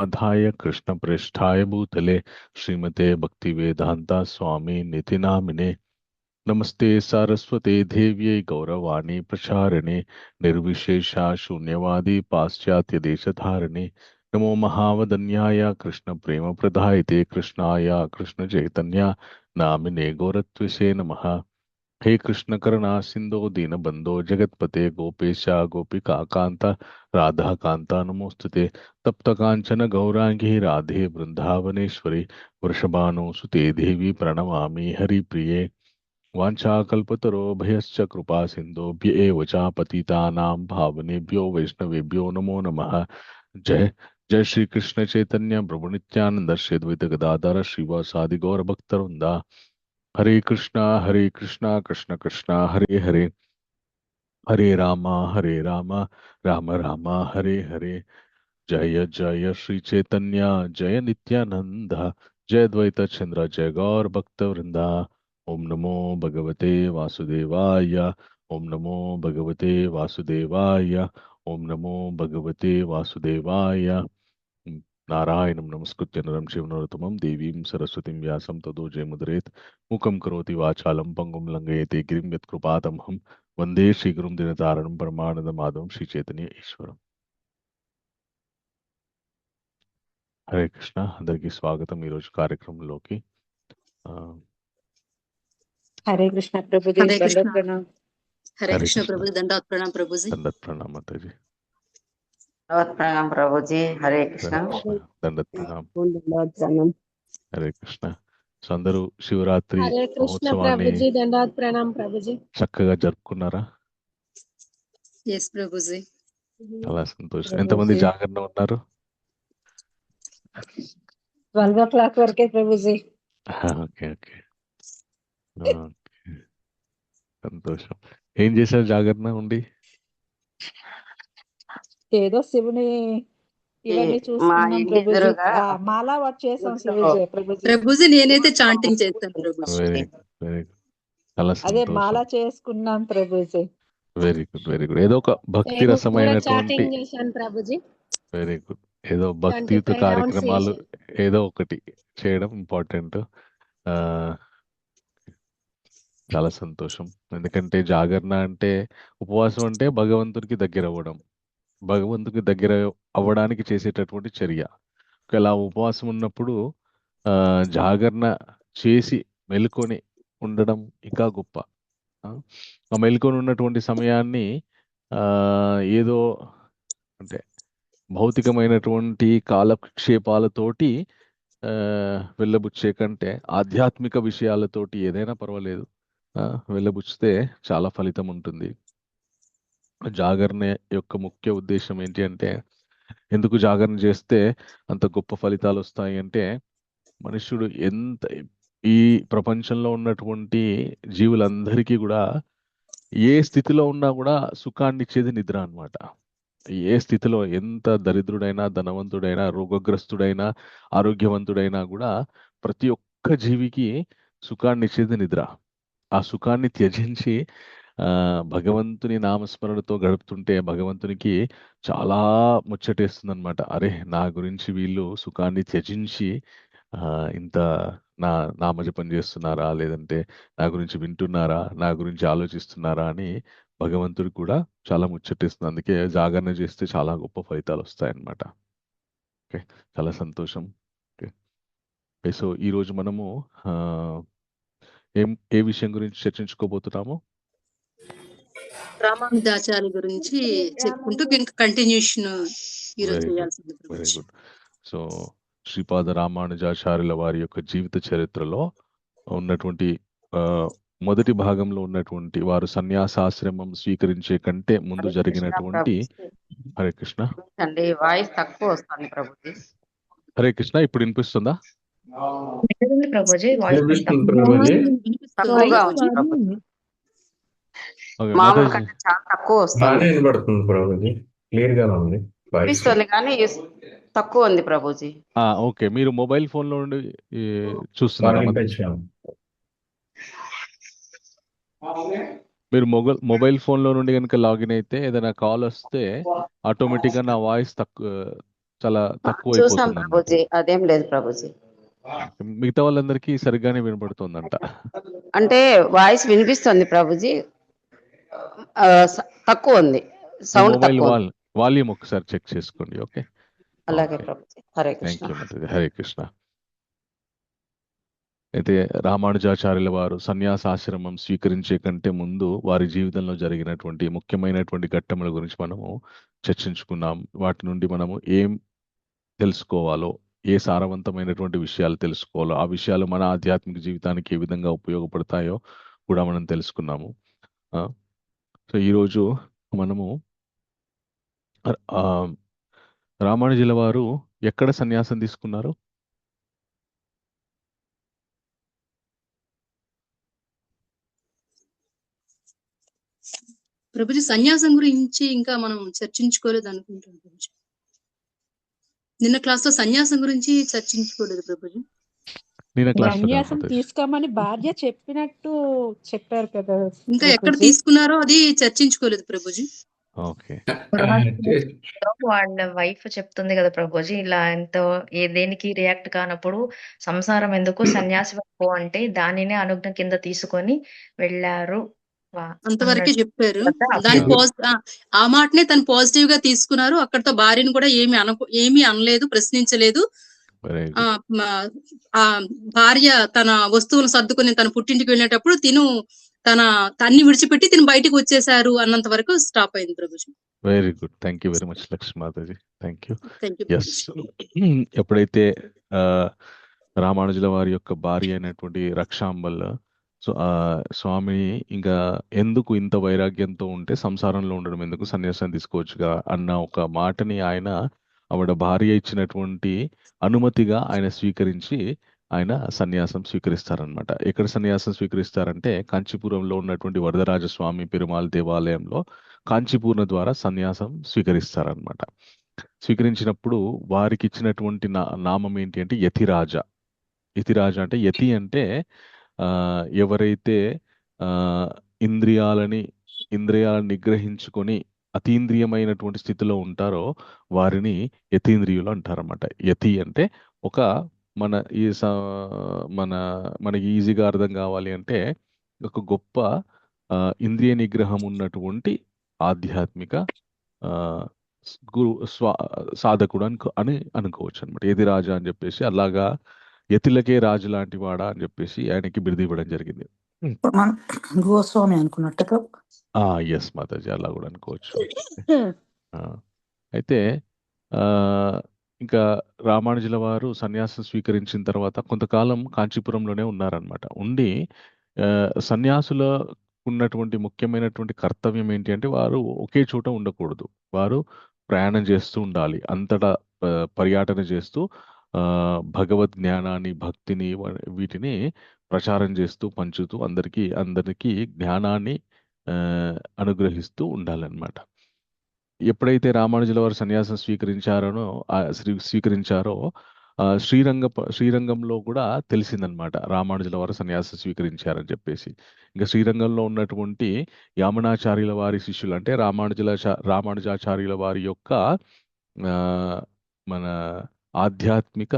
आधाय कृष्णप्रेष्ठाय भूतले श्रीमते भक्तिवेदांता स्वामी निति नामिने नमस्ते सारस्वते देव्यै गौरवाणी प्रचारिणे निर्विशेषा शून्यवादी पाश्चात्य देशधारिणे नमो महावदन्याय कृष्ण प्रेम प्रदायते कृष्णाय कृष्ण चैतन्य नामिने गौरत्विषे नमः। हे कृष्ण करुणा सिंधो दीनबंधो जगतपते गोपेश गोपिका कांता राधा कांता नमोस्तुते तप्त कांचन गौरांगी राधे वृंदावनेश्वरी वृषभानुसुते देवी प्रणमामि हरिप्रिये वाञ्छाकल्पतरोभयश्च कृपा सिन्धुभ्य एव च पतितानां भावनेभ्यो वैष्णवेभ्यो नमो नमः। जय जय श्री कृष्ण चैतन्य प्रभु नित्यानंद श्री अद्वैत गदाधर श्रीवासादि गौर भक्तवृंदा हरे कृष्णा कृष्ण कृष्णा हरे हरे हरे राम राम राम हरे हरे। जय जय श्री चैतन्य जय नित्यानंद जय द्वैत चंद्र जय गौर भक्त वृंदा। ओम नमो भगवते वासुदेवाय ओम नमो भगवते वासुदेवाय ओम नमो भगवते वासुदेवाय। नारायणं नमस्कृत्य नरं चैव नरोत्तमं देवीं सरस्वतीं व्यासं ततो जयमुदरेत् मूकं करोति वाचालं पङ्गुं लङ्घयते गिरिं यत्कृपातमहं వందే శ్రీగురుం దినతారణం పరమానంద మాధవం శ్రీ చైతన్య ఈశ్వరం. హరే కృష్ణ, అందరికీ స్వాగతం ఈరోజు కార్యక్రమంలోకి. हरे कृष्ण प्रभु जी, हरे कृष्ण दंडवत प्रणाम। हरे कृष्ण प्रभु जी, दंडवत प्रणाम प्रभु जी। దండత్ ప్రణామ మాతాజీ. दंडवत प्रणाम प्रभु जी। हरे कृष्ण। హరే కృష్ణ, దండత్ ప్రణామ. दंडवत प्रणाम। హరే కృష్ణ. సో అందరూ శివరాత్రి హరే కృష్ణ మహోత్సవాన్ని ప్రభుజీ, దండాత్ ప్రణాం ప్రభుజీ. చక్కగా జరుపుకున్నారా? यस प्रभु जी। చాలా సంతోషం. ఎంతమంది జాగరణ ఉన్నారు? 12 o'clock వరకే प्रभु जी। ఓకే ఓకే సంతోషం. ఏం చేశారు జాగరణ ఉండి? ఏదో శివుని ఇవన్నీ మా చూసుకున్నాం ఇంటి ప్రభు जी। ఎదురుగా మాలా వర్క్ చేసాం శివ ప్రభు जी। प्रभु जी నేనైతే చాంటింగ్ చేస్తాను ప్రభు जी। వెరీ గుడ్ వెరీ గుడ్, చాలా అదే సంతోషం. మాలా చేసుకున్నాం ప్రభు जी। Very good very good. ఏదో ఒక భక్తి నేను కూడా రసమైనటువంటి, చాటింగ్ చేశాను ప్రభుజీ. వెరీ గుడ్, ఏదో భక్తియుత 25 రౌండ్స్ కార్యక్రమాలు చేశాను. ఏదో ఒకటి చేయడం ఇంపార్టెంట్. చాలా సంతోషం. ఎందుకంటే జాగరణ అంటే, ఉపవాసం అంటే భగవంతునికి దగ్గర అవ్వడం, భగవంతునికి దగ్గర అవ్వడానికి చేసేటటువంటి చర్య. ఒకవేళ ఉపవాసం ఉన్నప్పుడు జాగరణ చేసి మెలుకొని ఉండడం ఇంకా గొప్ప. ఆ మెలుకొని ఉన్నటువంటి సమయాన్ని ఏదో అంటే భౌతికమైనటువంటి కాలక్షేపాలతోటి వెళ్ళబుచ్చే కంటే ఆధ్యాత్మిక విషయాలతోటి ఏదైనా పర్వాలేదు, వెళ్ళబుచ్చితే చాలా ఫలితం ఉంటుంది. జాగరణ యొక్క ముఖ్య ఉద్దేశం ఏంటి అంటే, ఎందుకు జాగరణ చేస్తే అంత గొప్ప ఫలితాలు వస్తాయి అంటే, మనుష్యుడు ఎంత ఈ ప్రపంచంలో ఉన్నటువంటి జీవులందరికీ కూడా ఏ స్థితిలో ఉన్నా కూడా సుఖాన్ని ఇచ్చేది నిద్ర అన్నమాట. ఏ స్థితిలో ఎంత దరిద్రుడైనా, ధనవంతుడైనా, రోగగ్రస్తుడైనా, ఆరోగ్యవంతుడైనా కూడా ప్రతి ఒక్క జీవికి సుఖాన్ని ఇచ్చేది నిద్ర. ఆ సుఖాన్ని త్యజించి భగవంతుని నామస్మరణతో గడుపుతుంటే భగవంతునికి చాలా ముచ్చటేస్తుంది అనమాట. అరే, నా గురించి వీళ్ళు సుఖాన్ని త్యజించి ఇంత నామజపం చేస్తున్నారా, లేదంటే నా గురించి వింటున్నారా, నా గురించి ఆలోచిస్తున్నారా అని భగవంతుడికి కూడా చాలా ముచ్చటేస్తుంది. అందుకే జాగరణ చేస్తే చాలా గొప్ప ఫలితాలు వస్తాయన్నమాట. ఓకే, చాలా సంతోషం. ఓకే, సో ఈరోజు మనము ఏ విషయం గురించి చర్చించుకోబోతున్నాము? రామానుజాచార్య గురించి చెప్పుకుంటూ ఇంకా కంటిన్యూషన్ ఈరోజు చేయాల్సింది ప్రభు వెరీ जी। గుడ్. సో శ్రీపాద రామానుజాచార్యుల వారి యొక్క జీవిత చరిత్రలో ఉన్నటువంటి మొదటి భాగంలో ఉన్నటువంటి, వారు సన్యాసాశ్రమం స్వీకరించే కంటే ముందు హరే కృష్ణ జరిగినటువంటి. ప్రభు। హరే కృష్ణ. అండి వాయిస్ తక్కువ వస్తుంది ప్రభుజీ. హరే కృష్ణ, ఇప్పుడు వినిపిస్తుందా? ప్రభుజీ వాయిస్ వినిపిస్తుంది ప్రభుజీ. తక్కువగా ఉంది ప్రభుజీ. ఓకే మామూలు మాతాజీ. కంటే చాలా తక్కువ బాగానే వస్తుంది. వినబడుతుంది ప్రభుజీ, క్లియర్ గానే ఉంది వాయిస్. వినిపిస్తుంది కానీ తక్కువ ఉంది ప్రభుజీ. ఓకే, మీరు మొబైల్ ఫోన్లో నుండి చూస్తున్నారా మాతాజీ? మీరు మొబైల్ ఫోన్లో నుండి కనుక లాగిన్ అయితే ఏదైనా కాల్ వస్తే ఆటోమేటిక్గా నా వాయిస్ చాలా తక్కువ చూసాం అయిపోతుంది అన్నమాట. ప్రభుజీ, అదేం లేదు ప్రభుజీ. మిగతా వాళ్ళందరికీ సరిగ్గానే వినపడుతుందంట. అంటే వాయిస్ వినిపిస్తుంది ప్రభుజీ, తక్కువ ఉంది, మీ సౌండ్ మొబైల్ తక్కువ ఉంది. వాల్యూమ్ ఒకసారి చెక్ చేసుకోండి. ఓకే, అలాగే okay, Prabhuji. Hare thank Krishna. You Mataji. Hare Krishna. అయితే రామానుజాచార్యుల వారు సన్యాసాశ్రమం స్వీకరించే కంటే ముందు వారి జీవితంలో జరిగినటువంటి ముఖ్యమైనటువంటి ఘట్టముల గురించి మనము చర్చించుకున్నాం. వాటి నుండి మనము ఏం తెలుసుకోవాలో, ఏ సారవంతమైనటువంటి విషయాలు తెలుసుకోవాలో, ఆ విషయాలు మన ఆధ్యాత్మిక జీవితానికి ఏ విధంగా ఉపయోగపడతాయో కూడా మనం తెలుసుకున్నాము. సో ఈరోజు మనము ఆ, రామానుజుల వారు ఎక్కడ సన్యాసం తీసుకున్నారు? ప్రభుజీ సన్యాసం గురించి ఇంకా మనం చర్చించుకోలేదు అనుకుంటాం ప్రభుజీ. నిన్న క్లాస్ లో సన్యాసం గురించి చర్చించుకోలేదు ప్రభుజీ. నేను క్లాస్లో సన్యాసం తీసుకోమని భార్య చెప్పినట్టు చెప్పారు కదా ఇంకా ఎక్కడ ప్రభుజీ. తీసుకున్నారో అది చర్చించుకోలేదు ప్రభుజీ. ఓకే, వాళ్ళ వైఫ్ చెప్తుంది కదా ప్రభుజీ, ఇలా ఎంతో దేనికి రియాక్ట్ కానప్పుడు సంసారం ఎందుకు సన్యాసి వైపు అంటే దానినే అనుజ్ఞ కింద తీసుకొని వెళ్ళారు అంతవరకే చెప్పారు. అన్నట్టు. దాని ఆ మాటనే తను పాజిటివ్ గా తీసుకున్నారు. అక్కడతో భార్యను కూడా ఏమీ అనలేదు, ప్రశ్నించలేదు. వెరీ ఆ గుడ్. ఆ భార్య తన వస్తువులను సర్దుకొని తన పుట్టింటికి వెళ్ళేటప్పుడు తన్ని విడిచిపెట్టి తిను బయటికి వచ్చేసారు అన్నంత వరకు స్టాప్ అయింది ప్రభుజీ. Very good, thank you very much Lakshmi మాతాజీ, thank you. Thank you yes, ఎప్పుడైతే రామానుజుల వారి యొక్క భార్య అయినటువంటి రక్షాంబల్ స్వామి ఇంకా ఎందుకు ఇంత వైరాగ్యంతో ఉంటే సంసారంలో ఉండడం ఎందుకు, సన్యాసం తీసుకోవచ్చుగా అన్న ఒక మాటని ఆవిడ భార్య ఇచ్చినటువంటి అనుమతిగా ఆయన స్వీకరించి ఆయన సన్యాసం స్వీకరిస్తారనమాట. ఎక్కడ సన్యాసం స్వీకరిస్తారంటే కాంచీపురంలో ఉన్నటువంటి వరదరాజస్వామి పెరుమాళ్ దేవాలయంలో కాంచీపూర్ణ ద్వారా సన్యాసం స్వీకరిస్తారనమాట. స్వీకరించినప్పుడు వారికి ఇచ్చినటువంటి నామం ఏంటి అంటే యతిరాజ. యతిరాజ అంటే యతి అంటే ఎవరైతే ఇంద్రియాలని నిగ్రహించుకొని అతీంద్రియమైనటువంటి స్థితిలో ఉంటారో వారిని యతీంద్రియులు అంటారన్నమాట. యతి అంటే ఒక మనకి ఈజీగా అర్థం కావాలి అంటే ఒక గొప్ప ఇంద్రియ నిగ్రహం ఉన్నటువంటి ఆధ్యాత్మిక గురు సాధకుడు అని అనుకోవచ్చు అనమాట. యతి రాజా అని చెప్పేసి, అలాగా యతిలకే రాజు లాంటి వాడా అని చెప్పేసి ఆయనకి బిరుదు ఇవ్వడం జరిగింది. గోస్వామి అనుకున్నట్టు. ఎస్ మాతాజీ, అలా కూడా అనుకోవచ్చు. అయితే ఇంకా రామానుజుల వారు సన్యాసం స్వీకరించిన తర్వాత కొంతకాలం కాంచీపురంలోనే ఉన్నారనమాట. ఉండి సన్యాసుల ఉన్నటువంటి ముఖ్యమైనటువంటి కర్తవ్యం ఏంటి అంటే వారు ఒకే చోట ఉండకూడదు. వారు ప్రయాణం చేస్తూ ఉండాలి, అంతటా పర్యటన చేస్తూ భగవద్ జ్ఞానాన్ని, భక్తిని, వీటిని ప్రచారం చేస్తూ పంచుతూ అందరికీ జ్ఞానాన్ని అనుగ్రహిస్తూ ఉండాలన్నమాట. ఎప్పుడైతే రామానుజుల వారు సన్యాసం స్వీకరించారో శ్రీరంగంలో కూడా తెలిసిందనమాట రామానుజుల వారు సన్యాసం స్వీకరించారని చెప్పేసి. ఇంకా శ్రీరంగంలో ఉన్నటువంటి యామునాచార్యుల వారి శిష్యులు అంటే రామానుజాచార్యుల వారి యొక్క మన ఆధ్యాత్మిక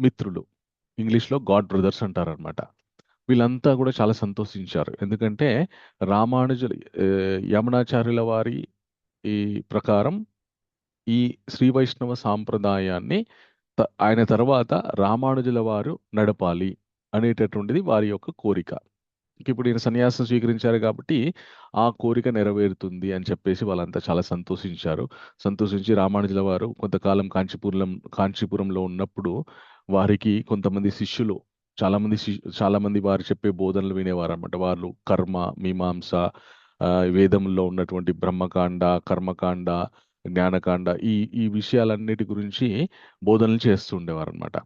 మిత్రులు, ఇంగ్లీష్లో గాడ్ బ్రదర్స్ అంటారనమాట. వీళ్ళంతా కూడా చాలా సంతోషించారు. ఎందుకంటే యమునాచార్యుల వారి ఈ ప్రకారం ఈ శ్రీ వైష్ణవ సాంప్రదాయాన్ని ఆయన తర్వాత రామానుజుల వారు నడపాలి అనేటటువంటిది వారి యొక్క కోరిక. ఇప్పుడు ఈయన సన్యాసం స్వీకరించారు కాబట్టి ఆ కోరిక నెరవేరుతుంది అని చెప్పేసి వాళ్ళంతా చాలా సంతోషించి రామానుజుల వారు కొంతకాలం కాంచీపురంలో ఉన్నప్పుడు వారికి కొంతమంది శిష్యులు, చాలా మంది వారు చెప్పే బోధనలు వినేవారు అనమాట. వాళ్ళు కర్మ, మీమాంస, వేదంలో ఉన్నటువంటి బ్రహ్మకాండ, కర్మకాండ, జ్ఞానకాండ, ఈ విషయాలన్నిటి గురించి బోధనలు చేస్తూ ఉండేవారు అనమాట.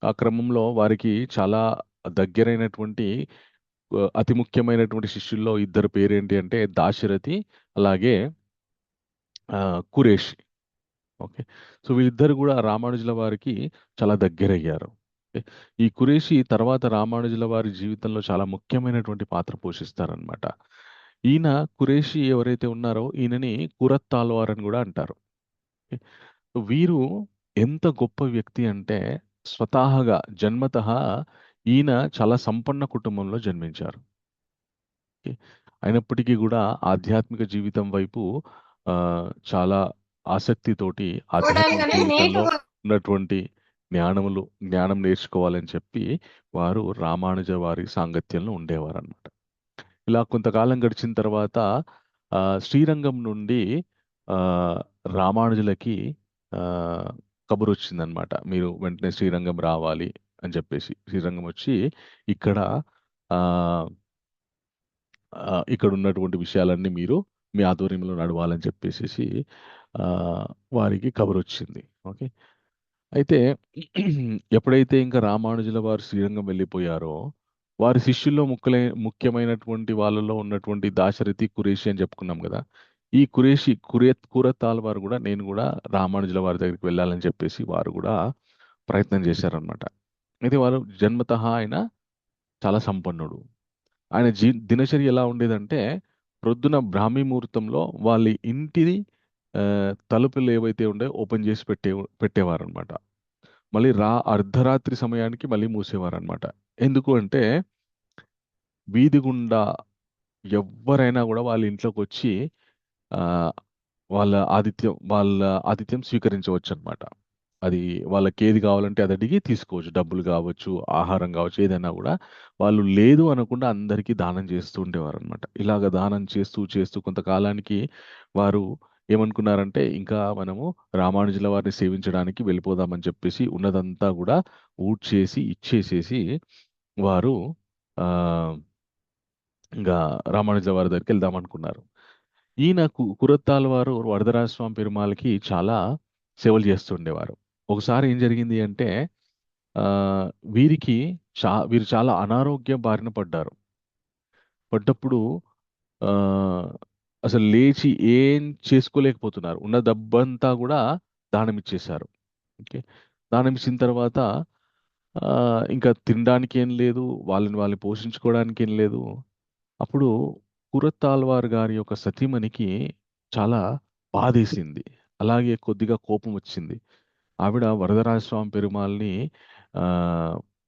ఆ క్రమంలో వారికి చాలా దగ్గరైనటువంటి అతి ముఖ్యమైనటువంటి శిష్యుల్లో ఇద్దరు పేరేంటి అంటే దాశరథి, అలాగే కురేషి. ఓకే, సో వీళ్ళిద్దరు కూడా రామానుజుల వారికి చాలా దగ్గరయ్యారు. ఈ కురేషి తర్వాత రామానుజుల వారి జీవితంలో చాలా ముఖ్యమైనటువంటి పాత్ర పోషిస్తారనమాట. ఈయన కురేషి ఎవరైతే ఉన్నారో ఈయనని కురత్తాల్వార్ అని కూడా అంటారు. వీరు ఎంత గొప్ప వ్యక్తి అంటే స్వతహాగా జన్మతః ఈయన చాలా సంపన్న కుటుంబంలో జన్మించారు. ఓకే. అయినప్పటికీ కూడా ఆధ్యాత్మిక జీవితం వైపు చాలా ఆసక్తితోటి ఆధ్యాత్మిక జీవితంలో ఉన్నటువంటి జ్ఞానం నేర్చుకోవాలని చెప్పి వారు రామానుజ వారి సాంగత్యంలో ఉండేవారన్నమాట. ఇలా కొంతకాలం గడిచిన తర్వాత శ్రీరంగం నుండి ఆ, రామానుజులకి ఆ, కబురు వచ్చిందనమాట. మీరు వెంటనే శ్రీరంగం రావాలి అని చెప్పేసి శ్రీరంగం వచ్చి ఇక్కడ ఆ, ఇక్కడ ఉన్నటువంటి విషయాలన్నీ మీరు మీ ఆధ్వర్యంలో నడవాలని చెప్పేసి ఆ, వారికి కబురు వచ్చింది. ఓకే. అయితే ఎప్పుడైతే ఇంకా రామానుజుల వారు శ్రీరంగం వెళ్ళిపోయారో వారి శిష్యుల్లో ముఖ్యమైనటువంటి వాళ్ళలో ఉన్నటువంటి దాశరథి కురేషి అని చెప్పుకున్నాం కదా. ఈ కూరతాల్ వారు కూడా నేను కూడా రామానుజుల వారి దగ్గరికి వెళ్ళాలని చెప్పేసి వారు కూడా ప్రయత్నం చేశారనమాట. అయితే వారు జన్మతః ఆయన చాలా సంపన్నుడు. ఆయన దినచర్య ఎలా ఉండేదంటే ప్రొద్దున బ్రాహ్మీ ముహూర్తంలో వాళ్ళ ఇంటిది తలుపులు ఏవైతే ఉండే ఓపెన్ చేసి పెట్టేవారనమాట. మళ్ళీ అర్ధరాత్రి సమయానికి మళ్ళీ మూసేవారనమాట. ఎందుకు అంటే వీధి గుండా ఎవ్వరైనా కూడా వాళ్ళ ఇంట్లోకి వచ్చి ఆ, వాళ్ళ ఆతిథ్యం స్వీకరించవచ్చు అనమాట. అది వాళ్ళకి ఏది కావాలంటే అది అడిగి తీసుకోవచ్చు. డబ్బులు కావచ్చు, ఆహారం కావచ్చు, ఏదైనా కూడా వాళ్ళు లేదు అనకుండా అందరికీ దానం చేస్తూ ఉండేవారు అనమాట. ఇలాగ దానం చేస్తూ చేస్తూ కొంతకాలానికి వారు ఏమనుకున్నారంటే ఇంకా మనము రామానుజుల వారిని సేవించడానికి వెళ్ళిపోదామని చెప్పేసి ఉన్నదంతా కూడా ఊడ్చేసి ఇచ్చేసేసి వారు ఆ ఇంకా రామానుజుల వారి దగ్గరికి వెళ్దాం అనుకున్నారు. ఈయన కురత్తాల వారు వరదరాజ స్వామి పెరుమాళకి చాలా సేవలు చేస్తుండేవారు. ఒకసారి ఏం జరిగింది అంటే ఆ, వీరు చాలా అనారోగ్య బారిన పడ్డారు. పడ్డప్పుడు ఆ, అసలు లేచి ఏం చేసుకోలేకపోతున్నారు. ఉన్న డబ్బంతా కూడా దానం ఇచ్చేశారు. ఓకే. దానం ఇచ్చిన తర్వాత ఆ, ఇంకా తినడానికి ఏం లేదు, వాళ్ళని పోషించుకోవడానికి ఏం లేదు. అప్పుడు కురత్తాల్వార్ గారి యొక్క సతీమణికి చాలా బాధేసింది. అలాగే కొద్దిగా కోపం వచ్చింది. ఆవిడ వరదరాజస్వామి పెరుమాల్ని ఆ,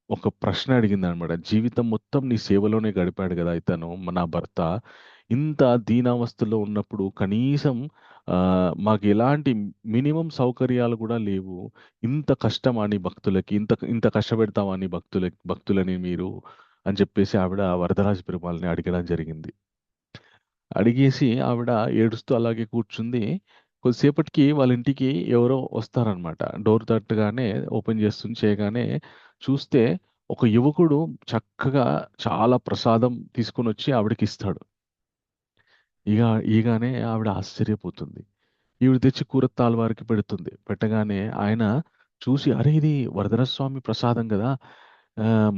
ఒక ప్రశ్న అడిగిందనమాట. జీవితం మొత్తం నీ సేవలోనే గడిపాడు కదా ఇతను, నా భర్త. ఇంత దీనావస్థలో ఉన్నప్పుడు కనీసం మాకు ఎలాంటి మినిమం సౌకర్యాలు కూడా లేవు. ఇంత కష్టమా నీ భక్తులకి, ఇంత ఇంత కష్టపెడతామా నీ భక్తులని మీరు అని చెప్పేసి ఆవిడ వరదరాజ పెరుమాల్ని అడగడం జరిగింది. అడిగేసి ఆవిడ ఏడుస్తూ అలాగే కూర్చుంది. కొద్దిసేపటికి వాళ్ళ ఇంటికి ఎవరో వస్తారనమాట. డోర్ తట్టగానే ఓపెన్ చేయగానే చూస్తే ఒక యువకుడు చక్కగా చాలా ప్రసాదం తీసుకొని వచ్చి ఆవిడకి ఇస్తాడు. ఈగానే ఆవిడ ఆశ్చర్యపోతుంది. ఈవిడ తెచ్చి కూరత్తాల వారికి పెడుతుంది. పెట్టగానే ఆయన చూసి అరే ఇది వరదరాజస్వామి ప్రసాదం కదా,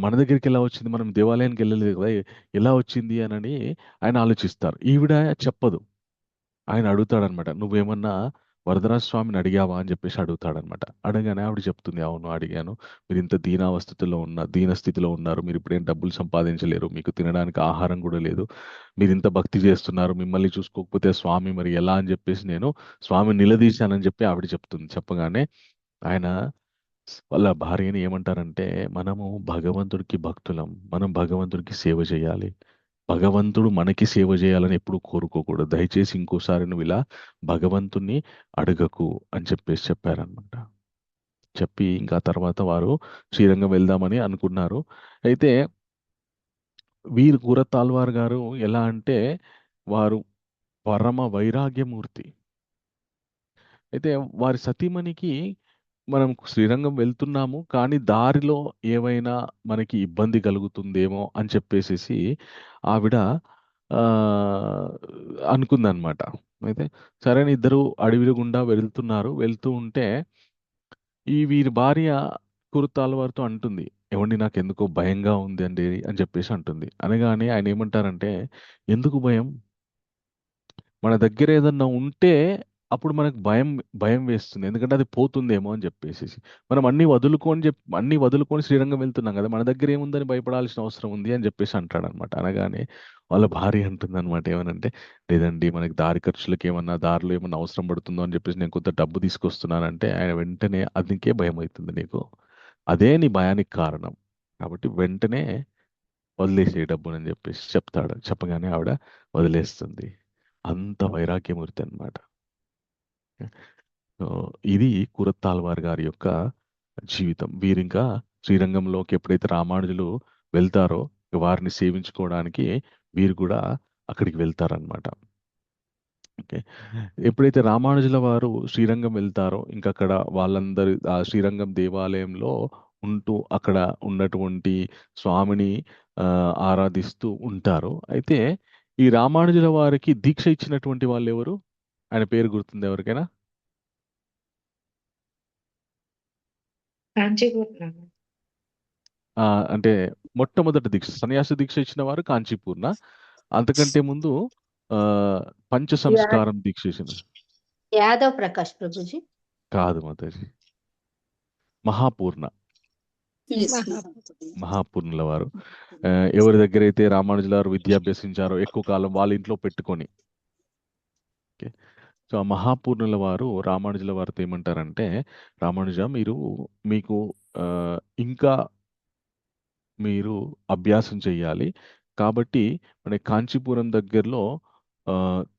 మన దగ్గరికి ఎలా వచ్చింది, మనం దేవాలయానికి వెళ్ళలేదు కదా, ఎలా వచ్చింది అని ఆయన ఆలోచిస్తారు. ఈవిడ చెప్పదు. ఆయన అడుగుతాడనమాట, నువ్వేమన్నా వరదరాజ స్వామిని అడిగావా అని చెప్పేసి అడుగుతాడనమాట. అడగానే ఆవిడ చెప్తుంది, అవును అడిగాను. మీరు ఇంత దీన స్థితిలో ఉన్నారు, మీరు ఇప్పుడేం డబ్బులు సంపాదించలేరు, మీకు తినడానికి ఆహారం కూడా లేదు, మీరు ఇంత భక్తి చేస్తున్నారు, మిమ్మల్ని చూసుకోకపోతే స్వామి మరి ఎలా అని చెప్పేసి నేను స్వామి నిలదీశానని చెప్పి ఆవిడ చెప్తుంది. చెప్పగానే ఆయన వాళ్ళ భార్యని ఏమంటారంటే, మనము భగవంతుడికి భక్తులం, మనం భగవంతుడికి సేవ చేయాలి, భగవంతుడు మనకి సేవ చేయాలని ఎప్పుడు కోరుకోకూడదు, దయచేసి ఇంకోసారి నువ్వు ఇలా భగవంతుణ్ణి అడగకు అని చెప్పేసి చెప్పారనమాట. చెప్పి ఇంకా తర్వాత వారు శ్రీరంగం వెళ్దామని అనుకున్నారు. అయితే వీరు కూరతాల్వార్ గారు ఎలా అంటే వారు పరమ వైరాగ్యమూర్తి. అయితే వారి సతీమణికి మనం శ్రీరంగం వెళ్తున్నాము కానీ దారిలో ఏవైనా మనకి ఇబ్బంది కలుగుతుందేమో అని చెప్పేసేసి ఆవిడ ఆ, అనుకుందనమాట. అయితే సరే అని ఇద్దరు అడవి గుండా వెళ్తూ ఉంటే వీరి భార్య కురుతాల వారితో అంటుంది, ఏమండి నాకు ఎందుకో భయంగా ఉంది అండి అని చెప్పేసి అంటుంది. అనగానే ఆయన ఏమంటారంటే, ఎందుకు భయం, మన దగ్గర ఏదన్నా ఉంటే అప్పుడు మనకు భయం భయం వేస్తుంది. ఎందుకంటే అది పోతుందేమో అని చెప్పేసేసి. మనం అన్నీ వదులుకొని శ్రీరంగం వెళ్తున్నాం కదా! మన దగ్గర ఏముందని భయపడాల్సిన అవసరం ఉంది అని చెప్పేసి అంటాడనమాట. అనగానే వాళ్ళ భార్య అంటుందనమాట ఏమనంటే, లేదండి మనకి దారి ఖర్చులకి దారిలో ఏమన్నా అవసరం పడుతుందో అని చెప్పేసి నేను కొంత డబ్బు తీసుకొస్తున్నానంటే, ఆయన వెంటనే అందుకే భయమైతుంది నీకు. అదే నీ భయానికి కారణం. కాబట్టి వెంటనే వదిలేసేయి డబ్బునని చెప్పేసి చెప్తాడు. చెప్పగానే ఆవిడ వదిలేస్తుంది. అంత వైరాగ్యమూర్తి అనమాట. సో, ఇది కూరత్తాళ్వార్ గారి యొక్క జీవితం. వీరింకా శ్రీరంగంలోకి ఎప్పుడైతే రామానుజులు వెళ్తారో, వారిని సేవించుకోవడానికి వీరు కూడా అక్కడికి వెళ్తారనమాట. ఓకే. ఎప్పుడైతే రామానుజుల వారు శ్రీరంగం వెళ్తారో, ఇంకక్కడ వాళ్ళందరూ ఆ శ్రీరంగం దేవాలయంలో ఉంటూ అక్కడ ఉన్నటువంటి స్వామిని ఆరాధిస్తూ ఉంటారు. అయితే ఈ రామానుజుల వారికి దీక్ష ఇచ్చినటువంటి వాళ్ళెవరు? ఆయన పేరు గుర్తుందా ఎవరికైనా? కాంచీపూర్ణం. అంటే మొట్టమొదటి దీక్ష సన్యాస దీక్ష ఇచ్చిన వారు కాంచీపూర్ణ. అంతకంటే ముందు పంచ సంస్కారం దీక్ష ఇచ్చిన యాదవ్ ప్రకాష్ ప్రభుజీ. కాదు మాతాజీ. మహాపూర్ణ. Yes, మహాపూర్ణుల వారు ఎవరి దగ్గర అయితే రామానుజుల వారు విద్యాభ్యసించారో ఎక్కువ కాలం వాళ్ళ ఇంట్లో పెట్టుకొని. ఓకే. సో ఆ మహాపూర్ణుల వారు రామానుజుల వారితో ఏమంటారంటే, రామానుజ మీకు ఇంకా మీరు అభ్యాసం చెయ్యాలి. కాబట్టి మన కాంచీపురం దగ్గరలో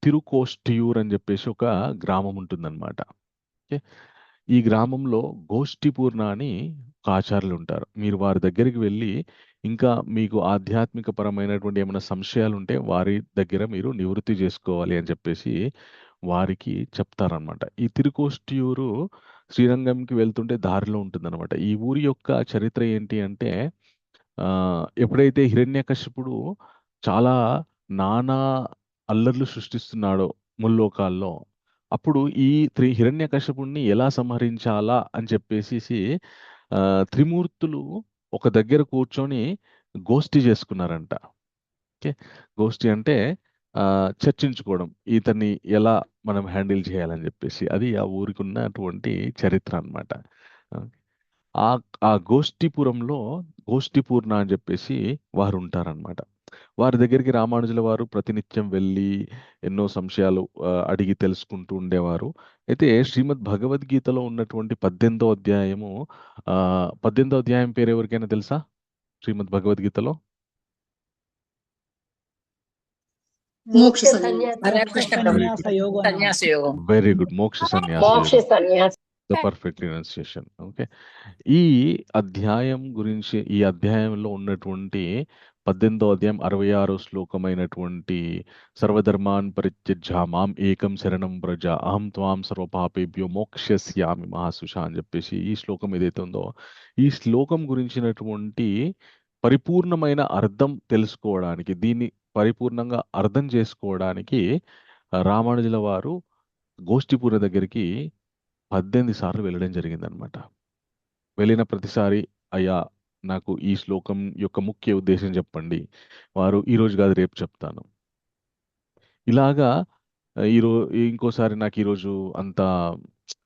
తిరుకోష్టియూర్ అని చెప్పేసి ఒక గ్రామం ఉంటుందన్నమాట. ఓకే. ఈ గ్రామంలో గోష్ఠిపూర్ణ అని ఒక ఆచార్యులు ఉంటారు. మీరు వారి దగ్గరికి వెళ్ళి ఇంకా మీకు ఆధ్యాత్మిక పరమైనటువంటి ఏమైనా సంశయాలు ఉంటే వారి దగ్గర మీరు నివృత్తి చేసుకోవాలి అని చెప్పేసి వారికి చెప్తారనమాట. ఈ తిరుకోష్టియూరు శ్రీరంగంకి వెళ్తుంటే దారిలో ఉంటుందన్నమాట. ఈ ఊరి యొక్క చరిత్ర ఏంటి అంటే, ఎప్పుడైతే హిరణ్యకశిపుడు చాలా నానా అల్లర్లు సృష్టిస్తున్నాడో ముల్లోకాల్లో, అప్పుడు ఈ హిరణ్యకశిపుడిని ఎలా సంహరించాలా అని చెప్పేసి త్రిమూర్తులు ఒక దగ్గర కూర్చొని గోష్ఠి చేసుకున్నారంట. ఓకే. గోష్ఠి అంటే చర్చించుకోవడం. ఇతన్ని ఎలా మనం హ్యాండిల్ చేయాలని చెప్పేసి. అది ఆ ఊరికి ఉన్నటువంటి చరిత్ర అనమాట. ఆ గోష్ఠిపురంలో గోష్ఠిపూర్ణ అని చెప్పేసి వారు ఉంటారనమాట. వారి దగ్గరికి రామానుజుల వారు ప్రతినిత్యం వెళ్ళి ఎన్నో సంశయాలు అడిగి తెలుసుకుంటూ ఉండేవారు. అయితే శ్రీమద్ భగవద్గీతలో ఉన్నటువంటి 18వ అధ్యాయము 18వ అధ్యాయం పేరు ఎవరికైనా తెలుసా? శ్రీమద్ భగవద్గీతలో మోక్ష సన్యాస యోగం. సన్యాస యోగం. Very good. మోక్ష సన్యాస మోక్ష యోగం. సన్యాస. The perfect pronunciation. ఓకే. ఈ అధ్యాయం గురించి ఈ అధ్యాయంలో ఉన్నటువంటి 18వ అధ్యాయం 66వ శ్లోకమైనటువంటి సర్వధర్మాన్ పరిత్యజ్య మాం ఏకం శరణం వ్రజ అహం త్వాం సర్వపాపేభ్యో మోక్షస్యామి మహాసుష అని చెప్పేసి ఈ శ్లోకం ఏదైతే ఉందో, ఈ శ్లోకం గురించినటువంటి పరిపూర్ణమైన అర్థం తెలుసుకోవడానికి, దీన్ని పరిపూర్ణంగా అర్థం చేసుకోవడానికి రామానుజుల వారు గోష్ఠిపూర్ణ దగ్గరికి 18 సార్లు వెళ్ళడం జరిగిందనమాట. వెళ్ళిన ప్రతిసారి అయ్యా నాకు ఈ శ్లోకం యొక్క ముఖ్య ఉద్దేశం చెప్పండి. వారు ఈరోజు కాదు రేపు చెప్తాను. ఇలాగా ఇంకోసారి నాకు ఈరోజు అంత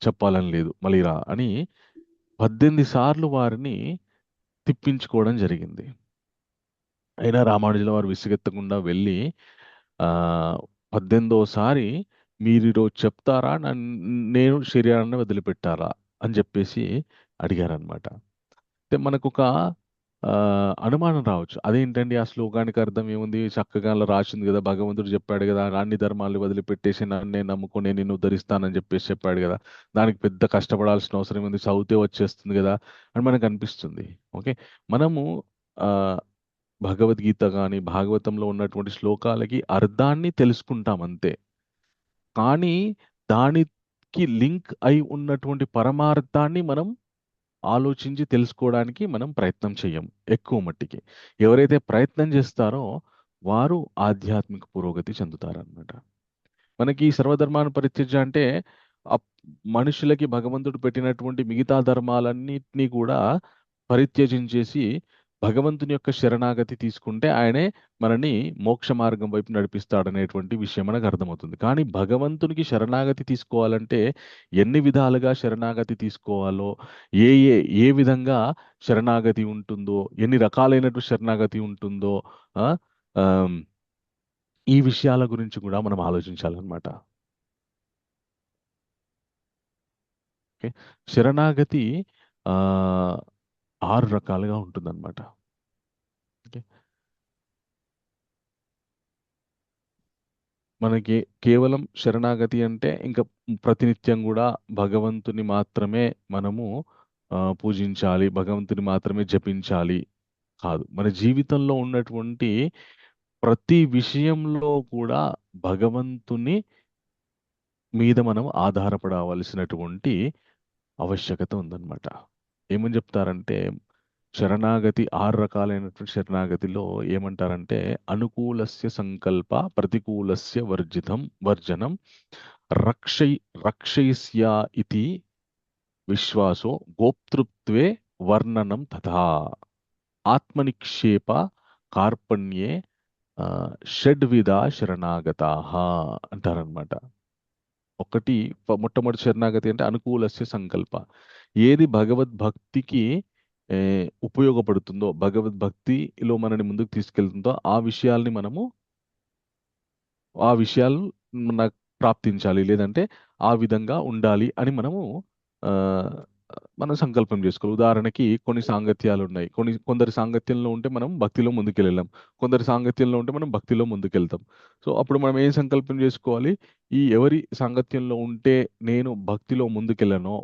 చెప్పాలని లేదు మళ్ళీ రా అని 18 సార్లు వారిని తిప్పించుకోవడం జరిగింది. అయినా రామానుజుల వారు విసుగెత్తకుండా వెళ్ళి 18వసారి మీరు ఈరోజు చెప్తారా నేను శరీరాన్ని వదిలిపెట్టారా అని చెప్పేసి అడిగారనమాట. అయితే మనకు ఒక అనుమానం రావచ్చు. అదేంటండి ఆ శ్లోకానికి అర్థం ఏముంది? చక్కగా అలా రాసింది కదా, భగవంతుడు చెప్పాడు కదా, అన్ని ధర్మాలు వదిలిపెట్టేసి నన్నే నమ్ముకొని నిన్ను ఉద్ధరిస్తానని చెప్పేసి చెప్పాడు కదా, దానికి పెద్ద కష్టపడాల్సిన అవసరం ఏముంది, చదివితే వచ్చేస్తుంది కదా అని మనకు అనిపిస్తుంది. ఓకే. మనము భగవద్గీత కానీ భాగవతంలో ఉన్నటువంటి శ్లోకాలకి అర్థాన్ని తెలుసుకుంటాం అంతే. కానీ దానికి లింక్ అయి ఉన్నటువంటి పరమార్థాన్ని మనం ఆలోచించి తెలుసుకోవడానికి మనం ప్రయత్నం చేయం ఎక్కువ మట్టికి. ఎవరైతే ప్రయత్నం చేస్తారో వారు ఆధ్యాత్మిక పురోగతి చెందుతారనమాట. మనకి సర్వధర్మాన్ని పరిత్యజ్య అంటే మనుషులకి భగవంతుడు పెట్టినటువంటి మిగతా ధర్మాలన్నిటినీ కూడా పరిత్యజించేసి భగవంతుని యొక్క శరణాగతి తీసుకుంటే ఆయనే మనని మోక్ష మార్గం వైపు నడిపిస్తాడనేటువంటి విషయం మనకు అర్థమవుతుంది. కానీ భగవంతునికి శరణాగతి తీసుకోవాలంటే ఎన్ని విధాలుగా శరణాగతి తీసుకోవాలో, ఏ ఏ ఏ విధంగా శరణాగతి ఉంటుందో, ఎన్ని రకాలైనటువంటి శరణాగతి ఉంటుందో ఆ, ఆమ్, ఈ విషయాల గురించి కూడా మనం ఆలోచించాలన్నమాట. ఓకే, శరణాగతి ఆ 6 రకాలుగా ఉంటుందన్నమాట. ఓకే, మనకి కేవలం శరణాగతి అంటే ఇంకా ప్రతినిత్యం కూడా భగవంతుని మాత్రమే మనము పూజించాలి, భగవంతుని మాత్రమే జపించాలి కాదు. మన జీవితంలో ఉన్నటువంటి ప్రతి విషయంలో కూడా భగవంతుని మీద మనం ఆధారపడవలసినటువంటి ఆవశ్యకత ఉందన్నమాట. ఏమని చెప్తారంటే శరణాగతి 6 రకాలైనటువంటి శరణాగతిలో ఏమంటారంటే అనుకూలస్య సంకల్ప ప్రతికూలస్య వర్జనం రక్షై రక్షయిస్యా ఇతి విశ్వాసో గోప్తృత్వే వర్ణనం తథా ఆత్మనిక్షేప కార్పణ్యే షడ్విధ శరణాగతాః అంటారనమాట. ఒకటి మొట్టమొదటి శరణాగతి అంటే అనుకూలస్య సంకల్ప. ఏది భగవద్భక్తికి ఉపయోగపడుతుందో, భగవద్భక్తిలో మనని ముందుకు తీసుకెళ్తుందో ఆ విషయాలు నాకు ప్రాప్తించాలి, లేదంటే ఆ విధంగా ఉండాలి అని మనం సంకల్పం చేసుకోవాలి. ఉదాహరణకి కొన్ని సాంగత్యాలు ఉన్నాయి. కొందరి సాంగత్యంలో ఉంటే మనం భక్తిలో ముందుకెళ్ళాం, కొందరి సాంగత్యంలో ఉంటే మనం భక్తిలో ముందుకెళ్తాం. సో అప్పుడు మనం ఏం సంకల్పం చేసుకోవాలి? ఎవరి సాంగత్యంలో ఉంటే నేను భక్తిలో ముందుకెళ్ళానో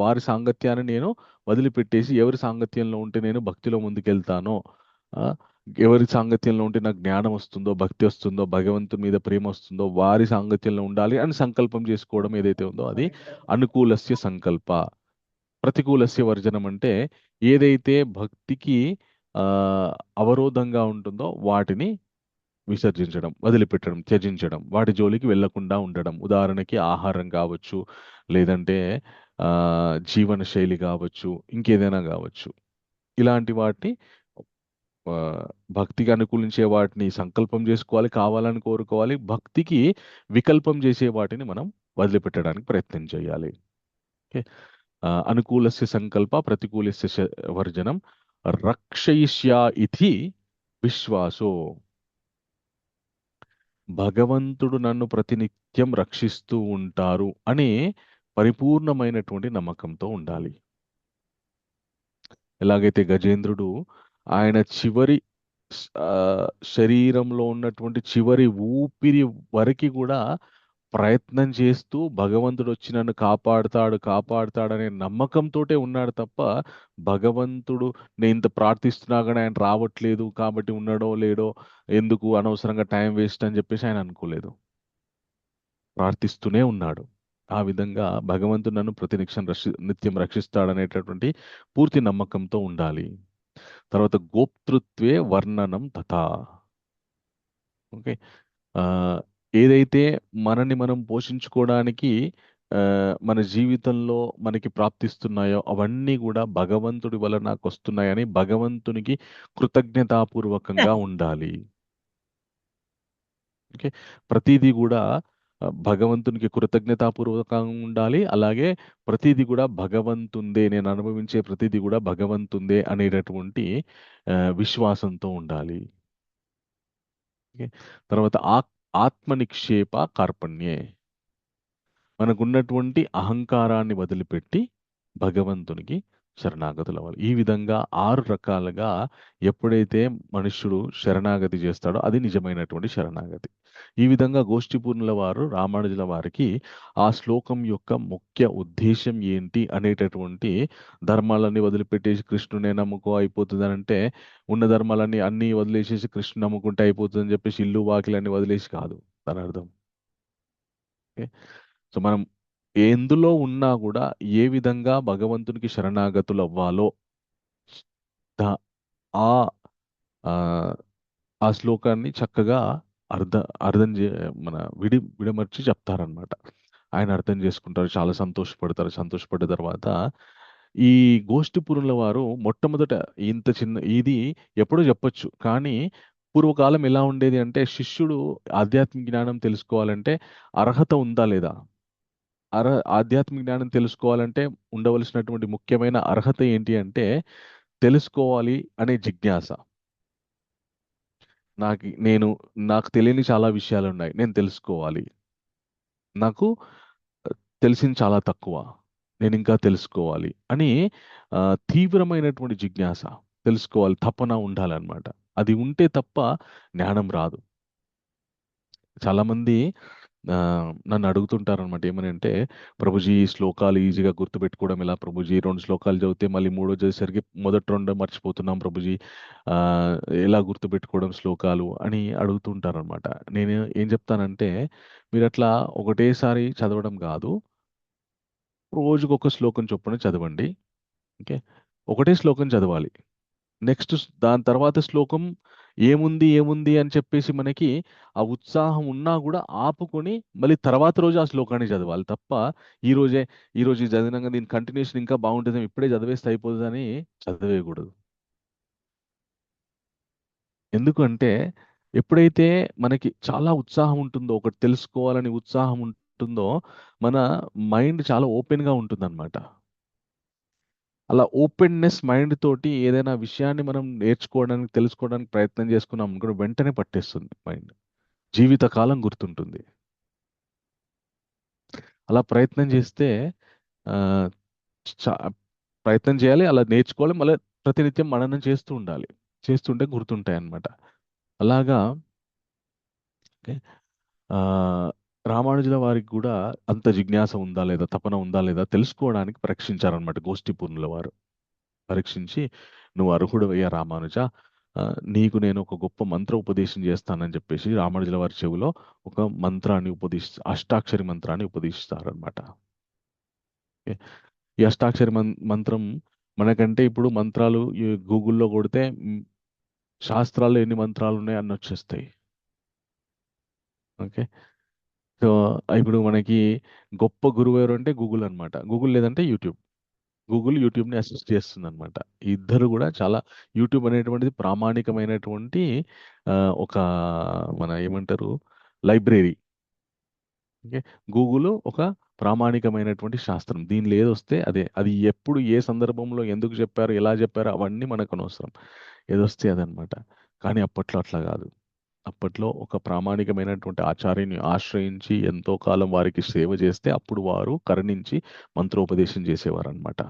వారి సాంగత్యాన్ని నేను వదిలిపెట్టేసి ఎవరి సాంగత్యంలో ఉంటే నేను భక్తిలో ముందుకెళ్తానో, ఎవరి సాంగత్యంలో ఉంటే నాకు జ్ఞానం వస్తుందో, భక్తి వస్తుందో, భగవంతుని మీద ప్రేమ వస్తుందో వారి సాంగత్యంలో ఉండాలి అని సంకల్పం చేసుకోవడం ఏదైతే ఉందో అది అనుకూలస్య సంకల్ప. ప్రతికూలస్య వర్జనం అంటే ఏదైతే భక్తికి అవరోధంగా ఉంటుందో వాటిని విసర్జించడం, వదిలిపెట్టడం, త్యజించడం, వాటి జోలికి వెళ్లకుండా ఉండడం. ఉదాహరణకి ఆహారం కావచ్చు, లేదంటే జీవన శైలి కావచ్చు, ఇంకేదైనా కావచ్చు. ఇలాంటి వాటిని భక్తికి అనుకూలించే వాటిని సంకల్పం చేసుకోవాలి, కావాలని కోరుకోవాలి. భక్తికి వికల్పం చేసే వాటిని మనం వదిలిపెట్టడానికి ప్రయత్నం చేయాలి. ఓకే, అనుకూలస్య సంకల్ప ప్రతికూలస్య వర్జనం రక్షయిష్యా ఇతి విశ్వాసో. భగవంతుడు నన్ను ప్రతినిత్యం రక్షిస్తూ ఉంటారు అనే పరిపూర్ణమైనటువంటి నమ్మకంతో ఉండాలి. ఎలాగైతే గజేంద్రుడు ఆయన చివరి శరీరంలో ఉన్నటువంటి చివరి ఊపిరి వరకు కూడా ప్రయత్నం చేస్తూ భగవంతుడు వచ్చి నన్ను కాపాడుతాడనే నమ్మకంతోటే ఉన్నాడు తప్ప భగవంతుడు నేను ఇంత ప్రార్థిస్తున్నా కానీ ఆయన రావట్లేదు కాబట్టి ఉన్నాడో లేడో, ఎందుకు అనవసరంగా టైం వేస్ట్ అని చెప్పేసి ఆయన అనుకోలేదు. ప్రార్థిస్తూనే ఉన్నాడు. ఆ విధంగా భగవంతుడు నన్ను నిత్యం రక్షిస్తాడనేటటువంటి పూర్తి నమ్మకంతో ఉండాలి. తర్వాత గోప్తృత్వే వర్ణనం తథా. ఓకే, ఏదైతే మనని మనం పోషించుకోవడానికి మన జీవితంలో మనకి ప్రాప్తిస్తున్నాయో అవన్నీ కూడా భగవంతుడి వల్ల నాకు వస్తున్నాయని భగవంతునికి కృతజ్ఞతాపూర్వకంగా ఉండాలి. ఓకే, ప్రతిదీ కూడా భగవంతునికి కృతజ్ఞతాపూర్వకంగా ఉండాలి. అలాగే ప్రతిదీ కూడా భగవంతుందే, నేను అనుభవించే ప్రతిదీ కూడా భగవంతుందే అనేటటువంటి విశ్వాసంతో ఉండాలి. ఓకే, తర్వాత ఆత్మనిక్షేప కార్పణ్యే. మనకున్నటువంటి అహంకారాన్ని వదిలిపెట్టి భగవంతునికి శరణాగతులు అవ్వాలి. ఈ విధంగా 6 రకాలుగా ఎప్పుడైతే మనుష్యుడు శరణాగతి చేస్తాడో అది నిజమైనటువంటి శరణాగతి. ఈ విధంగా గోష్ఠిపూర్ణుల వారు రామానుజుల వారికి ఆ శ్లోకం యొక్క ముఖ్య ఉద్దేశం ఏంటి అనేటటువంటి ధర్మాలన్నీ వదిలిపెట్టేసి కృష్ణునే నమ్ముకో అయిపోతుంది అని అంటే, ఉన్న ధర్మాలన్నీ అన్నీ వదిలేసేసి కృష్ణు నమ్ముకుంటే అయిపోతుందని చెప్పేసి ఇల్లు వాకిలన్నీ వదిలేసి కాదు దాని అర్థం. ఓకే, సో మనం ఎందులో ఉన్నా కూడా ఏ విధంగా భగవంతునికి శరణాగతులు అవ్వాలో ఆ ఆ శ్లోకాన్ని చక్కగా అర్థం విడమర్చి చెప్తారనమాట. ఆయన అర్థం చేసుకుంటారు, చాలా సంతోషపడతారు. సంతోషపడ్డ తర్వాత ఈ గోష్ఠిపురుల వారు మొట్టమొదట ఇంత చిన్న ఇది ఎప్పుడో చెప్పొచ్చు, కానీ పూర్వకాలం ఎలా ఉండేది అంటే శిష్యుడు ఆధ్యాత్మిక జ్ఞానం తెలుసుకోవాలంటే అర్హత ఉందా లేదా, ఆధ్యాత్మిక జ్ఞానం తెలుసుకోవాలంటే ఉండవలసినటువంటి ముఖ్యమైన అర్హత ఏంటి అంటే తెలుసుకోవాలి అనే జిజ్ఞాస. నాకు తెలియని చాలా విషయాలు ఉన్నాయి, నేను తెలుసుకోవాలి. నాకు తెలిసింది చాలా తక్కువ, నేను ఇంకా తెలుసుకోవాలి అని తీవ్రమైనటువంటి జిజ్ఞాస, తెలుసుకోవాలి తపన ఉండాలన్నమాట. అది ఉంటే తప్ప జ్ఞానం రాదు. చాలామంది నన్ను అడుగుతుంటారనమాట, ఏమని అంటే, ప్రభుజీ ఈ శ్లోకాలు ఈజీగా గుర్తుపెట్టుకోవడం ఎలా ప్రభుజీ, 2 శ్లోకాలు చదివితే మళ్ళీ మూడో చదివేసరికి మొదటి 2 మర్చిపోతున్నాం ప్రభుజీ, ఆ, ఎలా గుర్తుపెట్టుకోవడం శ్లోకాలు అని అడుగుతుంటారనమాట. నేను ఏం చెప్తానంటే, మీరు అట్లా ఒకటేసారి చదవడం కాదు, రోజుకొక శ్లోకం చొప్పున చదవండి. ఓకే, ఒకటే శ్లోకం చదవాలి. నెక్స్ట్ దాని తర్వాత శ్లోకం ఏముంది ఏముంది అని చెప్పేసి మనకి ఆ ఉత్సాహం ఉన్నా కూడా ఆపుకొని మళ్ళీ తర్వాత రోజు ఆ శ్లోకాన్ని చదవాలి తప్ప ఈ రోజు ఇది చదివినాక దీని కంటిన్యూషన్ ఇంకా బాగుంటుంది, ఇప్పుడే చదివేస్తే అయిపోతుంది అని చదివేయకూడదు. ఎందుకంటే ఎప్పుడైతే మనకి చాలా ఉత్సాహం ఉంటుందో, ఒకటి తెలుసుకోవాలని ఉత్సాహం ఉంటుందో, మన మైండ్ చాలా ఓపెన్గా ఉంటుందన్నమాట. అలా ఓపెన్నెస్ మైండ్ తోటి ఏదైనా విషయాన్ని మనం నేర్చుకోవడానికి, తెలుసుకోవడానికి ప్రయత్నం చేసుకున్నాం అనుకో, వెంటనే పట్టేస్తుంది మైండ్, జీవితకాలం గుర్తుంటుంది. అలా ప్రయత్నం చేస్తే ఆ, చా- ప్రయత్నం చేయాలి, అలా నేర్చుకోవాలి, మళ్ళీ ప్రతినిత్యం మననం చేస్తూ ఉండాలి, చేస్తుంటే గుర్తుంటాయి అన్నమాట. అలాగా ఓకే, ఆ, రామానుజుల వారికి కూడా అంత జిజ్ఞాస ఉందా లేదా, తపన ఉందా లేదా తెలుసుకోవడానికి పరీక్షించారనమాట గోష్ఠిపూర్ణుల వారు. పరీక్షించి, నువ్వు అర్హుడవయ్యా రామానుజ, నీకు నేను ఒక గొప్ప మంత్ర ఉపదేశం చేస్తానని చెప్పేసి రామానుజుల వారి చెవిలో ఒక మంత్రాన్ని అష్టాక్షరి మంత్రాన్ని ఉపదేశిస్తారనమాట. ఈ అష్టాక్షరి మంత్రం మనకంటే ఇప్పుడు మంత్రాలు ఈ గూగుల్లో కొడితే శాస్త్రాల్లో ఎన్ని మంత్రాలు ఉన్నాయి అన్ని వచ్చేస్తాయి. ఓకే, సో ఇప్పుడు మనకి గొప్ప గురువు ఎవరు అంటే గూగుల్ అన్నమాట. గూగుల్ లేదంటే యూట్యూబ్ని అసిస్ట్ చేస్తుంది అనమాట. ఇద్దరు కూడా చాలా, యూట్యూబ్ అనేటువంటిది ప్రామాణికమైనటువంటి ఆ, ఒక మన ఏమంటారు లైబ్రరీ. ఓకే, గూగుల్ ఒక ప్రామాణికమైనటువంటి శాస్త్రం. దీనిలో ఏదొస్తే అదే, అది ఎప్పుడు ఏ సందర్భంలో ఎందుకు చెప్పారు, ఎలా చెప్పారు అవన్నీ మనకు అనవసరం, ఏదొస్తే అదనమాట. కానీ అప్పట్లో అట్లా కాదు. అప్పట్లో ఒక ప్రామాణికమైనటువంటి ఆచార్యుని ఆశ్రయించి ఎంతో కాలం వారికి సేవ చేస్తే అప్పుడు వారు కరుణించి మంత్రోపదేశం చేసేవారు అనమాట.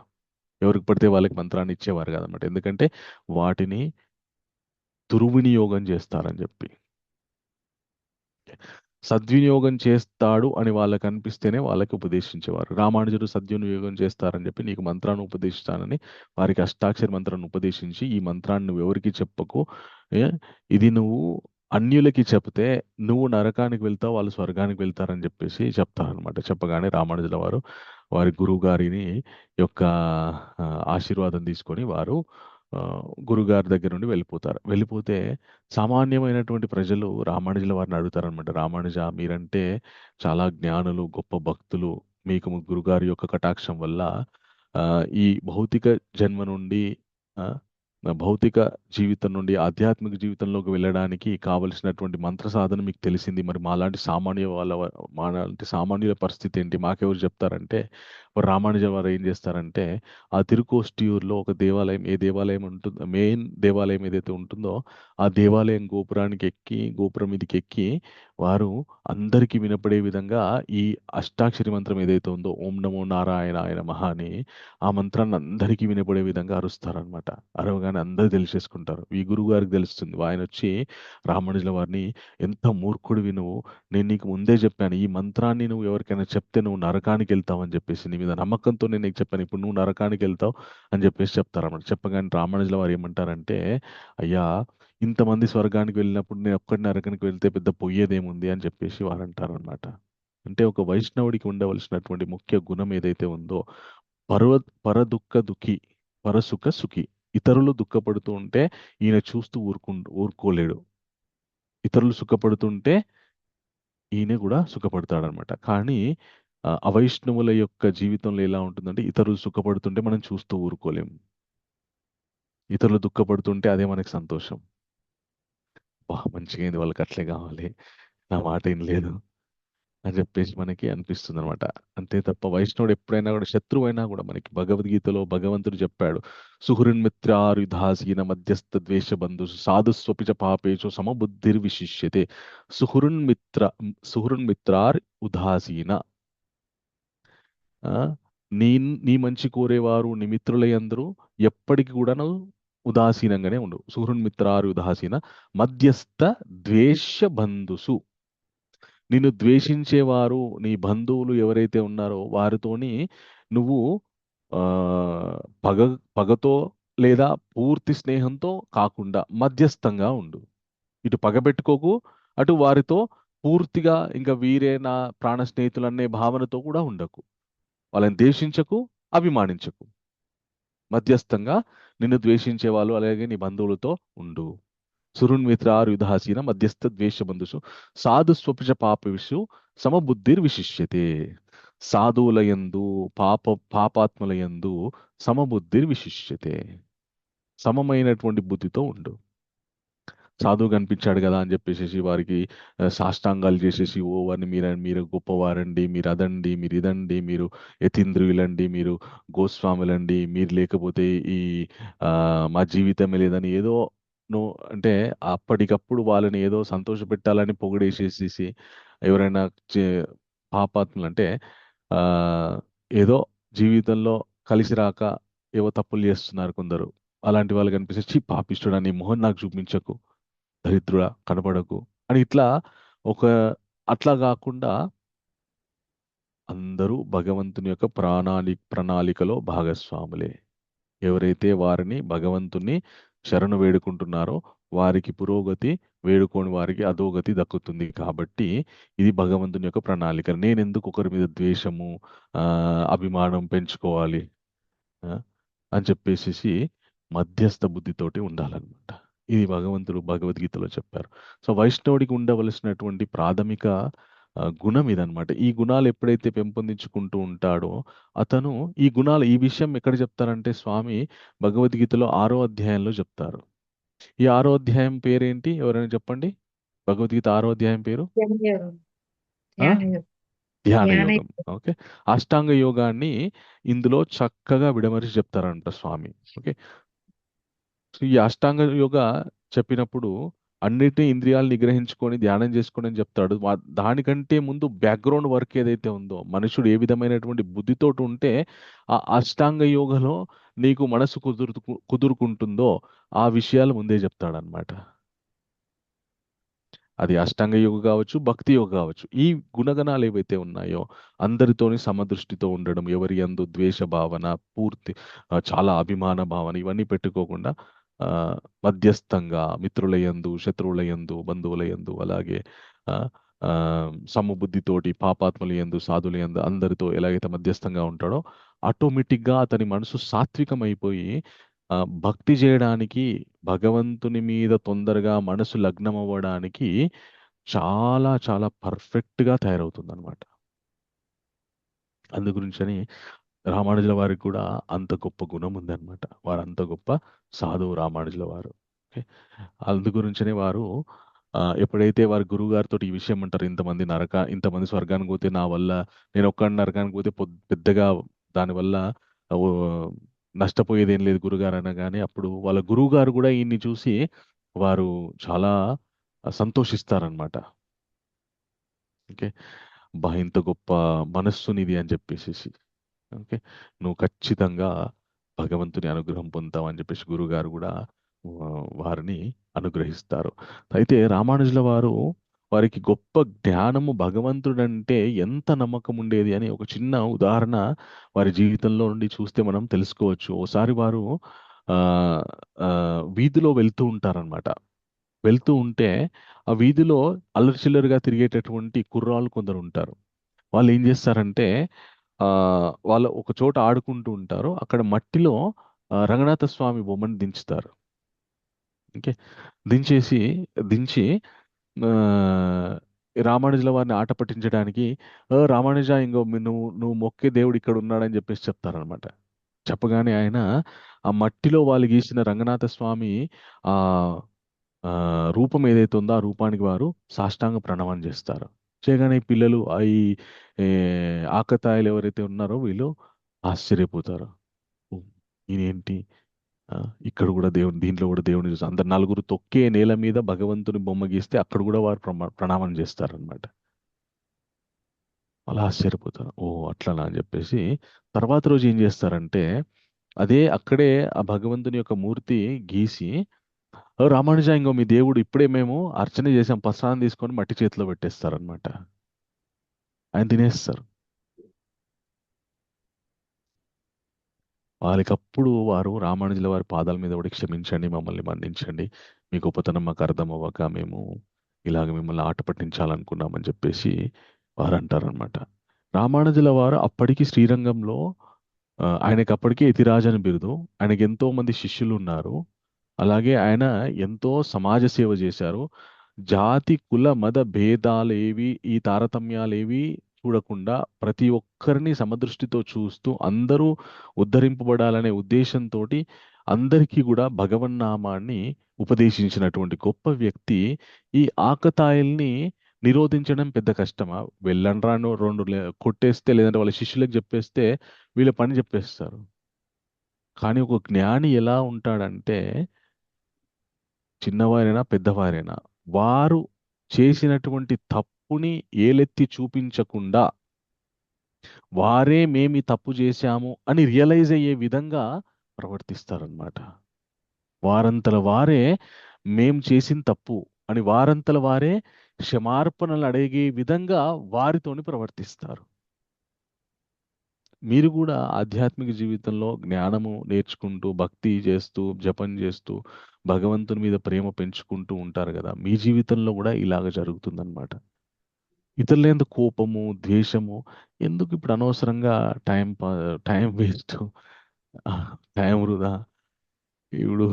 ఎవరికి పడితే వాళ్ళకి మంత్రాన్ని ఇచ్చేవారు కాదనమాట. ఎందుకంటే వాటిని దుర్వినియోగం చేస్తారని చెప్పి. సద్వినియోగం చేస్తాడు అని వాళ్ళకి అనిపిస్తేనే వాళ్ళకి ఉపదేశించేవారు. రామానుజుడు సద్వినియోగం చేస్తారని చెప్పి నీకు మంత్రాన్ని ఉపదేశిస్తానని వారికి అష్టాక్షరి మంత్రాన్ని ఉపదేశించి, ఈ మంత్రాన్ని నువ్వు ఎవరికి చెప్పకు, ఏ, ఇది నువ్వు అన్యులకి చెప్తే నువ్వు నరకానికి వెళ్తావు, వాళ్ళు స్వర్గానికి వెళ్తారని చెప్పేసి చెప్తారనమాట. చెప్పగానే రామానుజుల వారు వారి గురువు గారిని యొక్క ఆ, ఆశీర్వాదం తీసుకొని వారు గురుగారి దగ్గర నుండి వెళ్ళిపోతారు. వెళ్ళిపోతే సామాన్యమైనటువంటి ప్రజలు రామానుజుల వారిని అడుగుతారనమాట, రామానుజ మీరంటే చాలా జ్ఞానులు, గొప్ప భక్తులు, మీకు గురుగారి యొక్క కటాక్షం వల్ల ఆ, ఈ భౌతిక జన్మ నుండి ఆ, భౌతిక జీవితం నుండి ఆధ్యాత్మిక జీవితంలోకి వెళ్ళడానికి కావలసినటువంటి మంత్ర సాధన మీకు తెలిసింది. మరి మాలాంటి సామాన్యుల పరిస్థితి ఏంటి, మాకెవరు చెప్తారంటే, రామానుజ వారు ఏం చేస్తారంటే, ఆ తిరుకోష్టియూరులో ఒక దేవాలయం, ఏ దేవాలయం ఉంటుందో, మెయిన్ దేవాలయం ఏదైతే ఉంటుందో ఆ దేవాలయం గోపురం మీదకి ఎక్కి వారు అందరికీ వినపడే విధంగా ఈ అష్టాక్షరి మంత్రం ఏదైతే ఉందో, ఓం నమో నారాయణాయ నమః అని ఆ మంత్రాన్ని అందరికీ వినపడే విధంగా అరుస్తారనమాట. అరవగానే అందరూ తెలిసేసుకుంటారు. ఈ గురువు గారికి తెలుస్తుంది. ఆయన వచ్చి రామానుజుల వారిని, ఎంత మూర్ఖుడివి నువ్వు, నేను నీకు ముందే చెప్పాను, ఈ మంత్రాన్ని నువ్వు ఎవరికైనా చెప్తే నువ్వు నరకానికి వెళ్తావు అని చెప్పేసి, నీ మీద నమ్మకంతో నేను నీకు చెప్పాను, ఇప్పుడు నువ్వు నరకానికి వెళ్తావు అని చెప్పేసి చెప్తారన్నమాట. చెప్పగానే రామానుజుల వారు ఏమంటారంటే, అయ్యా ఇంతమంది స్వర్గానికి వెళ్ళినప్పుడు నేను ఒక్కడి నరకానికి వెళ్తే పెద్ద పొయ్యేదేముంది అని చెప్పేసి వారు అంటారనమాట. అంటే ఒక వైష్ణవుడికి ఉండవలసినటువంటి ముఖ్య గుణం ఏదైతే ఉందో, పర్వ పరదుఃఖ దుఃఖి పరసుఖ సుఖి. ఇతరులు దుఃఖపడుతూ ఉంటే ఈయన చూస్తూ ఊరుకోలేడు, ఇతరులు సుఖపడుతుంటే ఈయన కూడా సుఖపడతాడనమాట. కానీ అవైష్ణవుల యొక్క జీవితంలో ఎలా ఉంటుందంటే ఇతరులు సుఖపడుతుంటే మనం చూస్తూ ఊరుకోలేం. ఇతరులు దుఃఖపడుతుంటే అదే మనకి సంతోషం. మంచిగా అయింది, వాళ్ళకి అట్లే కావాలి, నా మాట ఏం లేదు అని చెప్పేసి మనకి అనిపిస్తుంది అనమాట. అంతే తప్ప వైష్ణవుడు ఎప్పుడైనా కూడా శత్రువైనా కూడా మనకి భగవద్గీతలో భగవంతుడు చెప్పాడు, సుహృన్మిత్రారుధాసీన మధ్యస్థ ద్వేష బంధు సాధుస్వపిచ పాపేచు సమబుద్ధిర్ విశిష్యతే. సుహృన్మిత్రార్ ఉదాసీన. ఆ, నీ నీ మంచి కోరేవారు నీ మిత్రులయందరూ ఎప్పటికి కూడాను ఉదాసీనంగానే ఉండు. సుహృన్మిత్రారు ఉదాసీన మధ్యస్థ ద్వేష బంధుసు. నిన్ను ద్వేషించేవారు నీ బంధువులు ఎవరైతే ఉన్నారో వారితోని నువ్వు ఆ పగ పగతో లేదా పూర్తి స్నేహంతో కాకుండా మధ్యస్థంగా ఉండు. ఇటు పగబెట్టుకోకు, అటు వారితో పూర్తిగా ఇంకా వీరే నా ప్రాణ స్నేహితులు అనే భావనతో కూడా ఉండకు. వాళ్ళని ద్వేషించకు, అభిమానించకు. మధ్యస్థంగా నిన్ను ద్వేషించే వాళ్ళు అలాగే నీ బంధువులతో ఉండు. సురున్మిత్రారు యుధాసీన మధ్యస్థ ద్వేష బంధుసు సాధు స్వపిచ పాపవిషు సమబుద్ధిర్ విశిష్యతే. సాధువులయందు పాపాత్ములయందు సమబుద్ధిర్ విశిష్యతే. సమమైనటువంటి బుద్ధితో ఉండు. సాధువు కనిపించాడు కదా అని చెప్పేసి వారికి సాష్టాంగాలు చేసేసి, ఓ వారిని మీరు గొప్పవారండి, మీరు అదండి, మీరు ఇదండి, మీరు యతీంద్రియులండి, మీరు గోస్వాములండి, మీరు లేకపోతే ఈ మా జీవితమే లేదని ఏదో అంటే అప్పటికప్పుడు వాళ్ళని ఏదో సంతోష పెట్టాలని పొగిడేసేసి ఎవరైనా పాపాత్ములు అంటే ఆ ఏదో జీవితంలో కలిసి రాక ఏవో తప్పులు చేస్తున్నారు కొందరు. అలాంటి వాళ్ళు కనిపిస్తే చీ పాపిస్తుడా, నీ మొహం నాకు చూపించకు, దరిద్రుడా కనపడకు అని ఇట్లా అట్లా కాకుండా అందరూ భగవంతుని యొక్క ప్రణాళికలో భాగస్వాములే. ఎవరైతే వారిని భగవంతుని శరణు వేడుకుంటున్నారో వారికి పురోగతి, వేడుకోని వారికి అధోగతి దక్కుతుంది. కాబట్టి ఇది భగవంతుని యొక్క ప్రణాళిక. నేనెందుకు ఒకరి మీద ద్వేషము అభిమానం పెంచుకోవాలి అని చెప్పేసి మధ్యస్థ బుద్ధితోటి ఉండాలన్నమాట. ఇది భగవంతుడు భగవద్గీతలో చెప్పారు. సో వైష్ణవుడికి ఉండవలసినటువంటి ప్రాథమిక గుణం ఇదనమాట. ఈ గుణాలు ఎప్పుడైతే పెంపొందించుకుంటూ ఉంటాడో అతను ఈ విషయం ఎక్కడ చెప్తారంటే స్వామి భగవద్గీతలో 6వ అధ్యాయంలో చెప్తారు. ఈ 6వ అధ్యాయం పేరేంటి, ఎవరైనా చెప్పండి? భగవద్గీత 6వ అధ్యాయం పేరు ధ్యాన యోగం. ఓకే, అష్టాంగ యోగాన్ని ఇందులో చక్కగా విడమరిచి చెప్తారంట స్వామి. ఓకే, సో ఈ అష్టాంగ యోగ చెప్పినప్పుడు అన్నిటినీ ఇంద్రియాలు నిగ్రహించుకొని ధ్యానం చేసుకోండి అని చెప్తాడు. దానికంటే ముందు బ్యాక్గ్రౌండ్ వర్క్ ఏదైతే ఉందో, మనుషుడు ఏ విధమైనటువంటి బుద్ధితోటి ఉంటే ఆ అష్టాంగ యోగలో నీకు మనసు కుదురుకుంటుందో ఆ విషయాలు ముందే చెప్తాడనమాట. అది అష్టాంగ యోగ కావచ్చు, భక్తి యోగ కావచ్చు. ఈ గుణగణాలు ఏవైతే ఉన్నాయో అందరితోని సమదృష్టితో ఉండడం, ఎవరి యందు ద్వేష భావన, చాలా అభిమాన భావన ఇవన్నీ పెట్టుకోకుండా మధ్యస్థంగా మిత్రుల యందు, శత్రువుల యందు, బంధువుల యందు, అలాగే సమబుద్ధితోటి పాపాత్ముల యందు, సాధుల యందు అందరితో ఎలాగైతే మధ్యస్థంగా ఉంటాడో ఆటోమేటిక్గా అతని మనసు సాత్వికమైపోయి భక్తి చేయడానికి, భగవంతుని మీద తొందరగా మనసు లగ్నం అవ్వడానికి చాలా చాలా పర్ఫెక్ట్గా తయారవుతుందన్నమాట. అందు గురించని రామానుజుల వారికి కూడా అంత గొప్ప గుణం ఉందన్నమాట. వారు అంత గొప్ప సాధువు రామానుజుల వారు. ఓకే, అందు గురించనే వారు ఎప్పుడైతే వారి గురువు గారితో ఈ విషయం అంటారు, ఇంతమంది స్వర్గానికి పోతే నా వల్ల, నేను ఒక్కడిని నరకానికి పోతే పెద్దగా దానివల్ల నష్టపోయేది ఏం లేదు గురుగారు అనగానే, అప్పుడు వాళ్ళ గురువు గారు కూడా ఈయన్ని చూసి వారు చాలా సంతోషిస్తారనమాట. ఓకే, ఇంత గొప్ప మనస్సునిది అని చెప్పేసి. ఓకే, నువ్వు ఖచ్చితంగా భగవంతుని అనుగ్రహం పొందుతావు అని చెప్పేసి గురుగారు కూడా వారిని అనుగ్రహిస్తారు. అయితే రామానుజుల వారికి గొప్ప జ్ఞానము, భగవంతుడంటే ఎంత నమ్మకం ఉండేది అని ఒక చిన్న ఉదాహరణ వారి జీవితంలో నుండి చూస్తే మనం తెలుసుకోవచ్చు. ఓసారి వారు వీధిలో వెళ్తూ ఉంటారనమాట. వెళ్తూ ఉంటే ఆ వీధిలో అల్లరిచిల్లరిగా తిరిగేటటువంటి కుర్రాళ్ళు కొందరు ఉంటారు. వాళ్ళు ఏం చేస్తారంటే వాళ్ళు ఒక చోట ఆడుకుంటూ ఉంటారు. అక్కడ మట్టిలో రంగనాథ స్వామి బొమ్మను దించుతారు. ఓకే, దించి రామానుజుల వారిని ఆట పట్టించడానికి రామానుజ ఇంకో నువ్వు నువ్వు మొక్కే దేవుడు ఇక్కడ ఉన్నాడని చెప్పేసి చెప్తారనమాట. చెప్పగానే ఆయన ఆ మట్టిలో వాళ్ళు గీసిన రంగనాథ స్వామి ఆ ఆ, రూపం ఏదైతే ఉందో ఆ రూపానికి వారు సాష్టాంగ ప్రణామం చేస్తారు. చేయగానే ఈ పిల్లలు ఈ ఏ, ఆకతాయిలు ఎవరైతే ఉన్నారో వీళ్ళు ఆశ్చర్యపోతారు. "ఓ, ఈయనేంటి ఆ, ఇక్కడ కూడా దేవుని దీంట్లో కూడా దేవుని చూసి అందరు నలుగురు తొక్కే నేల మీద భగవంతుని బొమ్మ గీస్తే అక్కడ కూడా వారు ప్రణామం చేస్తారనమాట. అలా ఆశ్చర్యపోతారు. ఓ అట్లనా అని చెప్పేసి తర్వాత రోజు ఏం చేస్తారంటే అదే అక్కడే ఆ భగవంతుని యొక్క మూర్తి గీసి "ఓ రామానుజ ఇంకో మీ దేవుడు ఇప్పుడే మేము అర్చన చేసాం ప్రసాదం తీసుకొని మట్టి చేతిలో పెట్టేస్తారనమాట. ఆయన తినేస్తారు. వాళ్ళకప్పుడు వారు రామానుజుల వారి పాదాల మీద పడి క్షమించండి, మమ్మల్ని మన్నించండి, మీ గొప్పతనం మాకు అర్థం అవ్వక మేము ఇలాగ మిమ్మల్ని ఆట పట్టించాలనుకున్నామని చెప్పేసి వారు అంటారనమాట. రామానుజుల వారు అప్పటికి శ్రీరంగంలో ఆయనకి అప్పటికే యతిరాజు అని బిరుదు. ఆయనకి ఎంతో మంది శిష్యులు ఉన్నారు. అలాగే ఆయన ఎంతో సమాజ సేవ చేశారు. జాతి కుల మత భేదాలేవి ఈ తారతమ్యాలేవి చూడకుండా ప్రతి ఒక్కరిని సమదృష్టితో చూస్తూ అందరూ ఉద్ధరింపబడాలనే ఉద్దేశంతోటి అందరికీ కూడా భగవన్నామాన్ని ఉపదేశించినటువంటి గొప్ప వ్యక్తి. ఈ ఆకతాయిల్ని నిరోధించడం పెద్ద కష్టమా? వెళ్ళండి రాను రెండు కొట్టేస్తే లేదంటే వాళ్ళ శిష్యులకు చెప్పేస్తే వీళ్ళ పని చెప్పేస్తారు. కానీ ఒక జ్ఞాని ఎలా ఉంటాడంటే చిన్నవారైనా పెద్దవారైనా వారు చేసినటువంటి తప్పుని ఏలెత్తి చూపించకుండా వారే మేమి తప్పు చేశాము అని రియలైజ్ అయ్యే విధంగా ప్రవర్తిస్తారనమాట. వారంతల వారే మేం చేసిన తప్పు అని వారంతల వారే క్షమార్పణలు అడిగే విధంగా వారితోని ప్రవర్తిస్తారు. మీరు కూడా ఆధ్యాత్మిక జీవితంలో జ్ఞానము నేర్చుకుంటూ భక్తి చేస్తూ జపం చేస్తూ భగవంతుని మీద ప్రేమ పెంచుకుంటూ ఉంటారు కదా. మీ జీవితంలో కూడా ఇలాగ జరుగుతుందన్నమాట. ఇతరుల యందు కోపము ద్వేషము ఎందుకు ఇప్పుడు అనవసరంగా టైం వేస్ట్, టైం వృధా. ఇప్పుడు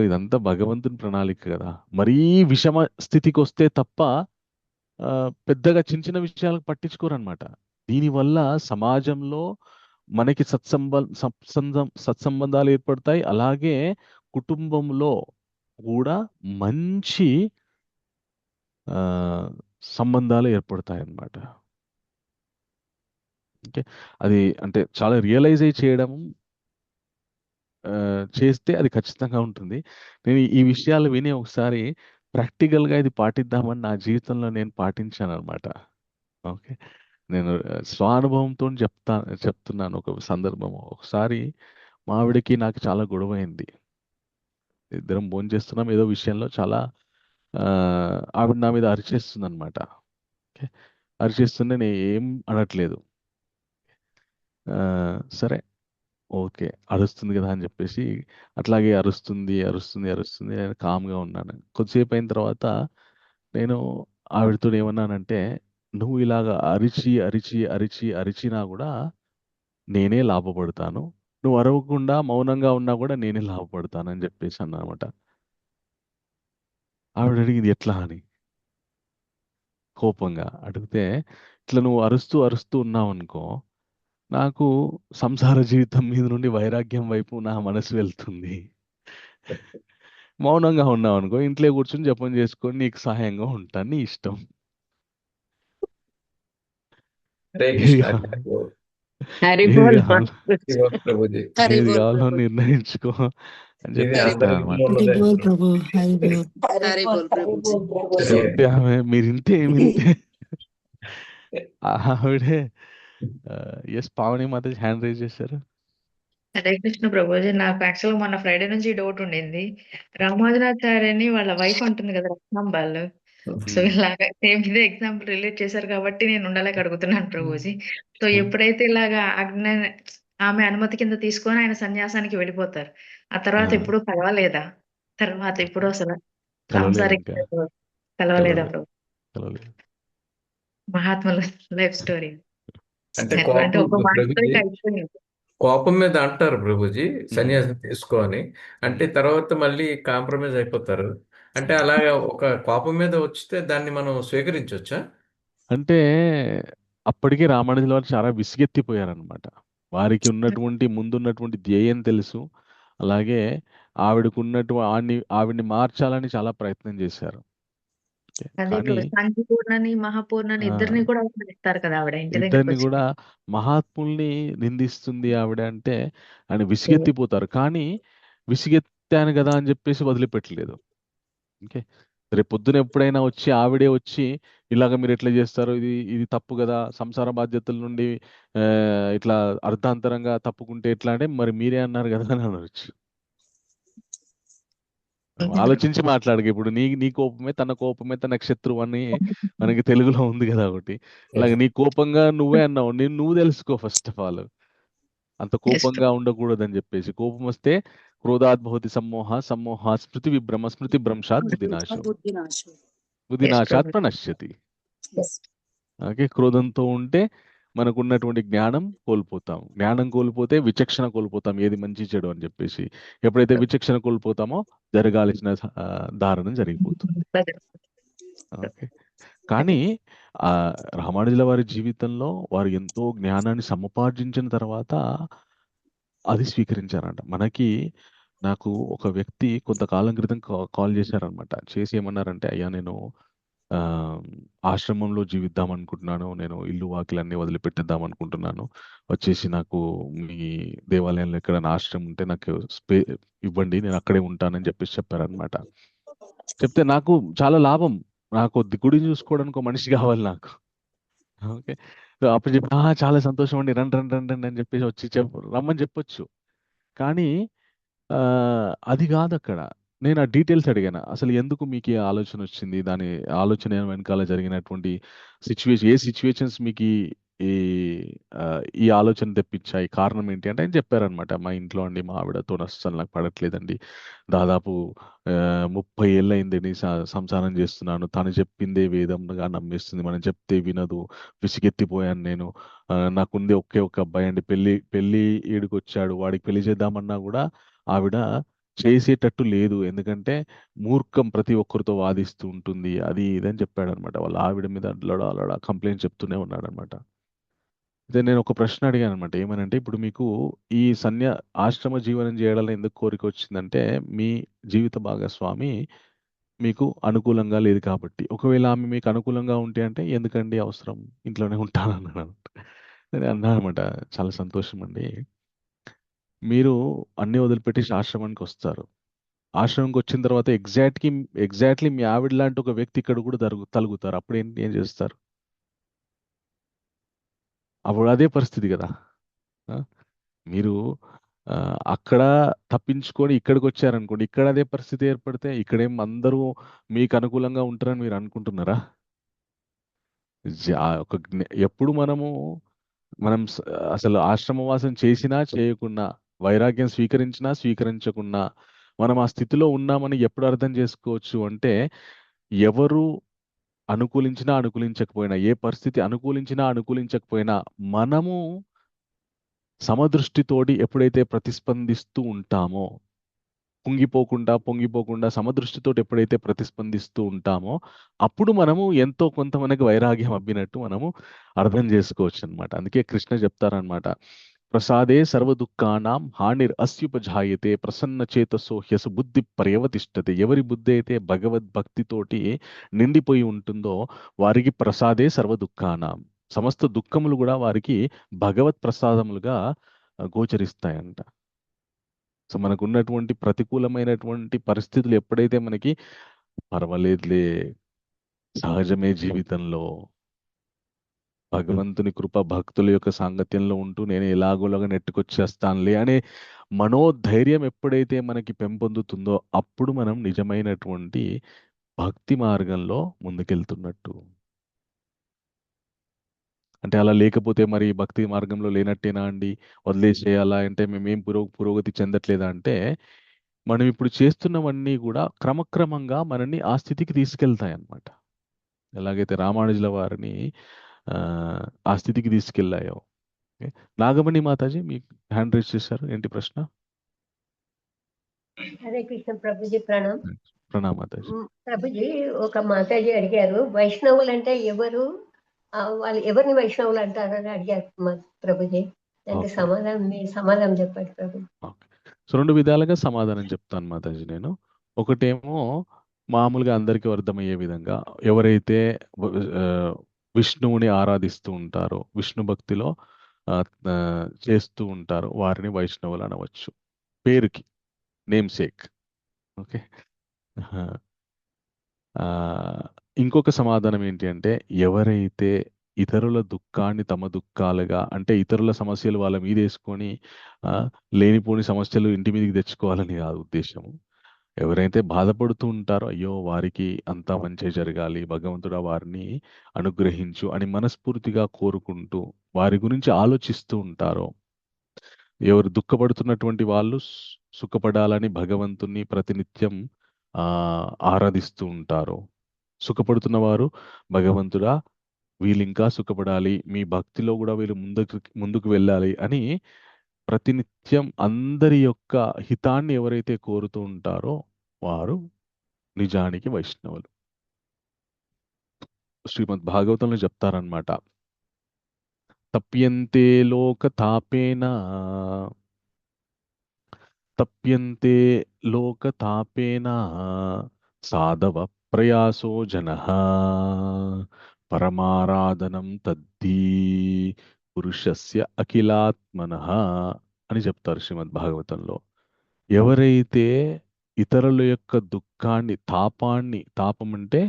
ఇదంతా భగవంతుని ప్రణాళిక కదా. మరీ విషమ స్థితికి వస్తే తప్ప పెద్దగా చిన్న చిన్న విషయాలకు పట్టించుకోరనమాట. దీనివల్ల సమాజంలో మనకి సత్సంబంధాలు ఏర్పడతాయి. అలాగే కుటుంబంలో కూడా మంచి ఆ, సంబంధాలు ఏర్పడతాయి అన్నమాట. ఓకే, అది అంటే చాలా రియలైజ్ చేయడం చేస్తే అది ఖచ్చితంగా ఉంటుంది. నేను ఈ విషయాలు విని ఒకసారి ప్రాక్టికల్గా ఇది పాటిద్దామని నా జీవితంలో నేను పాటించాను అనమాట. ఓకే, నేను స్వానుభవంతో చెప్తున్నాను. ఒక సందర్భం ఒకసారి మా ఆవిడకి నాకు చాలా గొడవ అయింది. ఇద్దరం భోజనం చేస్తున్నాం ఏదో విషయంలో చాలా ఆవిడ నా మీద అరిచేస్తుంది అనమాట. ఓకే, అరిచేస్తుంటే నేను ఏం అనట్లేదు. సరే ఓకే అరుస్తుంది కదా అని చెప్పేసి అట్లాగే అరుస్తుంది అరుస్తుంది అరుస్తుంది నేను కామ్గా ఉన్నాను. కొద్దిసేపు అయిన తర్వాత నేను ఆవిడతో ఏమన్నానంటే నువ్వు ఇలాగ అరిచి అరిచి అరిచి అరిచినా కూడా నేనే లాభపడతాను, నువ్వు అరవకుండా మౌనంగా ఉన్నా కూడా నేనే లాభపడతాను అని చెప్పేసి అన్నమాట. ఆవిడ అడిగింది ఎట్లా అని కోపంగా అడిగితే, ఇట్లా నువ్వు అరుస్తూ అరుస్తూ ఉన్నావు అనుకో నాకు సంసార జీవితం మీద నుండి వైరాగ్యం వైపు నా మనసు వెళ్తుంది. మౌనంగా ఉన్నావు అనుకో ఇంట్లో కూర్చొని జపం చేసుకొని నీకు సహాయంగా ఉంటాను, నీ ఇష్టం. హరే ఏది కృష్ణ. కావాలో హరి ఏది బోల్ కావాలో శివ ప్రభుజీ. హరి ఏది బోల్ కావాలో ప్రభు. నిర్ణయించుకో అని ఇది చెప్పేసి అందరిలో అనమాట. ఉన్నదే హరి బోల్ ప్రభు హరి బోల్ హరి బోల్ ప్రభుజీ. ఇది చెప్తే ఆమె మీరు ఇంతే ఏమింతే ఆవిడే ఎస్ పావని మాత హ్యాండ్ రైజ్ చేశారు. హరే కృష్ణ ప్రభుజీ. నాకు యాక్చువల్గా మొన్న ఫ్రైడే నుంచి డౌట్ ఉండింది. రామానుజాచార్యని వాళ్ళ వైఫ్ అంటుంది కదా రత్నాంబాలు. సో ఇలాగా సేమ్ ఇదే ఎగ్జాంపుల్ రిలేట్ చేశారు కాబట్టి నేను ఉండలేక అడుగుతున్నాను ప్రభుజీ. సో ఎప్పుడైతే ఇలాగా ఆమె అనుమతి కింద తీసుకొని ఆయన సన్యాసానికి వెళ్ళిపోతారు, ఆ తర్వాత ఎప్పుడు కలవలేదా? తర్వాత ఎప్పుడు అసలు కలవలేదు సాంసారిక ఇంకా, కలవలేదా కలవలేదు ప్రభు? కలవలేదు. మహాత్ముల లైఫ్ స్టోరీ అంటే అంటే ఒక మనసుతో ప్రభుజీ అయిపోయింది. కోపం మీద అంటారు ప్రభుజీ ఉమ్, సన్యాసం తీసుకో అని. అంటే తర్వాత మళ్ళీ కాంప్రమైజ్ అయిపోతారు. అంటే అలాగా ఒక కోపం మీద వచ్చితే దాన్ని మనం స్వీకరించవచ్చా? అంటే అప్పటికే రామానుజుల వారు చాలా విసిగెత్తిపోయారనమాట. వారికి ఉన్నటువంటి ముందున్నటువంటి ధ్యేయం తెలుసు. అలాగే ఆవిడని మార్చాలని చాలా ప్రయత్నం చేశారు. ఓకే. అదే కానీ ప్రభు, సంకీపూర్ణని మహాపూర్ణని ఆ, ఇద్దరిని కూడా ఇస్తారు కదా ఆవిడ ఇంటి దగ్గరికి ఇద్దరిని వచ్చి. కూడా మహాత్ముల్ని నిందిస్తుంది ఆవిడ అంటే ఆయన విసిగెత్తిపోతారు. కానీ విసిగెత్తాను కదా అని చెప్పేసి వదిలిపెట్టలేదు. ఓకే. రేపు పొద్దున ఎప్పుడైనా వచ్చి ఆవిడే వచ్చి ఇలాగ మీరు ఎట్లా చేస్తారు, ఇది ఇది తప్పు కదా, సంసార బాధ్యతల నుండి ఇట్లా అర్ధాంతరంగా తప్పుకుంటే ఎట్లా అంటే మరి మీరే అన్నారు కదా అని అనొచ్చు. ఆలోచించి మాట్లాడక ఇప్పుడు నీ నీ కోపమే తన శత్రువు అని మనకి తెలుగులో ఉంది కదా ఒకటి. అలాగే నీ కోపంగా నువ్వే అన్నావు, నువ్వు తెలుసుకో ఫస్ట్ ఆఫ్ ఆల్. అంత కోపంగా ఉండకూడదని చెప్పేసి, కోపం వస్తే క్రోధాత్ భవతి సమ్మోహ సమ్మోహ స్మృతి విభ్రమ స్మృతి భ్రంశాత్ బుద్ధినాశం బుద్ధినాశం. బుద్ధినాశాత్ ప్రణశ్యతి. ఓకే. క్రోధంతో ఉంటే మనకున్నటువంటి జ్ఞానం కోల్పోతాం. జ్ఞానం కోల్పోతే విచక్షణ కోల్పోతాం, ఏది మంచి చెడు అని చెప్పేసి. ఎప్పుడైతే విచక్షణ కోల్పోతామో జరగాల్సిన దారుణం జరిగిపోతుంది. ఓకే. కానీ ఆ రామానుజుల వారి జీవితంలో వారు ఎంతో జ్ఞానాన్ని సముపార్జించిన తర్వాత అది స్వీకరించారంట. నాకు ఒక వ్యక్తి కొంతకాలం క్రితం కాల్ చేశారనమాట. చేసి ఏమన్నారంటే, అయ్యా నేను ఆ, ఆశ్రమంలో జీవిద్దాం అనుకుంటున్నాను, నేను ఇల్లు వాకిలన్నీ వదిలిపెట్టేద్దాం అనుకుంటున్నాను, వచ్చేసి నాకు మీ దేవాలయంలో ఎక్కడైనా ఆశ్రమం ఉంటే నాకు ఇవ్వండి, నేను అక్కడే ఉంటానని చెప్పేసి చెప్పారనమాట. చెప్తే నాకు చాలా లాభం, నాకు గుడిని చూసుకోవడానికి ఒక మనిషి కావాలి నాకు. ఓకే. సో అప్పుడు చెప్పి చాలా సంతోషం అండి, రండి రండి రండి రండి" అని చెప్పేసి వచ్చి రమ్మని చెప్పొచ్చు. కానీ అది కాదక్కడ. నేను ఆ డీటెయిల్స్ అడిగాను. అసలు ఎందుకు మీకు ఈ ఆలోచన వచ్చింది? దాని ఆలోచన వెనకాల జరిగినటువంటి ఏ సిట్యుయేషన్స్ మీకు ఈ ఈ ఆలోచన తెప్పించాయి? కారణం ఏంటి అంటే ఆయన చెప్పారనమాట. మా ఇంట్లో అండి, మా ఆవిడతో అస్సలు నాకు పడట్లేదండి. దాదాపు 30 ఏళ్ళయిందండి సంసారం చేస్తున్నాను. తను చెప్పిందే వేదంగా నమ్మేస్తుంది. మనం చెప్తే వినదు. విసిగెత్తిపోయాను నేను. నాకుంది ఒకే ఒక్క అబ్బాయి అండి. పెళ్లి ఈడుకొచ్చాడు. వాడికి పెళ్లి చేద్దామన్నా కూడా ఆవిడ చేసేటట్టు లేదు. ఎందుకంటే మూర్ఖం, ప్రతి ఒక్కరితో వాదిస్తూ ఉంటుంది. అది ఇది అని చెప్పాడనమాట. వాళ్ళ ఆవిడ మీద లడా కంప్లైంట్ చెప్తూనే ఉన్నాడనమాట. అయితే నేను ఒక ప్రశ్న అడిగాననమాట. ఏమనంటే, ఇప్పుడు మీకు ఈ ఆశ్రమ జీవనం చేయడంలో ఎందుకు కోరిక వచ్చిందంటే, మీ జీవిత భాగస్వామి మీకు అనుకూలంగా లేదు కాబట్టి. ఒకవేళ ఆమె మీకు అనుకూలంగా ఉంటే అంటే, ఎందుకండి అవసరం, ఇంట్లోనే ఉంటానన్నాను. నేను అన్నాననమాట, చాలా సంతోషం అండి, మీరు అన్నీ వదిలిపెట్టేసి ఆశ్రమానికి వస్తారు. ఆశ్రమంకి వచ్చిన తర్వాత ఎగ్జాక్ట్లీ మీ ఆవిడ లాంటి ఒక వ్యక్తి ఇక్కడ కూడా తలుగుతారు. అప్పుడు ఏం చేస్తారు? అప్పుడు అదే పరిస్థితి కదా. ఆ? మీరు అక్కడ తప్పించుకొని ఇక్కడికి వచ్చారనుకోండి, ఇక్కడ అదే పరిస్థితి ఏర్పడితే ఇక్కడేం అందరూ మీకు అనుకూలంగా ఉంటారని మీరు అనుకుంటున్నారా? ఎప్పుడు మనం అసలు ఆశ్రమవాసం చేసినా చేయకున్నా, వైరాగ్యం స్వీకరించినా స్వీకరించకున్నా, మనం ఆ స్థితిలో ఉన్నామని ఎప్పుడు అర్థం చేసుకోవచ్చు అంటే, ఎవరు అనుకూలించినా అనుకూలించకపోయినా, ఏ పరిస్థితి అనుకూలించినా అనుకూలించకపోయినా, మనము సమదృష్టితోటి ఎప్పుడైతే ప్రతిస్పందిస్తూ ఉంటామో, పొంగిపోకుండా సమదృష్టితోటి ఎప్పుడైతే ప్రతిస్పందిస్తూ ఉంటామో, అప్పుడు మనము ఎంతో కొంత మనకి వైరాగ్యం అబ్బినట్టు మనము అర్థం చేసుకోవచ్చు అనమాట. అందుకే కృష్ణ చెప్తారనమాట, ప్రసాదే సర్వ దుఃఖానాం హానిర్ అస్యుపజాయతే ప్రసన్న చేతసో హ్యసు బుద్ధి పర్యవతిష్టతే. ఎవరి బుద్ధి అయితే భగవద్భక్తితోటి నిండిపోయి ఉంటుందో వారికి ప్రసాదే సర్వ దుఃఖానాం, సమస్త దుఃఖములు కూడా వారికి భగవత్ ప్రసాదములుగా గోచరిస్తాయంట. సో మనకు ఉన్నటువంటి ప్రతికూలమైనటువంటి పరిస్థితులు ఎప్పుడైతే మనకి పర్వాలేదులే, సహజమే జీవితంలో, భగవంతుని కృప భక్తుల యొక్క సాంగత్యంలో ఉంటూ నేను ఎలాగోలాగా నెట్టుకొచ్చేస్తానులే అనే మనోధైర్యం ఎప్పుడైతే మనకి పెంపొందుతుందో, అప్పుడు మనం నిజమైనటువంటి భక్తి మార్గంలో ముందుకెళ్తున్నట్టు. అంటే అలా లేకపోతే మరి భక్తి మార్గంలో లేనట్టేనా అండి, వదిలేసేయాలా అంటే మేమేం పురోగతి చెందట్లేదా అంటే, మనం ఇప్పుడు చేస్తున్నవన్నీ కూడా క్రమక్రమంగా మనల్ని ఆ స్థితికి తీసుకెళ్తాయి అన్నమాట. ఎలాగైతే రామానుజుల వారిని ఆ స్థితికి తీసుకెళ్ళాయో. ఓకే. నాగమణి మాతాజీ మీకు హ్యాండ్ రైజ్ చేశారు, ఏంటి ప్రశ్న? హరే కృష్ణ ప్రభుజీ, ప్రణామ్. ప్రణామాతాజీ. ప్రభుజీ, ఒక మాతాజీ అడిగారు వైష్ణవులు అంటే ఎవరు, వాళ్ళు ఎవరిని వైష్ణవులు అంటారని అడిగారు ప్రభుజీ. దానికి ఓకే మీ సమాధానం చెప్పండి ప్రభు. ఓకే. సో 2 విధాలుగా సమాధానం చెప్తాను మాతాజీ నేను. ఒకటేమో మామూలుగా అందరికీ అర్థమయ్యే విధంగా ఎవరైతే విష్ణువుని ఆరాధిస్తూ ఉంటారో, విష్ణు భక్తిలో చేస్తూ ఉంటారో వారిని వైష్ణవులు అనవచ్చు. పేరుకి, నేమ్ సేక్. ఓకే. ఇంకొక సమాధానం ఏంటి అంటే, ఎవరైతే ఇతరుల దుఃఖాన్ని తమ దుఃఖాలుగా, అంటే ఇతరుల సమస్యలు వాళ్ళ మీద వేసుకొని లేనిపోని సమస్యలు ఇంటి మీదకి తెచ్చుకోవాలని కాదు ఉద్దేశము. ఎవరైతే బాధపడుతూ ఉంటారో, అయ్యో వారికి అంతా మంచి జరగాలి, భగవంతుడా వారిని అనుగ్రహించు అని మనస్ఫూర్తిగా కోరుకుంటూ వారి గురించి ఆలోచిస్తూ ఉంటారో, ఎవరు దుఃఖపడుతున్నటువంటి వాళ్ళు సుఖపడాలని భగవంతుని ప్రతినిత్యం ఆరాధిస్తూ ఉంటారో, సుఖపడుతున్న వారు భగవంతుడా వీళ్ళు ఇంకా సుఖపడాలి, మీ భక్తిలో కూడా వీళ్ళు ముందుకు వెళ్ళాలి అని ప్రతినిత్యం అందరి యొక్క హితాన్ని ఎవరైతే కోరుతూ ఉంటారో వారు నిజానికి వైష్ణవులు. శ్రీమద్ భాగవతంలో చెప్తారనమాట, తప్యంతే లోక తాపేన తప్యంతే లోక తాపేన సాధవ ప్రయాసో జనః పరమారాధనం తద్ధి పురుషస్య అఖిలాత్మనః అని చెప్తారు శ్రీమద్ భాగవతంలో. ఎవరైతే ఇతరుల యొక్క దుఃఖాన్ని, తాపాన్ని, తాపం అంటే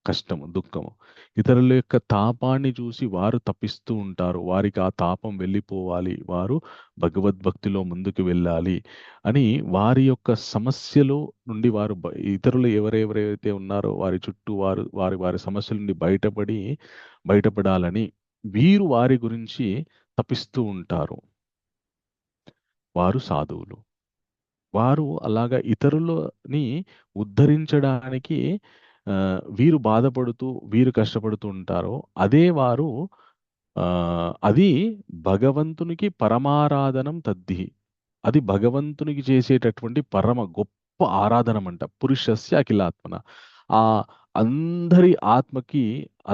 కష్టము, దుఃఖము, ఇతరుల యొక్క తాపాన్ని చూసి వారు తపిస్తూ ఉంటారు, వారికి ఆ తాపం వెళ్ళిపోవాలి, వారు భగవద్భక్తిలో ముందుకు వెళ్ళాలి అని వారి యొక్క సమస్యలు నుండి వారు ఇతరులు ఎవరెవరైతే ఉన్నారో వారి చుట్టూ వారి సమస్యల నుండి బయటపడాలని వీరు వారి గురించి తపిస్తూ ఉంటారు. వారు సాధువులు. వారు అలాగా ఇతరులని ఉద్ధరించడానికి వీరు బాధపడుతూ వీరు కష్టపడుతూ ఉంటారో అదే వారు అది భగవంతునికి పరమారాధనం తద్ధి, అది భగవంతునికి చేసేటటువంటి పరమ గొప్ప ఆరాధనం అంట. పురుషస్య అఖిలాత్మన, ఆ అందరి ఆత్మకి,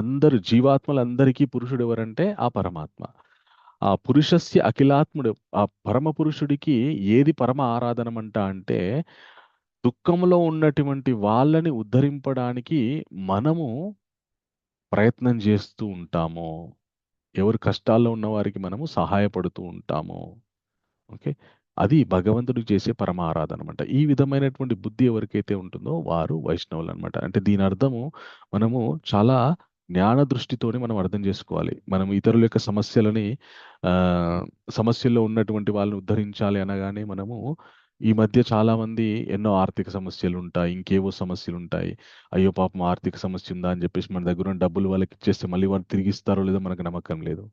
అందరు జీవాత్మలందరికీ పురుషుడు ఎవరంటే ఆ పరమాత్మ. ఆ పురుషస్య అఖిలాత్ముడు, ఆ పరమ పురుషుడికి ఏది పరమ ఆరాధనం అంట అంటే, దుఃఖంలో ఉన్నటువంటి వాళ్ళని ఉద్ధరింపడానికి మనము ప్రయత్నం చేస్తూ ఉంటాము, ఎవరు కష్టాల్లో ఉన్న వారికి మనము సహాయపడుతూ ఉంటాము. ఓకే, అది భగవంతుడికి చేసే పరమ ఆరాధన అనమాట. ఈ విధమైనటువంటి బుద్ధి ఎవరికైతే ఉంటుందో వారు వైష్ణవులు అనమాట. అంటే దీని అర్థము మనము చాలా జ్ఞాన దృష్టితోని మనం అర్థం చేసుకోవాలి. మనం ఇతరుల యొక్క సమస్యల్లో ఉన్నటువంటి వాళ్ళని ఉద్ధరించాలి అనగానే మనము ఈ మధ్య చాలా మంది ఎన్నో ఆర్థిక సమస్యలు ఉంటాయి, ఇంకేవో సమస్యలు ఉంటాయి, అయ్యో పాపం ఆర్థిక సమస్య ఉందా అని చెప్పేసి మన దగ్గర ఉన్న డబ్బులు వాళ్ళకి ఇచ్చేస్తే మళ్ళీ వాళ్ళు తిరిగి ఇస్తారో లేదో మనకు నమ్మకం లేదు.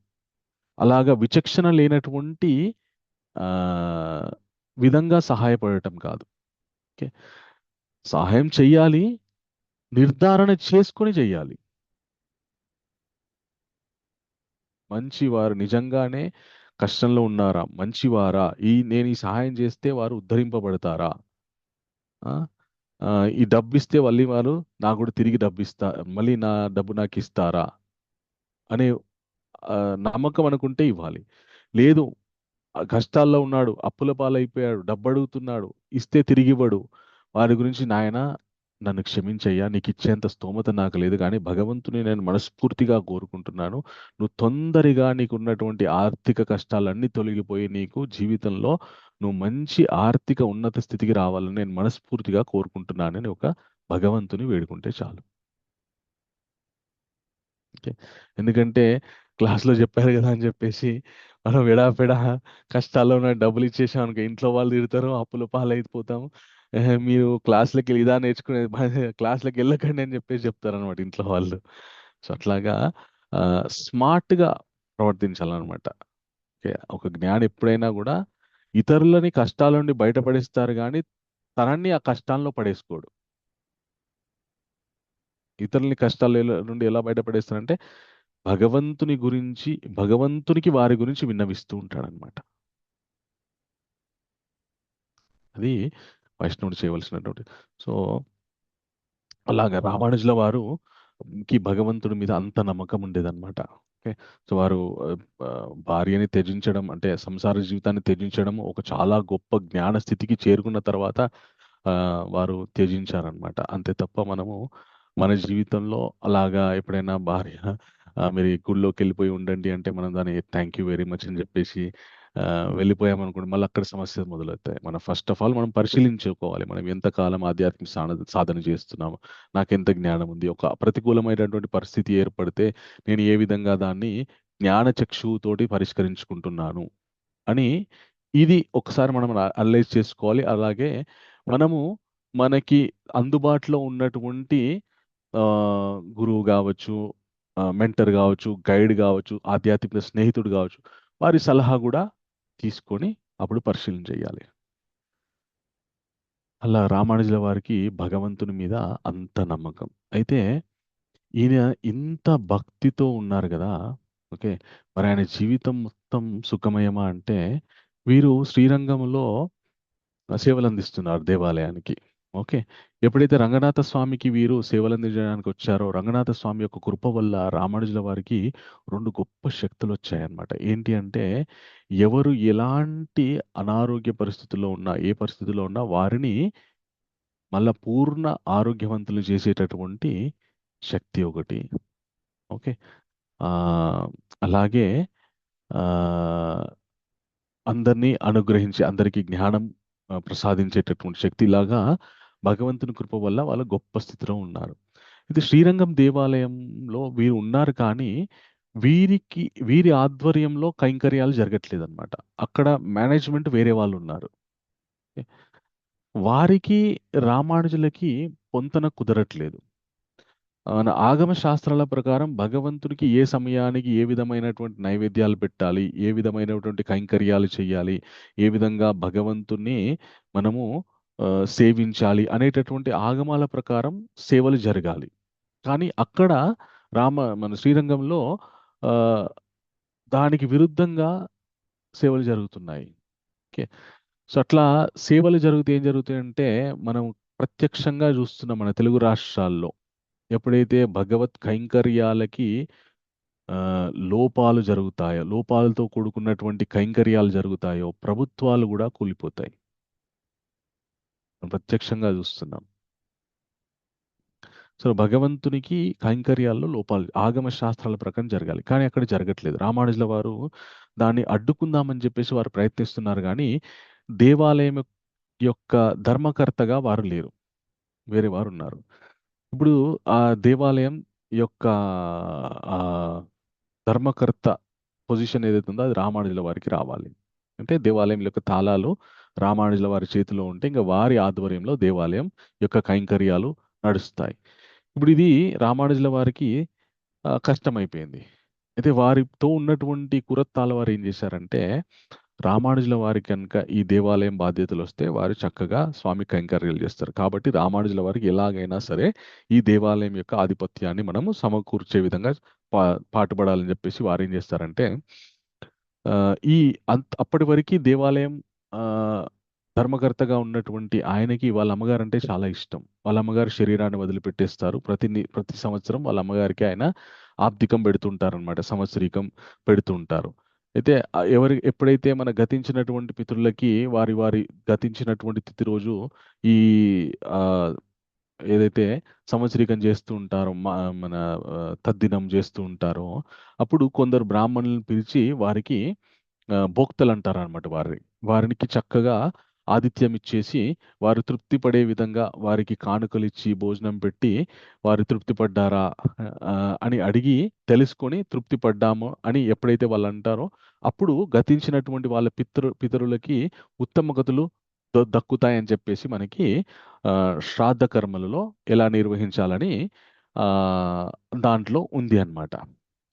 అలాగా విచక్షణ లేనటువంటి విధంగా సహాయపడటం కాదు. ఓకే, సహాయం చెయ్యాలి, నిర్ధారణ చేసుకొని చెయ్యాలి. మంచివారు నిజంగానే కష్టంలో ఉన్నారా, మంచివారా, నేను ఈ సహాయం చేస్తే వారు ఉద్ధరింపబడతారా, ఈ డబ్బు ఇస్తే మళ్ళీ వారు నాకు కూడా తిరిగి మళ్ళీ నా డబ్బు నాకు ఇస్తారా అనే నమ్మకం అనుకుంటే ఇవ్వాలి. లేదు, కష్టాల్లో ఉన్నాడు, అప్పుల పాలైపోయాడు, డబ్బు అడుగుతున్నాడు, ఇస్తే తిరిగి ఇవ్వడు, వారి గురించి నాయన నన్ను క్షమించయ్యా, నీకు ఇచ్చేంత స్తోమత నాకు లేదు, కానీ భగవంతుని నేను మనస్ఫూర్తిగా కోరుకుంటున్నాను, నువ్వు తొందరగా నీకున్నటువంటి ఆర్థిక కష్టాలన్నీ తొలగిపోయి నీకు జీవితంలో నువ్వు మంచి ఆర్థిక ఉన్నత స్థితికి రావాలని నేను మనస్ఫూర్తిగా కోరుకుంటున్నానని ఒక భగవంతుని వేడుకుంటే చాలు. ఓకే, ఎందుకంటే క్లాస్లో చెప్పారు కదా అని చెప్పేసి మనం ఎడాపెడా కష్టాల్లో ఉన్న డబ్బులు ఇచ్చేసాం అనుకో, ఇంట్లో వాళ్ళు తిడతారు, అప్పుల పాలైపోతాము, మీరు క్లాస్లోకి వెళ్ళి ఇదా నేర్చుకునేది, క్లాస్లోకి వెళ్ళకండి అని చెప్పేసి చెప్తారనమాట ఇంట్లో వాళ్ళు. సో అట్లాగా స్మార్ట్గా ప్రవర్తించాలన్నమాట. ఓకే, ఒక జ్ఞాని ఎప్పుడైనా కూడా ఇతరులని కష్టాల నుండి బయటపడేస్తారు కానీ తనని ఆ కష్టాల్లో పడేసుకోడు. ఇతరులని కష్టాల నుండి ఎలా బయటపడేస్తారంటే భగవంతునికి వారి గురించి విన్నవిస్తూ ఉంటాడనమాట. అది వైష్ణవుడు చేయవలసినటువంటి. సో అలాగా రామానుజుల వారు కి భగవంతుడి మీద అంత నమ్మకం ఉండేదన్నమాట. ఓకే. సో వారు భార్యని త్యజించడం అంటే సంసార జీవితాన్ని త్యజించడం ఒక చాలా గొప్ప జ్ఞాన స్థితికి చేరుకున్న తర్వాత వారు త్యజించారనమాట. అంతే తప్ప మనము మన జీవితంలో అలాగా ఎప్పుడైనా భార్య మీరు ఈ గుడిలోకి వెళ్ళిపోయి ఉండండి అంటే మనం దాన్ని థ్యాంక్ యూ వెరీ మచ్ అని చెప్పేసి వెళ్ళిపోయామనుకోండి, మళ్ళీ అక్కడ సమస్యలు మొదలవుతాయి. మనం ఫస్ట్ ఆఫ్ ఆల్ మనం పరిశీలించుకోవాలి. మనం ఎంతకాలం ఆధ్యాత్మిక సాధన చేస్తున్నాము, నాకెంత జ్ఞానం ఉంది, ఒక ప్రతికూలమైనటువంటి పరిస్థితి ఏర్పడితే నేను ఏ విధంగా దాన్ని జ్ఞాన చక్షువుతోటి పరిష్కరించుకుంటున్నాను అని ఇది ఒకసారి మనం అనలైజ్ చేసుకోవాలి. అలాగే మనము మనకి అందుబాటులో ఉన్నటువంటి గురువు కావచ్చు, మెంటర్ కావచ్చు, గైడ్ కావచ్చు, ఆధ్యాత్మిక స్నేహితుడు కావచ్చు, వారి సలహా కూడా తీసుకొని అప్పుడు పరిశీలన చేయాలి. అలా రామానుజుల వారికి భగవంతుని మీద అంత నమ్మకం. అయితే ఈయన ఇంత భక్తితో ఉన్నారు కదా. ఓకే. మరి ఆయన జీవితం మొత్తం సుఖమయమా అంటే వీరు శ్రీరంగంలో సేవలు అందిస్తున్నారు దేవాలయానికి. ఓకే. ఎప్పుడైతే రంగనాథ స్వామికి వీరు సేవలు అందించడానికి వచ్చారో రంగనాథ స్వామి యొక్క కృప వల్ల రామానుజుల వారికి 2 గొప్ప శక్తులు వచ్చాయన్నమాట. ఏంటి అంటే ఎవరు ఎలాంటి అనారోగ్య పరిస్థితుల్లో ఉన్నా, ఏ పరిస్థితిలో ఉన్నా వారిని మళ్ళా పూర్ణ ఆరోగ్యవంతులు చేసేటటువంటి శక్తి ఒకటి. ఓకే. అలాగే ఆహ్, అందరినీ అనుగ్రహించి అందరికీ జ్ఞానం ప్రసాదించేటటువంటి శక్తిలాగా భగవంతుని కృప వల్ల వాళ్ళు గొప్ప స్థితిలో ఉన్నారు. ఇది శ్రీరంగం దేవాలయంలో వీరు ఉన్నారు కానీ వీరి ఆధ్వర్యంలో కైంకర్యాలు జరగట్లేదన్నమాట. అక్కడ మేనేజ్మెంట్ వేరే వాళ్ళు ఉన్నారు. ఓకే. వారికి రామానుజులకి పొంతన కుదరట్లేదు. మన ఆగమ శాస్త్రాల ప్రకారం భగవంతుడికి ఏ సమయానికి ఏ విధమైనటువంటి నైవేద్యాలు పెట్టాలి, ఏ విధమైనటువంటి కైంకర్యాలు చేయాలి, ఏ విధంగా భగవంతుణ్ణి మనము సేవించాలి అనేటటువంటి ఆగమాల ప్రకారం సేవలు జరగాలి. కానీ అక్కడ మన శ్రీరంగంలో ఆహ్, దానికి విరుద్ధంగా సేవలు జరుగుతున్నాయి. ఓకే. సో, అట్లా సేవలు జరిగితే ఏం జరుగుతాయంటే మనం ప్రత్యక్షంగా చూస్తున్నాం మన తెలుగు రాష్ట్రాల్లో. ఎప్పుడైతే భగవత్ కైంకర్యాలకి లోపాలు జరుగుతాయో, లోపాలతో కూడుకున్నటువంటి కైంకర్యాలు జరుగుతాయో ప్రభుత్వాలు కూడా కూలిపోతాయి. మనం ప్రత్యక్షంగా చూస్తున్నాం. సో, భగవంతునికి కైంకర్యాల్లో లోపాలు ఆగమ శాస్త్రాల ప్రకారం జరగాలి. కానీ అక్కడ జరగట్లేదు. రామానుజుల వారు దాన్ని అడ్డుకుందామని చెప్పేసి వారు ప్రయత్నిస్తున్నారు గానీ, దేవాలయం యొక్క ధర్మకర్తగా వారు లేరు. వేరే వారున్నారు. ఇప్పుడు ఆ దేవాలయం యొక్క ధర్మకర్త పొజిషన్ ఏదైతే ఉందో అది రామానుజుల వారికి రావాలి. అంటే దేవాలయం యొక్క తాళాలు రామానుజుల వారి చేతిలో ఉంటే ఇంక వారి ఆధ్వర్యంలో దేవాలయం యొక్క కైంకర్యాలు నడుస్తాయి. ఇప్పుడు ఇది రామానుజుల వారికి కష్టమైపోయింది. అయితే వారితో ఉన్నటువంటి కురత్తాల వారు ఏం చేశారంటే రామానుజుల వారికి కనుక ఈ దేవాలయం బాధ్యతలు వస్తే వారు చక్కగా స్వామి కైంకర్యాలు చేస్తారు. కాబట్టి రామానుజుల వారికి ఎలాగైనా సరే ఈ దేవాలయం యొక్క ఆధిపత్యాన్ని మనము సమకూర్చే విధంగా పాటుపడాలని చెప్పేసి వారు ఏం చేస్తారంటే ఈ అప్పటి వరకు దేవాలయం ధర్మకర్తగా ఉన్నటువంటి ఆయనకి వాళ్ళ అమ్మగారు అంటే చాలా ఇష్టం. వాళ్ళ అమ్మగారు శరీరాన్ని వదిలిపెట్టేస్తారు. ప్రతి సంవత్సరం వాళ్ళ అమ్మగారికి ఆయన ఆబ్దికం పెడుతుంటారనమాట. సంవత్సరీకం పెడుతుంటారు. అయితే ఎప్పుడైతే మన గతించినటువంటి పితరులకి వారి గతించినటువంటి తిథి రోజు ఈ ఏదైతే సంవత్సరీకం చేస్తూ ఉంటారో మన తద్దినం చేస్తూ ఉంటారో అప్పుడు కొందరు బ్రాహ్మణులను పిలిచి వారికి భోక్తలు అంటారనమాట. వారికి చక్కగా ఆతిథ్యం ఇచ్చేసి వారు తృప్తి పడే విధంగా వారికి కానుకలు ఇచ్చి భోజనం పెట్టి వారు తృప్తి పడ్డారా అని అడిగి తెలుసుకొని తృప్తి పడ్డాము అని ఎప్పుడైతే వాళ్ళు అంటారో అప్పుడు గతించినటువంటి వాళ్ళ పితరులకి ఉత్తమ గతులు దక్కుతాయని చెప్పేసి మనకి శ్రాద్ధ కర్మలలో ఎలా నిర్వహించాలని దాంట్లో ఉంది అన్నమాట.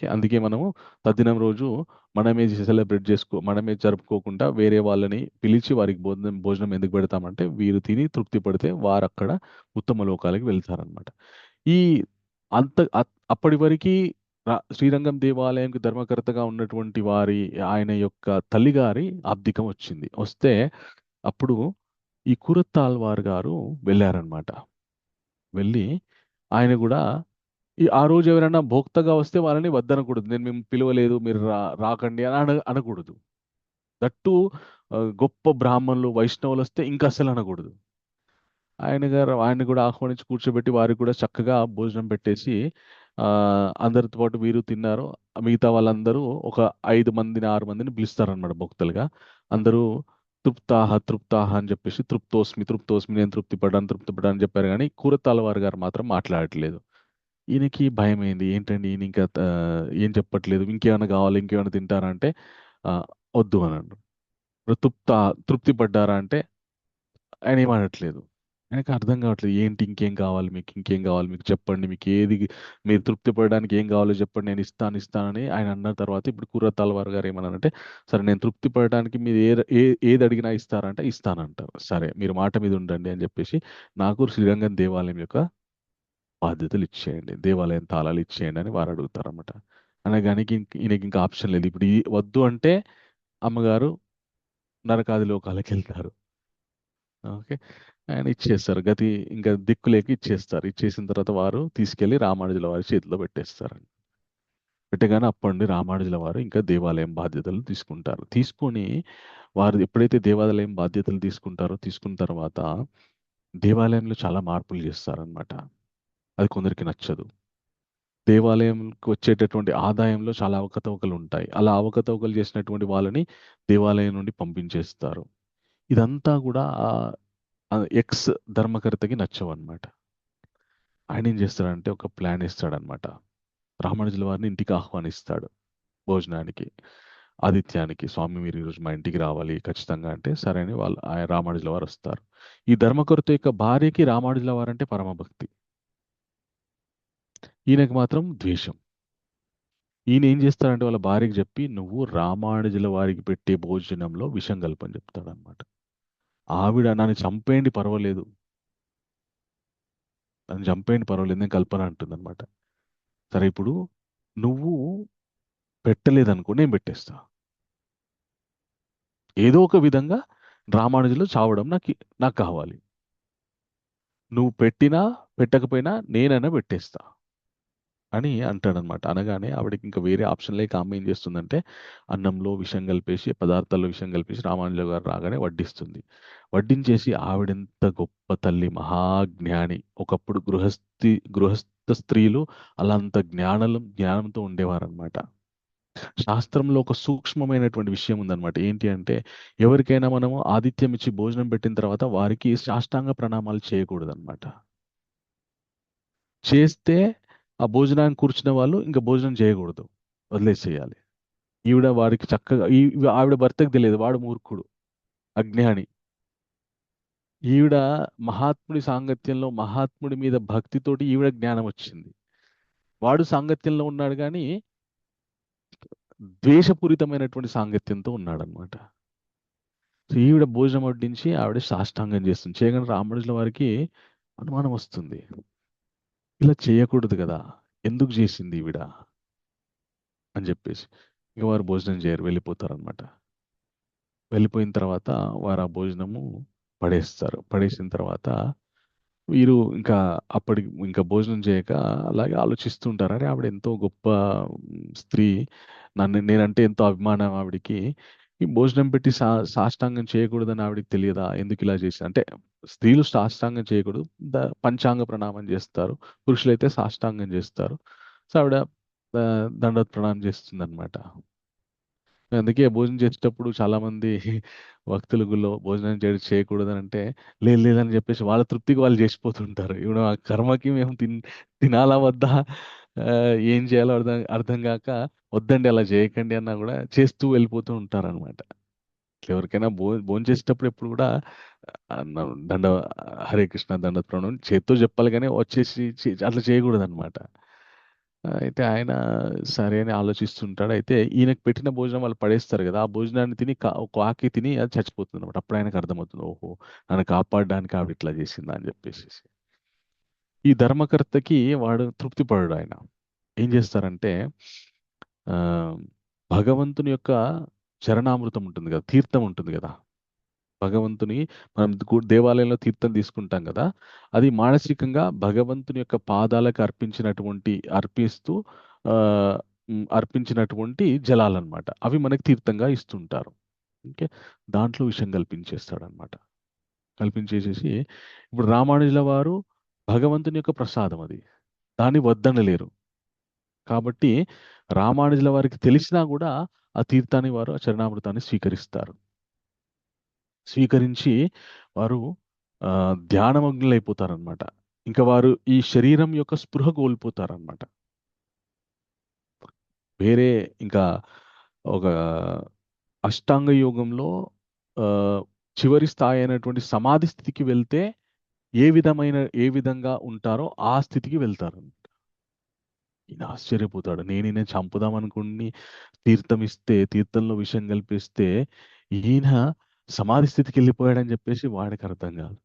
అందుకే మనము తద్దినం రోజు మనమే మనమే జరుపుకోకుండా వేరే వాళ్ళని పిలిచి వారికి భోజనం ఎందుకు పెడతామంటే వీరు తిని తృప్తి పడితే వారు అక్కడ ఉత్తమ లోకాలకి వెళ్తారనమాట. ఈ అప్పటి వరకు శ్రీరంగం దేవాలయంకి ధర్మకర్తగా ఉన్నటువంటి ఆయన యొక్క తల్లిగారి ఆబ్దికం వచ్చింది. వస్తే అప్పుడు ఈ కురత్తాల్వార్ గారు వెళ్ళారనమాట. వెళ్ళి ఆయన కూడా ఆ రోజు ఎవరైనా భోక్తగా వస్తే వాళ్ళని వద్దనకూడదు. నేను మేము పిలవలేదు, మీరు రాకండి అని అనకూడదు. దట్టు గొప్ప బ్రాహ్మణులు వైష్ణవులు వస్తే ఇంకా అసలు అనకూడదు. ఆయన కూడా ఆహ్వానించి కూర్చోబెట్టి వారికి కూడా చక్కగా భోజనం పెట్టేసి అందరితో పాటు వీరు తిన్నారు. మిగతా వాళ్ళందరూ ఒక 5 మందిని 6 మందిని పిలుస్తారనమాట భక్తులుగా. అందరూ తృప్తాహ తృప్తాహ అని చెప్పేసి తృప్తోస్మి తృప్తోస్మి, నేను తృప్తి పడ్డాను అని చెప్పారు. కానీ కూరతాల వారి గారు మాత్రం మాట్లాడట్లేదు. ఈయనకి భయం అయింది. ఏంటండి ఈయన ఇంకా ఏం చెప్పట్లేదు, ఇంకేమైనా కావాలి, ఇంకేమైనా తింటారా అంటే "ఆ, వద్దు" అని అన్నాడు. తృప్తి పడ్డారా అంటే ఆయన ఏం అనట్లేదు. ఆయనకు అర్థం కావట్లేదు, ఏంటి ఇంకేం కావాలి మీకు, ఇంకేం కావాలి మీకు, చెప్పండి, మీకు ఏది, మీరు తృప్తి పడడానికి ఏం కావాలో చెప్పండి, నేను ఇస్తానని ఆయన అన్న తర్వాత ఇప్పుడు కుర్ర తల్వార్ గారు ఏమన్నారంటే, సరే నేను తృప్తి పడడానికి మీరు ఏది అడిగినా ఇస్తారంటే ఇస్తానంటారు. సరే మీరు మాట మీద ఉండండి అని చెప్పేసి నాకు శ్రీరంగం దేవాలయం యొక్క బాధ్యతలు ఇచ్చేయండి, దేవాలయం తాళాలు ఇచ్చేయండి అని వారు అడుగుతారన్నమాట. అనగానే ఈయనకి ఇంకా ఆప్షన్ లేదు. ఇప్పుడు వద్దు అంటే అమ్మగారు నరకాది లోకాలకు వెళ్తారు. ఓకే, ఆయన ఇచ్చేస్తారు. ఇంకా దిక్కులేక ఇచ్చేస్తారు. ఇచ్చేసిన తర్వాత వారు తీసుకెళ్లి రామానుజుల వారి చేతిలో పెట్టేస్తారు. పెట్టగానే అప్పటి నుండి రామానుజుల వారు ఇంకా దేవాలయం బాధ్యతలు తీసుకుంటారు. తీసుకొని వారు ఎప్పుడైతే దేవాలయం బాధ్యతలు తీసుకున్న తర్వాత దేవాలయంలో చాలా మార్పులు చేస్తారనమాట. అది కొందరికి నచ్చదు. దేవాలయంకి వచ్చేటటువంటి ఆదాయంలో చాలా అవకతవకలు ఉంటాయి. అలా అవకతవకలు చేసినటువంటి వాళ్ళని దేవాలయం నుండి పంపించేస్తారు. ఇదంతా కూడా ఎక్స్ ధర్మకర్తకి నచ్చవన్నమాట. ఆయన ఏం చేస్తాడంటే ఒక ప్లాన్ ఇస్తాడనమాట. రామానుజుల వారిని ఇంటికి ఆహ్వానిస్తాడు భోజనానికి, ఆతిథ్యానికి. స్వామి మీరు ఈరోజు మా ఇంటికి రావాలి ఖచ్చితంగా అంటే సరే అని ఆయన రామానుజుల వారు వస్తారు. ఈ ధర్మకర్త యొక్క భార్యకి రామానుజుల వారంటే పరమభక్తి, ఈయనకి మాత్రం ద్వేషం. ఈయన ఏం చేస్తాడంటే వాళ్ళ భార్యకి చెప్పి, నువ్వు రామానుజుల వారికి పెట్టే భోజనంలో విషం కలపని చెప్తాడనమాట. ఆవిడ నన్ను చంపేయండి పర్వాలేదు, నేను కల్పన అంటుందన్నమాట. సరే ఇప్పుడు నువ్వు పెట్టలేదనుకో, నేను పెట్టేస్తా. ఏదో ఒక విధంగా రామానుజులు చావడం నాకు కావాలి. నువ్వు పెట్టినా పెట్టకపోయినా నేనైనా పెట్టేస్తా అని అంటాడనమాట. అనగానే ఆవిడకి ఇంకా వేరే ఆప్షన్ లేక ఆమె ఏం చేస్తుందంటే అన్నంలో విషం కలిపేసి, పదార్థాల్లో విషం కలిపేసి రామానుజుల గారు రాగానే వడ్డిస్తుంది. వడ్డించేసి ఆవిడెంత గొప్ప తల్లి, మహాజ్ఞాని. ఒకప్పుడు గృహస్థ స్త్రీలు అలా అంత జ్ఞానంతో ఉండేవారనమాట. శాస్త్రంలో ఒక సూక్ష్మమైనటువంటి విషయం ఉందన్నమాట. ఏంటి అంటే ఎవరికైనా మనము ఆతిథ్యం ఇచ్చి భోజనం పెట్టిన తర్వాత వారికి సాష్టాంగ ప్రణామాలు చేయకూడదన్నమాట. చేస్తే ఆ భోజనానికి కూర్చున్న వాళ్ళు ఇంకా భోజనం చేయకూడదు, వదిలేసేయాలి. ఈవిడ వాడికి చక్కగా ఆవిడ భర్తకు తెలియదు, వాడు మూర్ఖుడు, అజ్ఞాని. ఈవిడ మహాత్ముడి సాంగత్యంలో, మహాత్ముడి మీద భక్తితోటి ఈవిడ జ్ఞానం వచ్చింది. వాడు సాంగత్యంలో ఉన్నాడు కానీ ద్వేషపూరితమైనటువంటి సాంగత్యంతో ఉన్నాడనమాట. సో ఈవిడ భోజనం వడ్డించి ఆవిడ సాష్టాంగం చేస్తుంది. చేయగానే రామానుజుల వారికి అనుమానం వస్తుంది, ఇలా చేయకూడదు కదా, ఎందుకు చేసింది ఈవిడ అని చెప్పేసి. ఇక వారు భోజనం చేయరు, వెళ్ళిపోతారనమాట. వెళ్ళిపోయిన తర్వాత వారు ఆ భోజనము పడేస్తారు. పడేసిన తర్వాత వీరు ఇంకా భోజనం చేయక అలాగే ఆలోచిస్తుంటారు. అరే ఆవిడ ఎంతో గొప్ప స్త్రీ, నేనంటే ఎంతో అభిమానం ఆవిడికి, ఈ భోజనం పెట్టి సాష్టాంగం చేయకూడదని ఆవిడకి తెలియదా, ఎందుకు ఇలా చేసి అంటే స్త్రీలు సాష్టాంగం చేయకూడదు, పంచాంగ ప్రణామం చేస్తారు, పురుషులైతే సాష్టాంగం చేస్తారు. సో ఆవిడ దండవత్ ప్రణామం చేస్తుంది అనమాట. అందుకే భోజనం చేసేటప్పుడు చాలా మంది భక్తులు గుళ్ళో భోజనం చేయకూడదని అంటే లేదని చెప్పేసి వాళ్ళ తృప్తికి వాళ్ళు చేసిపోతుంటారు. ఇప్పుడు ఆ కర్మకి మేము తినాలా వద్దా, ఏం చేయాలో అర్థం కాక వద్దండి అలా చేయకండి అన్నా కూడా చేస్తూ వెళ్ళిపోతూ ఉంటారనమాట. ఎవరికైనా భోజనం చేసేటప్పుడు ఎప్పుడు కూడా దండ హరే కృష్ణ దండ ప్రణం చేత్తో చెప్పాలి కానీ వచ్చేసి అట్లా చేయకూడదు అనమాట. అయితే ఆయన సరే అని ఆలోచిస్తుంటాడు. అయితే ఈయనకు పెట్టిన భోజనం వాళ్ళు పడేస్తారు కదా, ఆ భోజనాన్ని తిని ఒక ఆకి తిని అది చచ్చిపోతుంది అనమాట. అప్పుడు ఆయనకు అర్థమవుతుంది, ఓహో నన్ను కాపాడడానికి ఆవిడ ఇట్లా చేసిందా అని చెప్పేసి. ఈ ధర్మకర్తకి వాడు తృప్తి పడడు. ఆయన ఏం చేస్తారంటే భగవంతుని యొక్క చరణామృతం ఉంటుంది కదా, తీర్థం ఉంటుంది కదా, భగవంతుని మనం దేవాలయంలో తీర్థం తీసుకుంటాం కదా, అది మానసికంగా భగవంతుని యొక్క పాదాలకు అర్పిస్తూ ఆ, అర్పించినటువంటి జలాలన్నమాట. అవి మనకి తీర్థంగా ఇస్తుంటారు. ఓకే, దాంట్లో విషయం కల్పించేస్తాడనమాట. కల్పించేసేసి ఇప్పుడు రామానుజుల వారు భగవంతుని యొక్క ప్రసాదం అది, దాన్ని వద్దనలేరు. కాబట్టి రామానుజుల వారికి తెలిసినా కూడా ఆ తీర్థాన్ని వారు ఆ చరణామృతాన్ని స్వీకరిస్తారు. స్వీకరించి వారు ధ్యానమగ్నులైపోతారనమాట. ఇంకా వారు ఈ శరీరం యొక్క స్పృహ కోల్పోతారనమాట. వేరే ఇంకా ఒక అష్టాంగ యోగంలో ఆ, చివరి స్థాయి అయినటువంటి సమాధి స్థితికి వెళ్తే ఏ విధంగా ఉంటారో ఆ స్థితికి వెళ్తారు. ఈయన ఆశ్చర్యపోతాడు. నేను చంపుదాం అనుకుని తీర్థం ఇస్తే, తీర్థంలో విషయం కల్పిస్తే ఈయన సమాధి స్థితికి వెళ్ళిపోయాడని చెప్పేసి వాడికి అర్థం కాదు.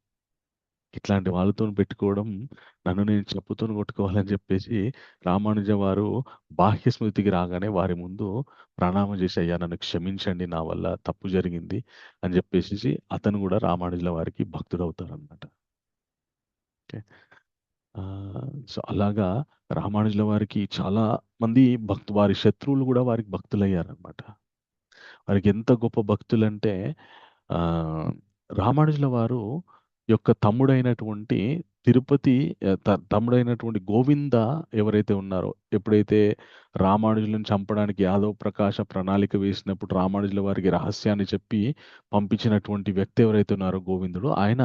ఇట్లాంటి వాళ్ళతో పెట్టుకోవడం, నన్ను నేను చెప్పుతో కొట్టుకోవాలని చెప్పేసి రామానుజ వారు బాహ్య స్మృతికి రాగానే వారి ముందు ప్రణామం చేసి, అయ్యా నన్ను క్షమించండి, నా వల్ల తప్పు జరిగింది అని చెప్పేసి అతను కూడా రామానుజుల వారికి భక్తుడవుతారనమాట. ఓకే, సో అలాగా రామానుజుల వారికి చాలా మంది వారి శత్రువులు కూడా వారికి భక్తులయ్యారనమాట. వారికి ఎంత గొప్ప భక్తులంటే ఆ, రామానుజుల వారు యొక్క తమ్ముడైనటువంటి తిరుపతి తమ్ముడైనటువంటి గోవింద ఎవరైతే ఉన్నారో, ఎప్పుడైతే రామానుజులను చంపడానికి యాదవ ప్రకాశ ప్రణాళిక వేసినప్పుడు రామానుజుల వారికి రహస్యాన్ని చెప్పి పంపించినటువంటి వ్యక్తి ఎవరైతే ఉన్నారో గోవిందుడు, ఆయన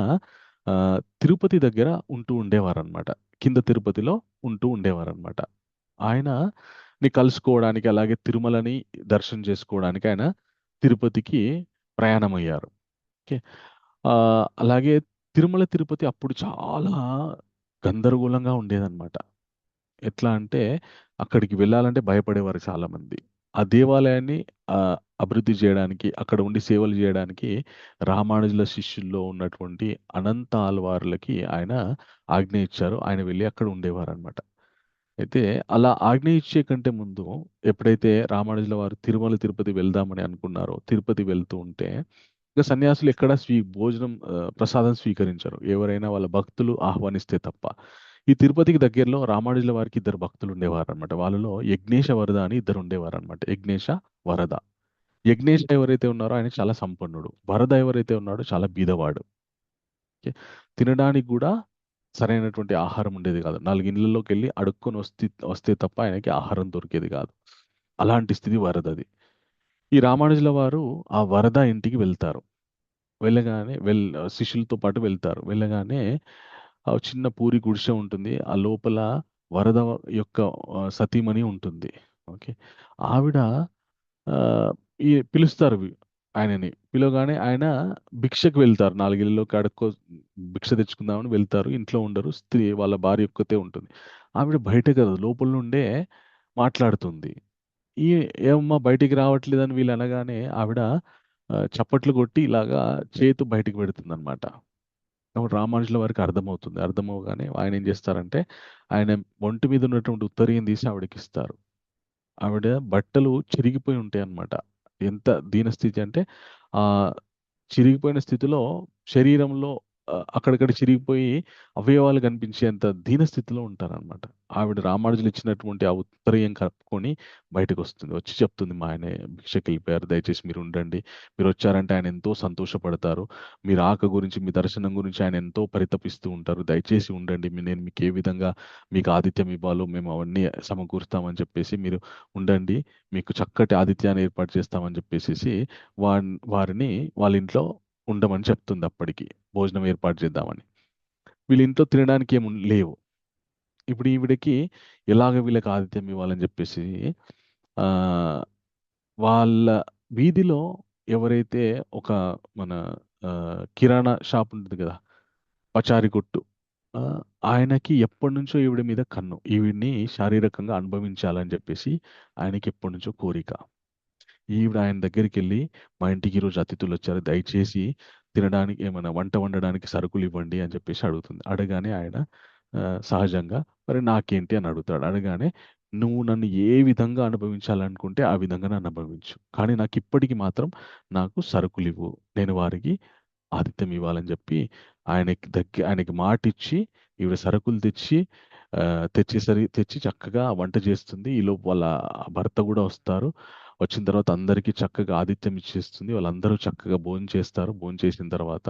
తిరుపతి దగ్గర ఉంటూ ఉండేవారనమాట. కింద తిరుపతిలో ఉంటూ ఉండేవారనమాట. ఆయనని కలుసుకోవడానికి, అలాగే తిరుమలని దర్శనం చేసుకోవడానికి ఆయన తిరుపతికి ప్రయాణమయ్యారు. ఓకే, అలాగే తిరుపతి అప్పుడు చాలా గందరగోళంగా ఉండేదన్నమాట. ఎట్లా అంటే అక్కడికి వెళ్ళాలంటే భయపడేవారు చాలామంది. ఆ దేవాలయాన్ని అభివృద్ధి చేయడానికి, అక్కడ ఉండి సేవలు చేయడానికి రామానుజుల శిష్యుల్లో ఉన్నటువంటి అనంత ఆళ్వార్లకి ఆయన ఆజ్ఞ ఇచ్చారు. ఆయన వెళ్ళి అక్కడ ఉండేవారనమాట. అయితే అలా ఆజ్ఞ ఇచ్చే కంటే ముందు ఎప్పుడైతే రామానుజుల వారు తిరుపతి వెళ్దామని అనుకున్నారో, తిరుపతి వెళ్తూ ఉంటే ఇంకా సన్యాసులు ఎక్కడ భోజనం ప్రసాదం స్వీకరించరు, ఎవరైనా వాళ్ళ భక్తులు ఆహ్వానిస్తే తప్ప. ఈ తిరుపతికి దగ్గరలో రామానుజుల వారికి ఇద్దరు భక్తులు ఉండేవారు అనమాట. వాళ్ళలో యజ్ఞేశ వరద అని ఇద్దరు ఉండేవారు అనమాట. యజ్ఞేశ, వరద. యజ్ఞేశ ఎవరైతే ఉన్నారో ఆయన చాలా సంపన్నుడు. వరద ఎవరైతే ఉన్నాడో చాలా బీదవాడు. ఓకే, తినడానికి కూడా సరైనటువంటి ఆహారం ఉండేది కాదు. 4 ఇళ్లలోకి వెళ్ళి అడుక్కొని వస్తే తప్ప ఆయనకి ఆహారం దొరికేది కాదు. అలాంటి స్థితి వరదది. ఈ రామానుజుల వారు ఆ వరద ఇంటికి వెళ్తారు. వెళ్ళగానే శిష్యులతో పాటు వెళ్తారు. వెళ్ళగానే ఆ చిన్న పూరి గుడిసె ఉంటుంది. ఆ లోపల వరద యొక్క సతీమణి ఉంటుంది. ఓకే, ఆవిడ పిలుస్తారు ఆయనని. పిలవగానే ఆయన భిక్షకు వెళ్తారు. 4 ఇళ్ళలోకి భిక్ష తెచ్చుకుందామని వెళ్తారు. ఇంట్లో ఉండరు. స్త్రీ వాళ్ళ భార్య ఒక్కతే ఉంటుంది. ఆవిడ బయట కదా, లోపల నుండే మాట్లాడుతుంది. ఈ ఏమమ్మా బయటికి రావట్లేదని వీళ్ళు అనగానే ఆవిడ చప్పట్లు కొట్టి ఇలాగా చేతు బయటికి పెడుతుందన్నమాట. అప్పుడు రామానుజుల వారికి అర్థమవుతుంది. అర్థమవగానే ఆయన ఏం చేస్తారంటే ఆయన ఒంటి మీద ఉన్నటువంటి ఉత్తరీయం తీసి ఆవిడకి ఇస్తారు. ఆవిడ బట్టలు చిరిగిపోయి ఉంటాయి అన్నమాట. ఎంత దీనస్థితి అంటే ఆ చిరిగిపోయిన స్థితిలో శరీరంలో అక్కడక్కడ చిరిగిపోయి అవయవాలు కనిపించేంత దీనస్థితిలో ఉంటారనమాట. ఆవిడ రామానుజులు ఇచ్చినటువంటి ఆ ఉత్తరీయం కప్పుకొని బయటకు వస్తుంది. వచ్చి చెప్తుంది, మా ఆయన భిక్షకి వెళ్ళిపోయారు, దయచేసి మీరు ఉండండి, మీరు వచ్చారంటే ఆయన ఎంతో సంతోషపడతారు, మీ రాక గురించి, మీ దర్శనం గురించి ఆయన ఎంతో పరితపిస్తూ ఉంటారు, దయచేసి ఉండండి, నేను మీకు ఏ విధంగా మీకు ఆతిథ్యం ఇవ్వాలో మేము అవన్నీ సమకూరుస్తామని చెప్పేసి మీరు ఉండండి, మీకు చక్కటి ఆతిథ్యాన్ని ఏర్పాటు చేస్తామని చెప్పేసి వారిని వాళ్ళ ఇంట్లో ఉండమని చెప్తుంది. అప్పటికి భోజనం ఏర్పాటు చేద్దామని. వీళ్ళ ఇంట్లో తినడానికి లేవు. ఇప్పుడు ఈవిడకి ఎలాగ వీళ్ళకి ఆతిథ్యం ఇవ్వాలని చెప్పేసి ఆ వాళ్ళ వీధిలో ఎవరైతే ఒక మన కిరాణా షాప్ ఉంటుంది కదా, పచారి కొట్టు, ఆయనకి ఎప్పటి నుంచో ఈవిడ మీద కన్ను, ఈవిడ్ని శారీరకంగా అనుభవించాలని చెప్పేసి ఆయనకి ఎప్పటి నుంచో కోరిక. ఈవిడ ఆయన దగ్గరికి వెళ్ళి, మా ఇంటికి ఈరోజు అతిథులు వచ్చారు, దయచేసి తినడానికి ఏమైనా వంట వండడానికి సరుకులు ఇవ్వండి అని చెప్పేసి అడుగుతుంది. అడగానే ఆయన సహజంగా మరి నాకేంటి అని అడుగుతాడు. అడగానే, నువ్వు నన్ను ఏ విధంగా అనుభవించాలనుకుంటే ఆ విధంగా నన్ను అనుభవించు, కానీ నాకు ఇప్పటికి మాత్రం నాకు సరుకులు ఇవ్వు, నేను వారికి ఆతిథ్యం ఇవ్వాలని చెప్పి ఆయనకి మాట ఇచ్చి ఈవిడ సరుకులు తెచ్చి చక్కగా వంట చేస్తుంది. ఈలోపు వాళ్ళ భర్త కూడా వస్తారు. వచ్చిన తర్వాత అందరికీ చక్కగా ఆతిథ్యం ఇచ్చేస్తుంది. వాళ్ళందరూ చక్కగా భోంచేస్తారు. భోంచేసిన తర్వాత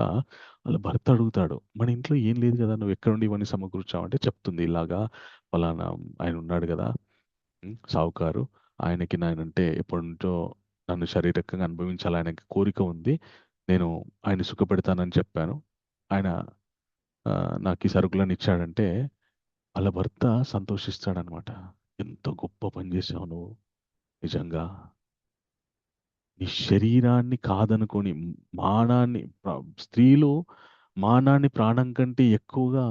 వాళ్ళ భర్త అడుగుతాడు, మన ఇంట్లో ఏం లేదు కదా, నువ్వు ఎక్కడ నుండి ఇవన్నీ సమకూర్చావంటే చెప్తుంది, ఇలాగా ఫలానా ఆయన ఉన్నాడు కదా, సావుకారు, ఆయనకి నేనంటే ఎప్పటి నుంచో నన్ను శారీరకంగా అనుభవించాలి ఆయనకి కోరిక ఉంది. నేను ఆయన సుఖపెడతానని చెప్పాను. ఆయన నాకు ఈ సరుకులను ఇచ్చాడంటే వాళ్ళ భర్త సంతోషిస్తాడనమాట. ఎంత గొప్ప పని చేసావు నువ్వు, నిజంగా నీ శరీరాన్ని కాదనుకొని స్త్రీలు మానాన్ని ప్రాణం కంటే ఎక్కువగా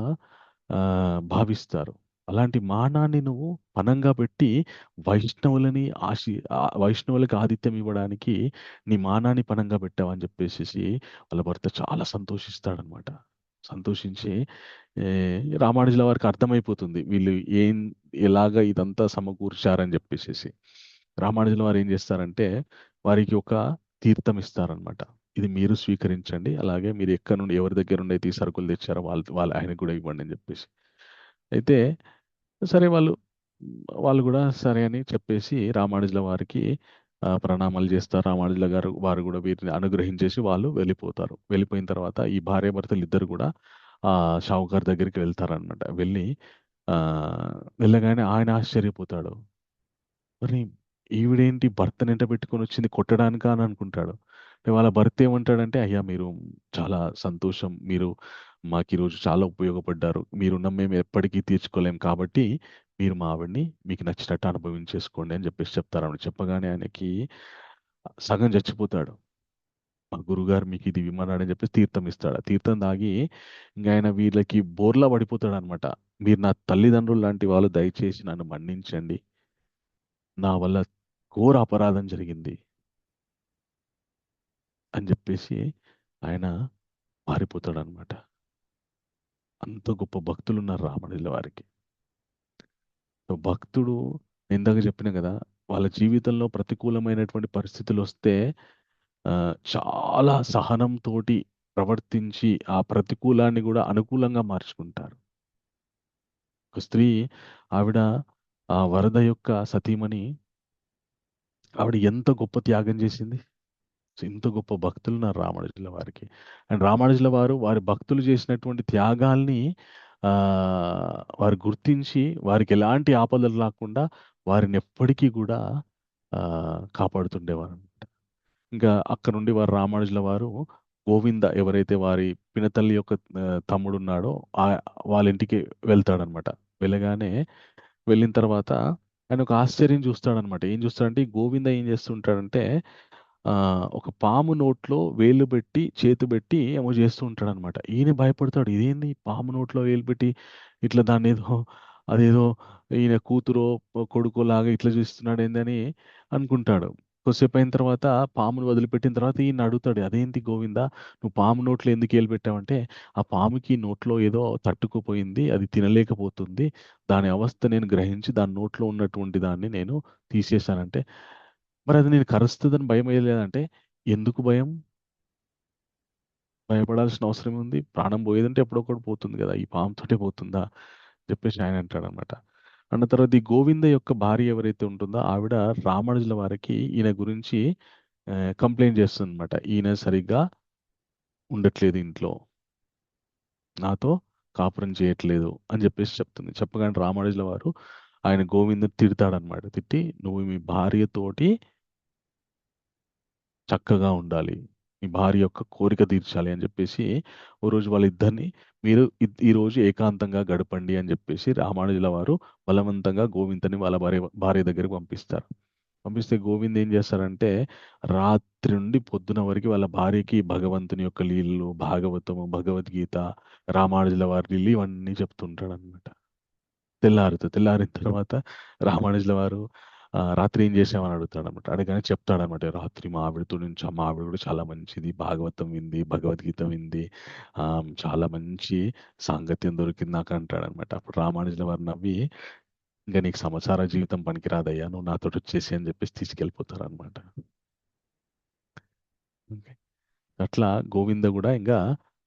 భావిస్తారు. అలాంటి మానాన్ని నువ్వు పణంగా పెట్టి వైష్ణవులకి ఆతిథ్యం ఇవ్వడానికి నీ మానాన్ని పణంగా పెట్టావని చెప్పేసి వాళ్ళ భర్త చాలా సంతోషిస్తాడనమాట. సంతోషించి రామానుజుల వారికి అర్థమైపోతుంది వీళ్ళు ఎలాగ ఇదంతా సమకూర్చారని చెప్పేసి. రామానుజుల వారు ఏం చేస్తారంటే వారికి ఒక తీర్థం ఇస్తారనమాట. ఇది మీరు స్వీకరించండి, అలాగే మీరు ఎక్కడి నుండి ఎవరి దగ్గర నుండి అయితే ఈ సరుకులు తెచ్చారో వాళ్ళు ఆయనకు కూడా ఇవ్వండి అని చెప్పేసి. అయితే సరే వాళ్ళు కూడా సరే అని చెప్పేసి రామానుజుల వారికి ప్రణామాలు చేస్తారు. రామానుజుల వారు కూడా వీరిని అనుగ్రహించేసి వాళ్ళు వెళ్ళిపోతారు. వెళ్ళిపోయిన తర్వాత ఈ భార్యాభర్తలు ఇద్దరు కూడా షావుకారు దగ్గరికి వెళ్తారనమాట. వెళ్ళగానే ఆయన ఆశ్చర్యపోతాడు. మరి ఈవిడేంటి భర్తని ఎంట పెట్టుకొని వచ్చింది కొట్టడానికా అని అనుకుంటాడు. వాళ్ళ భర్త ఏమంటాడంటే, అయ్యా మీరు చాలా సంతోషం, మీరు మాకు ఈరోజు చాలా ఉపయోగపడ్డారు, మీరున్న మేము ఎప్పటికీ తీర్చుకోలేం, కాబట్టి మీరు మా ఆవిడ్ని మీకు నచ్చినట్టు అనుభవించేసుకోండి అని చెప్పేసి చెప్తారన్నమాట. చెప్పగానే ఆయనకి సగం చచ్చిపోతాడు. మా గురుగారు మీకు ఇది ఇమ్మన్నాడని చెప్పేసి తీర్థం ఇస్తాడు. తీర్థం తాగి ఇంకా ఆయన వీళ్ళకి బోర్లా పడిపోతాడు అనమాట. మీరు నా తల్లిదండ్రులు లాంటి వాళ్ళు, దయచేసి నన్ను మన్నించండి, నా వల్ల ఘోర అపరాధం జరిగింది అని చెప్పేసి ఆయన పారిపోతాడు అనమాట. అంత గొప్ప భక్తులు ఉన్నారు రామానుజుల వారికి. భక్తుడు ఇందాక చెప్పిన కదా, వాళ్ళ జీవితంలో ప్రతికూలమైనటువంటి పరిస్థితులు వస్తే చాలా సహనంతో ప్రవర్తించి ఆ ప్రతికూలాన్ని కూడా అనుకూలంగా మార్చుకుంటారు. ఒక స్త్రీ, ఆవిడ ఆ వరద యొక్క సతీమణి, ఆవిడ ఎంత గొప్ప త్యాగం చేసింది. ఇంత గొప్ప భక్తులు ఉన్నారు రామానుజుల వారికి. అండ్ రామానుజుల వారు వారి భక్తులు చేసినటువంటి త్యాగాల్ని వారు గుర్తించి వారికి ఎలాంటి ఆపదలు రాకుండా వారిని ఎప్పటికీ కూడా కాపాడుతుండేవారు అనమాట. ఇంకా అక్కడ నుండి వారు రామానుజుల వారు గోవింద, ఎవరైతే వారి పినతల్లి యొక్క తమ్ముడు ఉన్నాడో వాళ్ళ ఇంటికి వెళ్తాడనమాట. వెళ్ళిన తర్వాత ఆయన ఒక ఆశ్చర్యం చూస్తాడనమాట. ఏం చూస్తాడంటే, గోవింద ఏం చేస్తుంటాడంటే ఒక పాము నోట్లో వేలు పెట్టి చేతు పెట్టి ఏమో చేస్తూ ఉంటాడు అనమాట. ఈయన భయపడతాడు, ఇదేంది పాము నోట్లో వేలు పెట్టి ఇట్లా దాన్ని అదేదో ఈయన కూతురో కొడుకో లాగా ఇట్లా చూస్తున్నాడు ఏందని అనుకుంటాడు. కొద్దిసేపు అయిన తర్వాత పామును వదిలిపెట్టిన తర్వాత ఈయన అడుగుతాడు, అదేంటి గోవింద, నువ్వు పాము నోట్లో ఎందుకు వేలు పెట్టావంటే, ఆ పాముకి నోట్లో ఏదో తట్టుకుపోయింది, అది తినలేకపోతుంది, దాని అవస్థ నేను గ్రహించి దాని నోట్లో ఉన్నటువంటి దాన్ని నేను తీసేశానంటే, మరి అది నేను కరుస్తుందని భయం వేయలేదంటే, ఎందుకు భయం? భయపడాల్సిన అవసరం ఉంది? ప్రాణం పోయేదంటే ఎప్పుడొకటి పోతుంది కదా, ఈ పాముతోటే పోతుందా చెప్పేసి ఆయన అంటాడనమాట. అన్న తర్వాత ఈ గోవింద యొక్క భార్య ఎవరైతే ఉంటుందో ఆవిడ రామానుజుల వారికి ఈయన గురించి కంప్లైంట్ చేస్తుంది అనమాట. ఈయన సరిగ్గా ఉండట్లేదు ఇంట్లో, నాతో కాపురం చేయట్లేదు అని చెప్పేసి చెప్తుంది. చెప్పగానే రామానుజుల వారు ఆయన గోవిందని తిడతాడనమాట. తిట్టి, నువ్వు మీ భార్యతోటి చక్కగా ఉండాలి, మీ భార్య యొక్క కోరిక తీర్చాలి అని చెప్పేసి ఓ రోజు వాళ్ళిద్దరిని మీరు ఈరోజు ఏకాంతంగా గడపండి అని చెప్పేసి రామానుజుల వారు బలవంతంగా గోవిందని వాళ్ళ భార్య దగ్గరికి పంపిస్తారు. పంపిస్తే గోవింద్ ఏం చేస్తారంటే, రాత్రి నుండి పొద్దున వరకు వాళ్ళ భార్యకి భగవంతుని యొక్క లీలలు, భాగవతము, భగవద్గీత, రామానుజుల వారి లీలలు ఇవన్నీ చెప్తుంటాడు అనమాట. తెల్లారిన తర్వాత రామానుజుల వారు రాత్రి ఏం చేసామని అడుగుతాడు అనమాట. అడగగానే చెప్తాడనమాట, రాత్రి మా ఆవిడతో నుంచి మా ఆవిడ కూడా చాలా మంచిది, భాగవతం వింది, భగవద్గీత వింది, చాలా మంచి సాంగత్యం దొరికింది నాకు అంటాడనమాట. అప్పుడు రామానుజుల వారు నవ్వి, ఇంకా నీకు సంసార జీవితం పనికిరాదయ్యా, నువ్వు నాతో వచ్చేసి అని చెప్పేసి తీసుకెళ్ళిపోతారు అనమాట. అట్లా గోవింద కూడా ఇంకా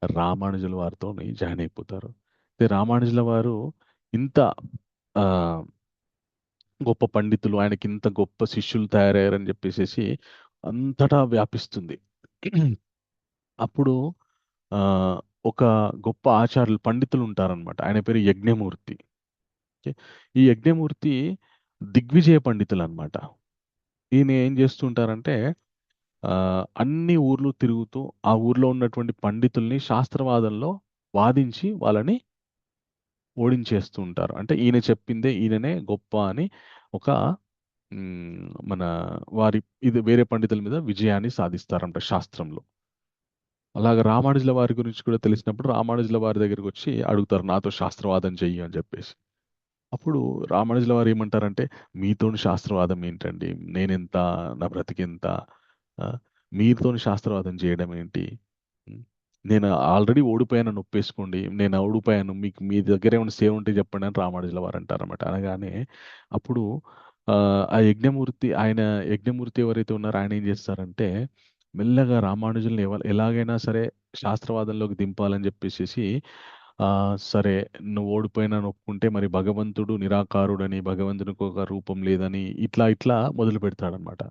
రామానుజుల వారితో జాయిన్ అయిపోతారు. అయితే రామానుజుల వారు ఇంత ఆ, గొప్ప పండితులు, ఆయనకి ఇంత గొప్ప శిష్యులు తయారయ్యారని చెప్పేసి అంతటా వ్యాపిస్తుంది. అప్పుడు ఆ, ఒక గొప్ప ఆచార్యులు పండితులు ఉంటారనమాట. ఆయన పేరు యజ్ఞమూర్తి. ఓకే. ఈ యజ్ఞమూర్తి దిగ్విజయ పండితులు అనమాట. ఈయన ఏం చేస్తుంటారంటే అన్ని ఊర్లు తిరుగుతూ ఆ ఊర్లో ఉన్నటువంటి పండితుల్ని శాస్త్రవాదంలో వాదించి వాళ్ళని ఓడించేస్తూ ఉంటారు. అంటే ఈయన చెప్పిందే ఈయననే గొప్ప అని ఒక మన వారి ఇది వేరే పండితుల మీద విజయాన్ని సాధిస్తారంట శాస్త్రంలో. అలాగే రామానుజుల వారి గురించి కూడా తెలిసినప్పుడు రామానుజుల వారి దగ్గరికి వచ్చి అడుగుతారు, నాతో శాస్త్రవాదం చెయ్యి అని చెప్పేసి. అప్పుడు రామానుజుల వారు ఏమంటారంటే, మీతోని శాస్త్రవాదం ఏంటండి, నేనెంత, నా బ్రతికెంత, ఆ, మీతోని శాస్త్రవాదం చేయడం ఏంటి, ఉమ్, నేను ఆల్రెడీ ఓడిపోయానని ఒప్పేసుకోండి, నేను ఓడిపోయాను, మీకు మీ దగ్గర ఏమైనా సేవ ఉంటే చెప్పండి అని రామానుజుల వారు అంటారన్నమాట. అనగానే అప్పుడు ఆ ఆ యజ్ఞమూర్తి ఎవరైతే ఉన్నారో ఆయన ఏం చేస్తారంటే, మెల్లగా రామానుజుల్ని ఎలాగైనా సరే శాస్త్రవాదంలోకి దింపాలని చెప్పేసి సరే, నువ్వు ఓడిపోయినా ఒప్పుకుంటే మరి భగవంతుడు నిరాకారుడని, భగవంతునికి ఒక రూపం లేదని ఇట్లా ఇట్లా మొదలు పెడతాడనమాట.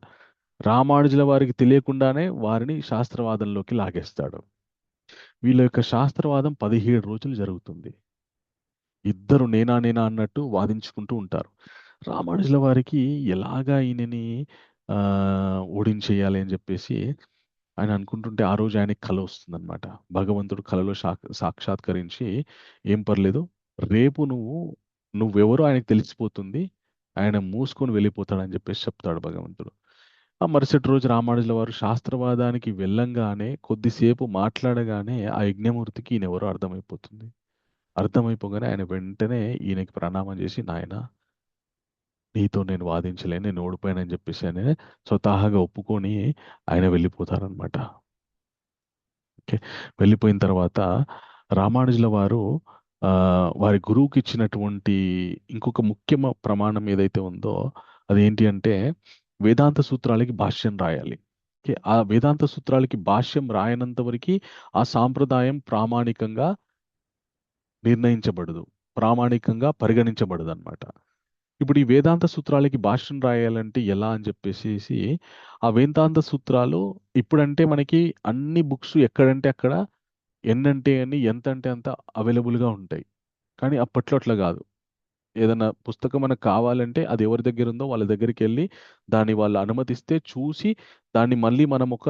రామానుజుల వారికి తెలియకుండానే వారిని శాస్త్రవాదంలోకి లాగేస్తాడు. వీళ్ళ యొక్క శాస్త్రవాదం 17 రోజులు జరుగుతుంది. ఇద్దరు నేనా నేనా అన్నట్టు వాదించుకుంటూ ఉంటారు. రామానుజుల వారికి ఎలాగా ఈయనని ఓడించేయాలి అని చెప్పేసి ఆయన అనుకుంటుంటే ఆ రోజు ఆయనకి కల వస్తుందన్నమాట. భగవంతుడు కలలో సాక్షాత్కరించి, ఏం పర్లేదు, రేపు నువ్వెవరో ఆయనకు తెలిసిపోతుంది, ఆయన మూసుకొని వెళ్ళిపోతాడని చెప్పేసి చెప్తాడు భగవంతుడు. ఆ మరుసటి రోజు రామానుజుల వారు శాస్త్రవాదానికి వెళ్ళంగానే కొద్దిసేపు మాట్లాడగానే ఆ యజ్ఞమూర్తికి ఈయనెవరో అర్థమైపోతుంది. అర్థమైపోగానే ఆయన వెంటనే ఈయనకి ప్రణామం చేసి, నాయన నీతో నేను వాదించలేను, నేను ఓడిపోయానని చెప్పేసి ఆయన స్వతహాగా ఒప్పుకొని ఆయన వెళ్ళిపోతారనమాట. ఓకే. వెళ్ళిపోయిన తర్వాత రామానుజుల వారు వారి గురువుకి ఇచ్చినటువంటి ఇంకొక ముఖ్యమ ప్రమాణం ఏదైతే ఉందో అదేంటి అంటే, వేదాంత సూత్రాలకి భాష్యం రాయాలి. ఓకే. ఆ వేదాంత సూత్రాలకి భాష్యం రాయనంత వరకు ఆ సాంప్రదాయం ప్రామాణికంగా నిర్ణయించబడదు, ప్రామాణికంగా పరిగణించబడదు అనమాట. ఇప్పుడు ఈ వేదాంత సూత్రాలకి భాష్యం రాయాలంటే ఎలా అని చెప్పేసి, ఆ వేదాంత సూత్రాలు ఇప్పుడంటే మనకి అన్ని బుక్స్ ఎక్కడంటే అక్కడ ఎన్నంటే అని, ఎంత అంటే అంత అవైలబుల్గా ఉంటాయి. కానీ అప్పట్లో అట్లా కాదు. ఏదైనా పుస్తకం మనకు కావాలంటే అది ఎవరి దగ్గర ఉందో వాళ్ళ దగ్గరికి వెళ్ళి దాన్ని వాళ్ళు అనుమతిస్తే చూసి దాన్ని మళ్ళీ మనం ఒక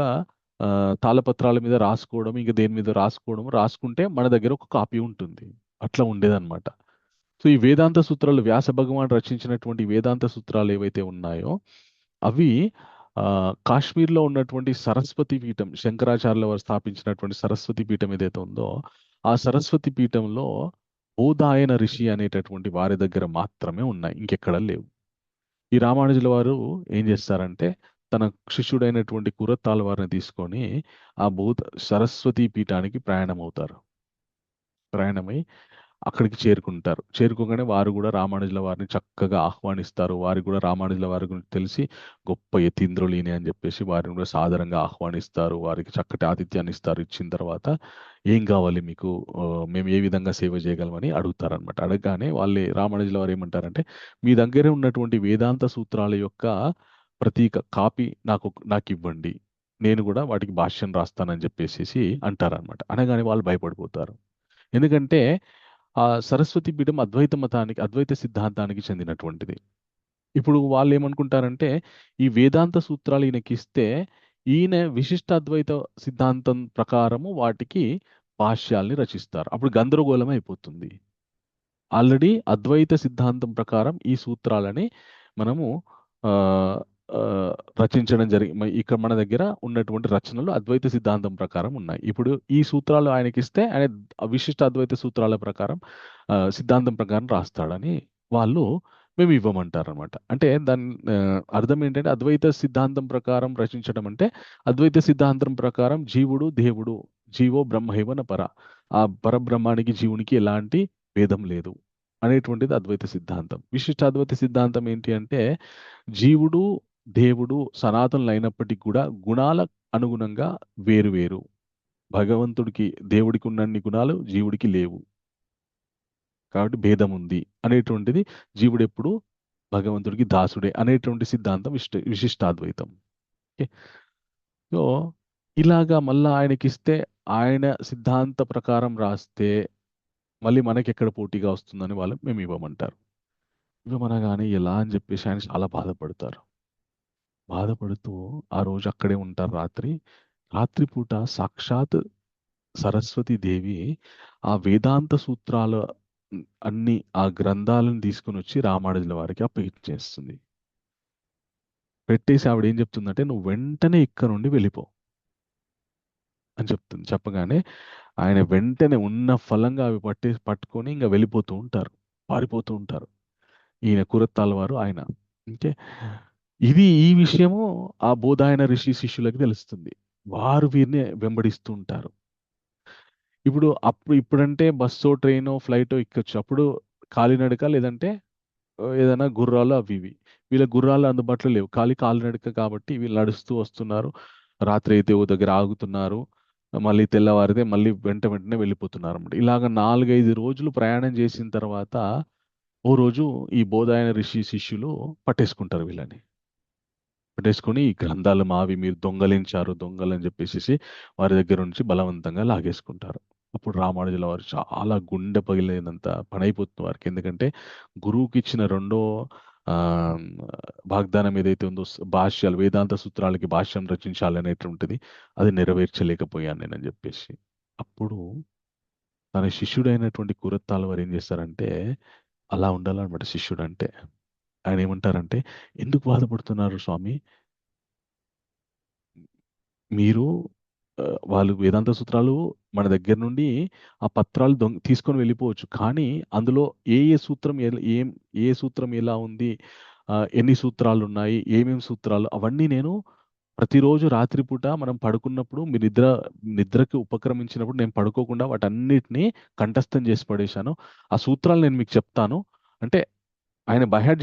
తాళపత్రాల మీద రాసుకోవడం, ఇంకా దేని మీద రాసుకోవడం, రాసుకుంటే మన దగ్గర ఒక కాపీ ఉంటుంది. అట్లా ఉండేదన్నమాట. సో ఈ వేదాంత సూత్రాలు, వ్యాస భగవాన్ రచించినటువంటి వేదాంత సూత్రాలు ఏవైతే ఉన్నాయో అవి కాశ్మీర్లో ఉన్నటువంటి సరస్వతి పీఠం, శంకరాచార్యుల వారు స్థాపించినటువంటి సరస్వతి పీఠం ఏదైతే ఉందో ఆ సరస్వతి పీఠంలో బోధాయన ఋషి అనేటటువంటి వారి దగ్గర మాత్రమే ఉన్నాయి, ఇంకెక్కడ లేవు. ఈ రామానుజుల వారు ఏం చేస్తారంటే తన శిష్యుడైనటువంటి కురత్తాల వారిని తీసుకొని ఆ సరస్వతి పీఠానికి ప్రయాణమై అక్కడికి చేరుకుంటారు. చేరుకోగానే వారు కూడా రామానుజుల వారిని చక్కగా ఆహ్వానిస్తారు. వారికి కూడా రామానుజుల వారి గురించి తెలిసి గొప్ప యతీంద్రులీని అని చెప్పేసి వారిని కూడా సాదరంగా ఆహ్వానిస్తారు. వారికి చక్కటి ఆతిథ్యాన్ని ఇస్తారు. ఇచ్చిన తర్వాత ఏం కావాలి మీకు, మేము ఏ విధంగా సేవ చేయగలమని అడుగుతారనమాట. అడగగానే వాళ్ళే రామానుజుల వారు ఏమంటారంటే, మీ దగ్గర ఉన్నటువంటి వేదాంత సూత్రాల యొక్క ప్రతీక కాపీ నాకు ఇవ్వండి, నేను కూడా వాటికి భాష్యం రాస్తానని చెప్పేసి అంటారనమాట. అనగానే వాళ్ళు భయపడిపోతారు. ఎందుకంటే ఆ సరస్వతి పీఠం అద్వైత సిద్ధాంతానికి చెందినటువంటిది. ఇప్పుడు వాళ్ళు ఏమనుకుంటారంటే, ఈ వేదాంత సూత్రాలు ఈయనకి ఇస్తే ఈయన విశిష్ట అద్వైత సిద్ధాంతం ప్రకారము వాటికి భాష్యాల్ని రచిస్తారు. అప్పుడు గందరగోళం అయిపోతుంది. ఆల్రెడీ అద్వైత సిద్ధాంతం ప్రకారం ఈ సూత్రాలని మనము ఆ రచించడం ఇక్కడ మన దగ్గర ఉన్నటువంటి రచనలు అద్వైత సిద్ధాంతం ప్రకారం ఉన్నాయి. ఇప్పుడు ఈ సూత్రాలు ఆయనకిస్తే ఆయన విశిష్ట అద్వైత సూత్రాల ప్రకారం సిద్ధాంతం ప్రకారం రాస్తాడని వాళ్ళు మేము ఇవ్వమంటారనమాట. అంటే దాని అర్థం ఏంటంటే, అద్వైత సిద్ధాంతం ప్రకారం రచించడం అంటే అద్వైత సిద్ధాంతం ప్రకారం జీవుడు దేవుడు, జీవో బ్రహ్మైవన పర, ఆ పరబ్రహ్మానికి జీవునికి ఎలాంటి భేదం లేదు అనేటువంటిది అద్వైత సిద్ధాంతం. విశిష్ట అద్వైత సిద్ధాంతం ఏంటి అంటే, జీవుడు దేవుడు సనాతనులు అయినప్పటికీ కూడా గుణాల అనుగుణంగా వేరు వేరు, భగవంతుడికి దేవుడికి ఉన్నన్ని గుణాలు జీవుడికి లేవు, కాబట్టి భేదం ఉంది అనేటువంటిది, జీవుడు ఎప్పుడు భగవంతుడికి దాసుడే అనేటువంటి సిద్ధాంతం విశిష్టాద్వైతం. ఓకే. సో ఇలాగా మళ్ళా ఆయనకిస్తే, ఆయన సిద్ధాంత ప్రకారం రాస్తే మళ్ళీ మనకి ఎక్కడ పోటీగా వస్తుందని వాళ్ళు మేము ఇవ్వమంటారు. ఇవ్వమనగానే ఎలా అని చెప్పేసి ఆయన చాలా బాధపడతారు. బాధపడుతూ ఆ రోజు అక్కడే ఉంటారు రాత్రి. రాత్రిపూట సాక్షాత్ సరస్వతి దేవి ఆ వేదాంత సూత్రాల అన్ని ఆ గ్రంథాలను తీసుకుని వచ్చి రామానుజుల వారికి అప్పగించేస్తుంది. పెట్టేసి ఆవిడ ఏం చెప్తుందంటే, నువ్వు వెంటనే ఇక్కడ నుండి వెళ్ళిపో అని చెప్తుంది. చెప్పగానే ఆయన వెంటనే ఉన్న ఫలంగా అవి పట్టుకొని ఇంకా వెళ్ళిపోతూ ఉంటారు, పారిపోతూ ఉంటారు. ఈయన కురత్తాల వారు ఆయన. అంటే ఈ విషయము ఆ బోధాయన ఋషి శిష్యులకి తెలుస్తుంది. వారు వీరిని వెంబడిస్తూ ఉంటారు. ఇప్పుడంటే బస్సో ట్రైనో ఫ్లైటో ఎక్కొచ్చు. అప్పుడు కాలినడక లేదంటే ఏదైనా గుర్రాలు అవి ఇవి. వీళ్ళ గుర్రాలు అందుబాటులో లేవు, కాలినడక కాబట్టి వీళ్ళు నడుస్తూ వస్తున్నారు. రాత్రి అయితే ఓ దగ్గర ఆగుతున్నారు, మళ్ళీ తెల్లవారితే మళ్ళీ వెంటనే వెళ్ళిపోతున్నారు అన్నమాట. ఇలాగ 4-5 రోజులు ప్రయాణం చేసిన తర్వాత ఓ రోజు ఈ బోధాయన ఋషి శిష్యులు పట్టేసుకుంటారు వీళ్ళని. పట్టేసుకొని, ఈ గ్రంథాలు మావి, మీరు దొంగలని చెప్పేసి వారి దగ్గర నుంచి బలవంతంగా లాగేసుకుంటారు. అప్పుడు రామానుజుల వారు చాలా గుండె పగిలినంత పని అయిపోతుంది వారికి. ఎందుకంటే గురువుకి ఇచ్చిన రెండో ఆ వాగ్దానం ఏదైతే ఉందో, భాష్యాలు, వేదాంత సూత్రాలకి భాష్యం రచించాలనేటువంటిది, అది నెరవేర్చలేకపోయాను నేనని చెప్పేసి. అప్పుడు తన శిష్యుడైనటువంటి కురత్తాల వారు ఏం చేస్తారంటే, అలా ఉండాలన్నమాట శిష్యుడు అంటే. ఆయన ఏమంటారంటే, ఎందుకు బాధపడుతున్నారు స్వామి, మీరు వాళ్ళు వేదాంత సూత్రాలు మన దగ్గర నుండి ఆ పత్రాలు తీసుకొని వెళ్ళిపోవచ్చు, కానీ అందులో ఏ సూత్రం ఏ సూత్రం ఎలా ఉంది, ఎన్ని సూత్రాలు ఉన్నాయి, ఏమేమి సూత్రాలు, అవన్నీ నేను ప్రతిరోజు రాత్రిపూట మనం పడుకున్నప్పుడు, మీ నిద్రకి ఉపక్రమించినప్పుడు నేను పడుకోకుండా వాటన్నిటిని కంఠస్థం చేసి పడేశాను. ఆ సూత్రాలు నేను మీకు చెప్తాను అంటే, ఆయన బైహార్ట్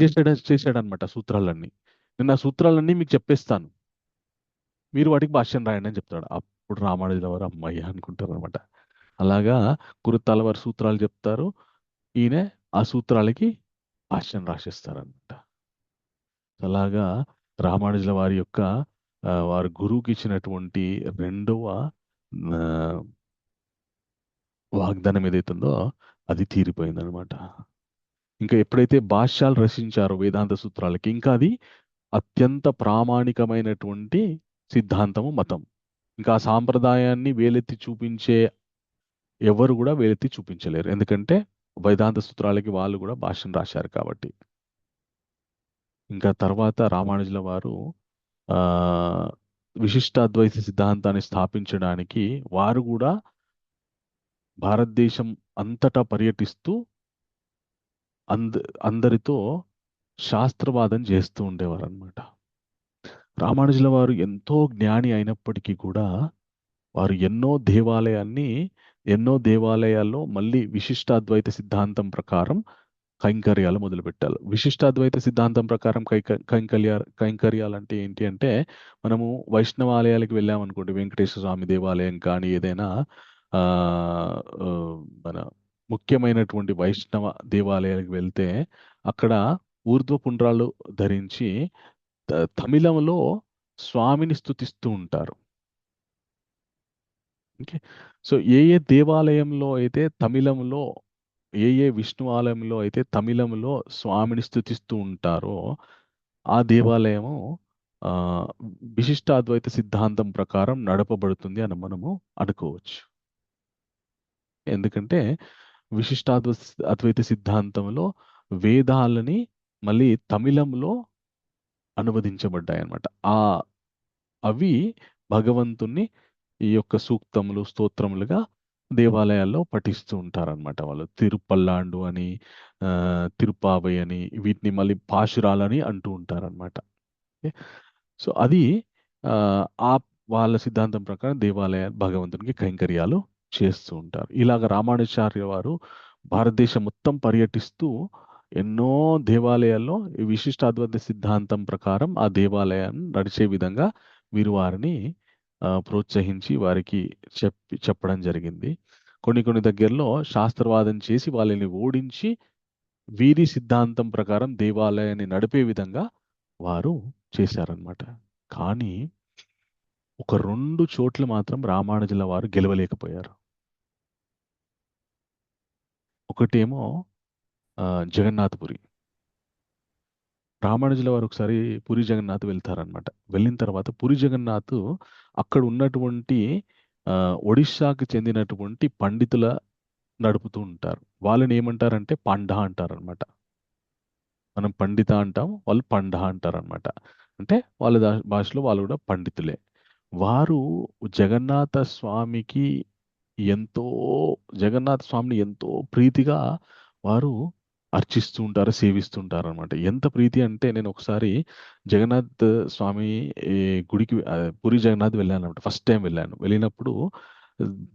చేశాడనమాట సూత్రాలన్నీ. నేను ఆ సూత్రాలన్నీ మీకు చెప్పేస్తాను, మీరు వాటికి భాష్యం రాయండి అని చెప్తాడు. అప్పుడు రామానుజుల వారు అమ్మయ్య అనుకుంటారు అనమాట. అలాగా కురుత్తాల వారి సూత్రాలు చెప్తారు, ఈయన ఆ సూత్రాలకి భాష్యం రాసేస్తారనమాట. అలాగా రామానుజుల వారి యొక్క వారి గురువుకి ఇచ్చినటువంటి రెండవ వాగ్దానం ఏదైతుందో అది తీరిపోయిందనమాట. ఇంకా ఎప్పుడైతే భాష్యాలు రచించారో వేదాంత సూత్రాలకి, ఇంకా అది అత్యంత ప్రామాణికమైనటువంటి సిద్ధాంతము, మతం. ఇంకా ఆ సాంప్రదాయాన్ని వేలెత్తి చూపించే ఎవరు కూడా వేలెత్తి చూపించలేరు, ఎందుకంటే వేదాంత సూత్రాలకి వాళ్ళు కూడా భాష్యం రాశారు కాబట్టి. ఇంకా తర్వాత రామానుజుల వారు విశిష్టాద్వైత సిద్ధాంతాన్ని స్థాపించడానికి వారు కూడా భారతదేశం అంతటా పర్యటిస్తూ అందరితో శాస్త్రవాదం చేస్తూ ఉండేవారు అనమాట. రామానుజుల వారు ఎంతో జ్ఞాని అయినప్పటికీ కూడా వారు ఎన్నో దేవాలయాల్లో మళ్ళీ విశిష్టాద్వైత సిద్ధాంతం ప్రకారం కైంకర్యాలు మొదలుపెట్టారు. విశిష్టాద్వైత సిద్ధాంతం ప్రకారం కైంకర్యాలు అంటే ఏంటి అంటే, మనము వైష్ణవాలయాలకు వెళ్ళామనుకోండి, వెంకటేశ్వర స్వామి దేవాలయం కానీ ఏదైనా మన ముఖ్యమైనటువంటి వైష్ణవ దేవాలయాలకు వెళ్తే అక్కడ ఊర్ధ్వపుండ్రాలు ధరించి తమిళంలో స్వామిని స్తుతిస్తూ ఉంటారు. ఓకే. సో ఏ దేవాలయంలో అయితే తమిళంలో, ఏ విష్ణు ఆలయంలో అయితే తమిళంలో స్వామిని స్తుతిస్తూ ఉంటారో ఆ దేవాలయము విశిష్టాద్వైత సిద్ధాంతం ప్రకారం నడపబడుతుంది అని మనము అనుకోవచ్చు. ఎందుకంటే అద్వైత సిద్ధాంతంలో వేదాలని మళ్ళీ తమిళంలో అనువదించబడ్డాయి అన్నమాట. అవి భగవంతుణ్ణి ఈ యొక్క సూక్తములు, స్తోత్రములుగా దేవాలయాల్లో పఠిస్తూ ఉంటారనమాట. వాళ్ళు తిరుపల్లాండు అని, తిరుపావై అని, వీటిని మళ్ళీ పాశురాలని అంటూ ఉంటారనమాట. సో అది వాళ్ళ సిద్ధాంతం ప్రకారం దేవాలయ భగవంతునికి కైంకర్యాలు చేస్తూ ఉంటారు. ఇలాగ రామానుజాచార్య వారు భారతదేశం మొత్తం పర్యటిస్తూ ఎన్నో దేవాలయాల్లో ఈ విశిష్టాద్వైత సిద్ధాంతం ప్రకారం ఆ దేవాలయాన్ని నడిచే విధంగా వీరు వారిని ప్రోత్సహించి వారికి చెప్పడం జరిగింది. కొన్ని కొన్ని దగ్గరలో శాస్త్రవాదం చేసి వాళ్ళని ఓడించి వీరి సిద్ధాంతం ప్రకారం దేవాలయాన్ని నడిపే విధంగా వారు చేశారనమాట. కానీ ఒక 2 చోట్ల మాత్రం రామానుజుల వారు గెలవలేకపోయారు. ఒకటేమో జగన్నాథపురి. రామానుజుల వారు ఒకసారి పూరి జగన్నాథ్ వెళ్తారనమాట. వెళ్ళిన తర్వాత పూరి జగన్నాథ్ అక్కడ ఉన్నటువంటి ఒడిస్సాకి చెందినటువంటి పండితుల నడుపుతూ ఉంటారు. వాళ్ళని ఏమంటారంటే పండ అంటారనమాట. మనం పండిత అంటాం, వాళ్ళు పండ అంటారనమాట. అంటే వాళ్ళ భాషలో వాళ్ళు కూడా పండితులే. వారు జగన్నాథ స్వామికి జగన్నాథ స్వామిని ఎంతో ప్రీతిగా వారు అర్చిస్తూ ఉంటారు, సేవిస్తూ ఉంటారు అనమాట. ఎంత ప్రీతి అంటే నేను ఒకసారి జగన్నాథ్ స్వామి గుడికి పూరి జగన్నాథ్ వెళ్ళాను అనమాట. ఫస్ట్ టైం వెళ్ళాను. వెళ్ళినప్పుడు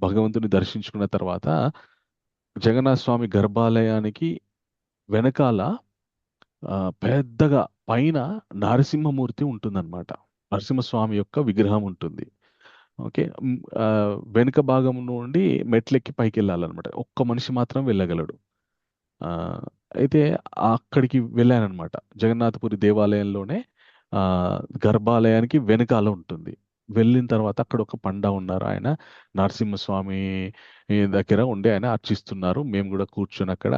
భగవంతుని దర్శించుకున్న తర్వాత జగన్నాథ స్వామి గర్భాలయానికి వెనకాల పెద్దగా పైన నరసింహమూర్తి ఉంటుందన్నమాట. నరసింహస్వామి యొక్క విగ్రహం ఉంటుంది. ఓకే. వెనుక భాగం నుండి మెట్లెక్కి పైకి వెళ్ళాలన్నమాట. ఒక్క మనిషి మాత్రం వెళ్ళగలడు. అయితే అక్కడికి వెళ్ళానన్నమాట. జగన్నాథపురి దేవాలయంలోనే గర్భాలయానికి వెనకాల ఉంటుంది. వెళ్ళిన తర్వాత అక్కడ ఒక పండా ఉన్నారు. ఆయన నరసింహస్వామి దగ్గర ఉండి ఆయన అర్చిస్తున్నారు. మేము కూడా కూర్చొని అక్కడ